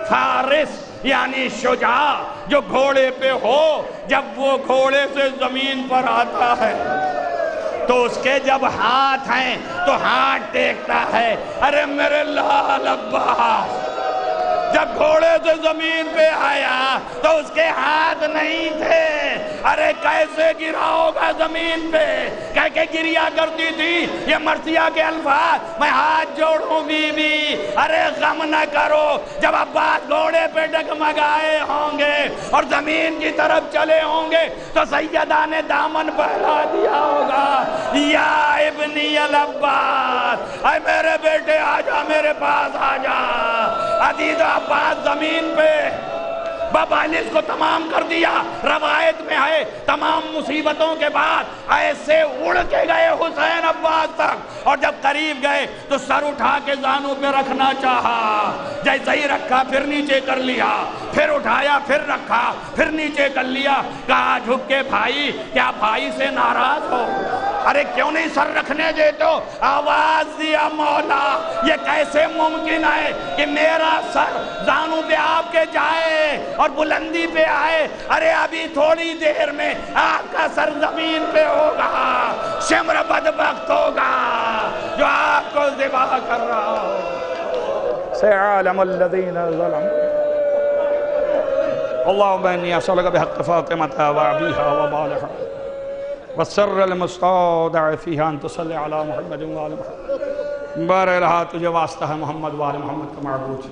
فارس یعنی شجاع جو گھوڑے پہ ہو، جب وہ گھوڑے سے زمین پر آتا ہے تو اس کے جب ہاتھ ہیں تو ہاتھ ٹیکتا ہے. ارے میرے لال عباس جب گھوڑے سے زمین پہ آیا تو اس کے ہاتھ نہیں تھے. ارے کیسے گرا ہوگا زمین پہ, کہہ کے گریا کرتی تھی یہ مرثیہ کے الفاظ, میں ہاتھ جوڑوں بی بی ارے غم نہ کرو. جب عباس گھوڑے پہ ڈگمگائے ہوں گے اور زمین کی طرف چلے ہوں گے تو سیدہ نے دامن پھیلا دیا ہوگا, یا ابنی العباس, اے میرے بیٹے آجا میرے پاس آجا. عزیز عباس زمین پہ بابالس کو تمام کر دیا. روایت میں ہے تمام مصیبتوں کے بعد ایسے اڑ کے گئے حسین عباس تک, اور جب قریب گئے تو سر اٹھا کے زانوں پہ رکھنا چاہا. جیسے ہی رکھا پھر نیچے کر لیا, پھر اٹھایا پھر رکھا پھر نیچے کر لیا. کہا جھک کے بھائی کیا بھائی سے ناراض ہو؟ ارے کیوں نہیں سر رکھنے دیتے ہو؟ آواز دیا مولا یہ کیسے ممکن ہے کہ میرا سر زانوں پہ آپ کے جائے اور بلندی پہ آئے. ارے ابھی تھوڑی دیر میں آپ کا سر زمین پہ ہوگا. شمر بدبخت ہوگا جو آپ کو ذبح کر رہا ہو. سيعلم الذين ظلموا. اللهم إني أسألك بحق فاطمة وأبيها وبالها والسر المستودع فيها أن تصلي على محمد وآل محمد. بارے رہا تجھے واسطہ ہے محمد وآل محمد کا معبود.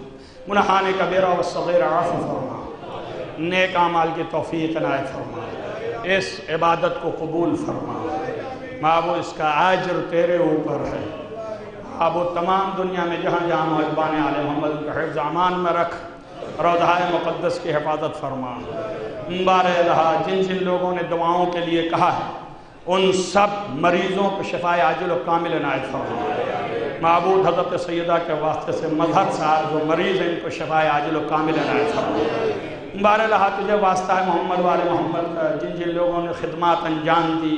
منحان کبیرہ والصغیر عفو فرما, نیک اعمال کی توفیق عنایت فرما, اس عبادت کو قبول فرما. معبود اس کا اجر تیرے اوپر ہے. معبود تمام دنیا میں جہاں جہاں محبان آل محمد کا حفظ امان میں رکھ, روضہ مقدس کی حفاظت فرما. بارے رہا جن جن لوگوں نے دعاؤں کے لیے کہا ہے ان سب مریضوں کو شفائے عاجل و کامل عنایت فرما. معبود حضرت سیدہ کے واسطے سے مظہر صاحب جو مریض ہیں ان کو شفائے عاجل و کامل عنایت فرما. بارے رہا تجھے واسطہ ہے محمد والے محمد کا جن جن لوگوں نے خدمات انجام دی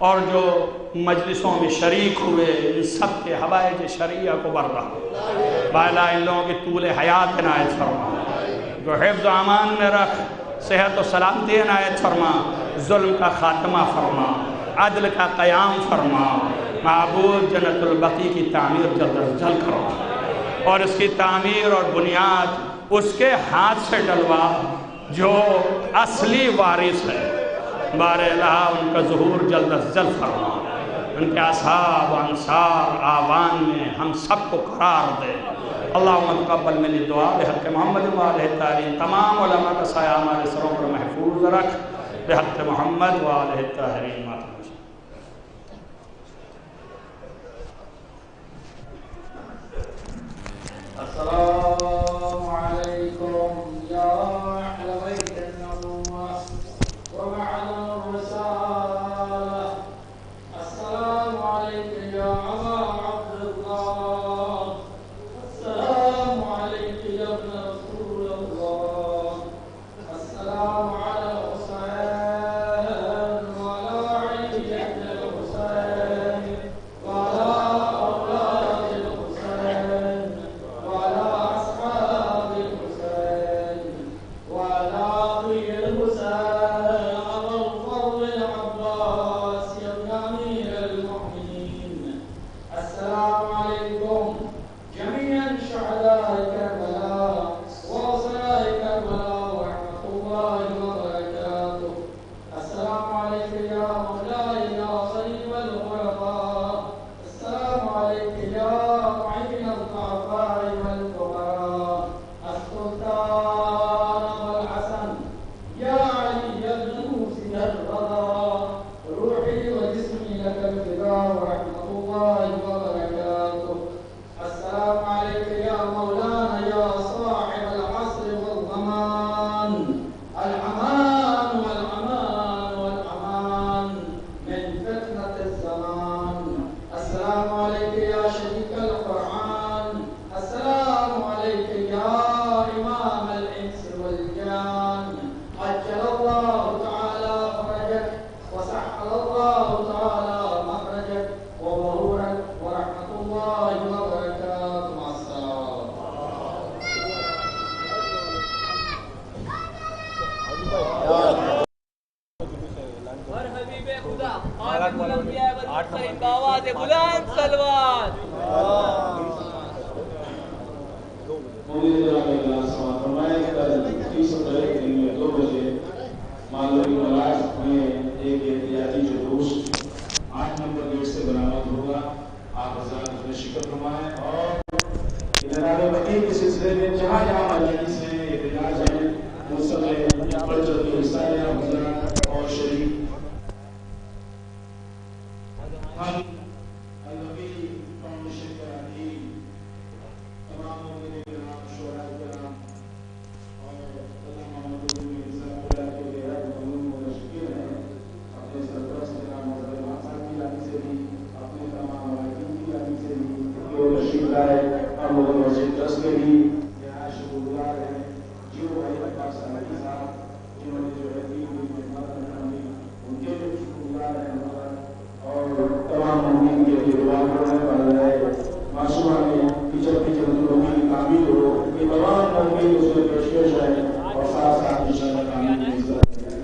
اور جو مجلسوں میں شریک ہوئے ان سب کے حوائج شرعیہ کو بر رہا. بالا ان لوگوں کی طول حیات عنایت فرما, جو حفظ و امان میں رکھ, صحت و سلامتی عنایت فرما, ظلم کا خاتمہ فرما, عدل کا قیام فرما. معبود جنت البقیع کی تعمیر جلد از جلد کرو اور اس کی تعمیر اور بنیاد اس کے ہاتھ سے ڈلوا جو اصلی وارث ہے. بارے الہ ان کا ظہور جلد از جلد فرما, ان کے اصحاب انصار آوان میں ہم سب کو قرار دے. اللہم تقبل منی دعا بحق محمد وآلہ الطاہرین. تمام علماء کا سایہ ہمارے سروں پر محفوظ رکھ بحق محمد وآلہ الطاہرین. السلام علیکم یا اہل بیت النبوہ ومعنا الرسالہ. السلام علیکم یا ابا عبداللہ. السلام علیکم یا ابن رسول اللہ. السلام علی الحسین وعلی علی الحسین وعلی اولاد الحسین وعلى شکر ہے ہم لوگ مسجد ٹرسٹ کے بھی یہاں شکر گزار ہیں جیو بھائی عباس سلامتی صاحب جنہوں نے جو ہے ان کے بھی شکر گزار ہیں اور تمام مؤمنین کے لیے دعا کرنے والا ہے معصومہ نے ٹیچر کی بھی تعمیر ہو یہ تمام مؤمنین اس میں پیشکش ہے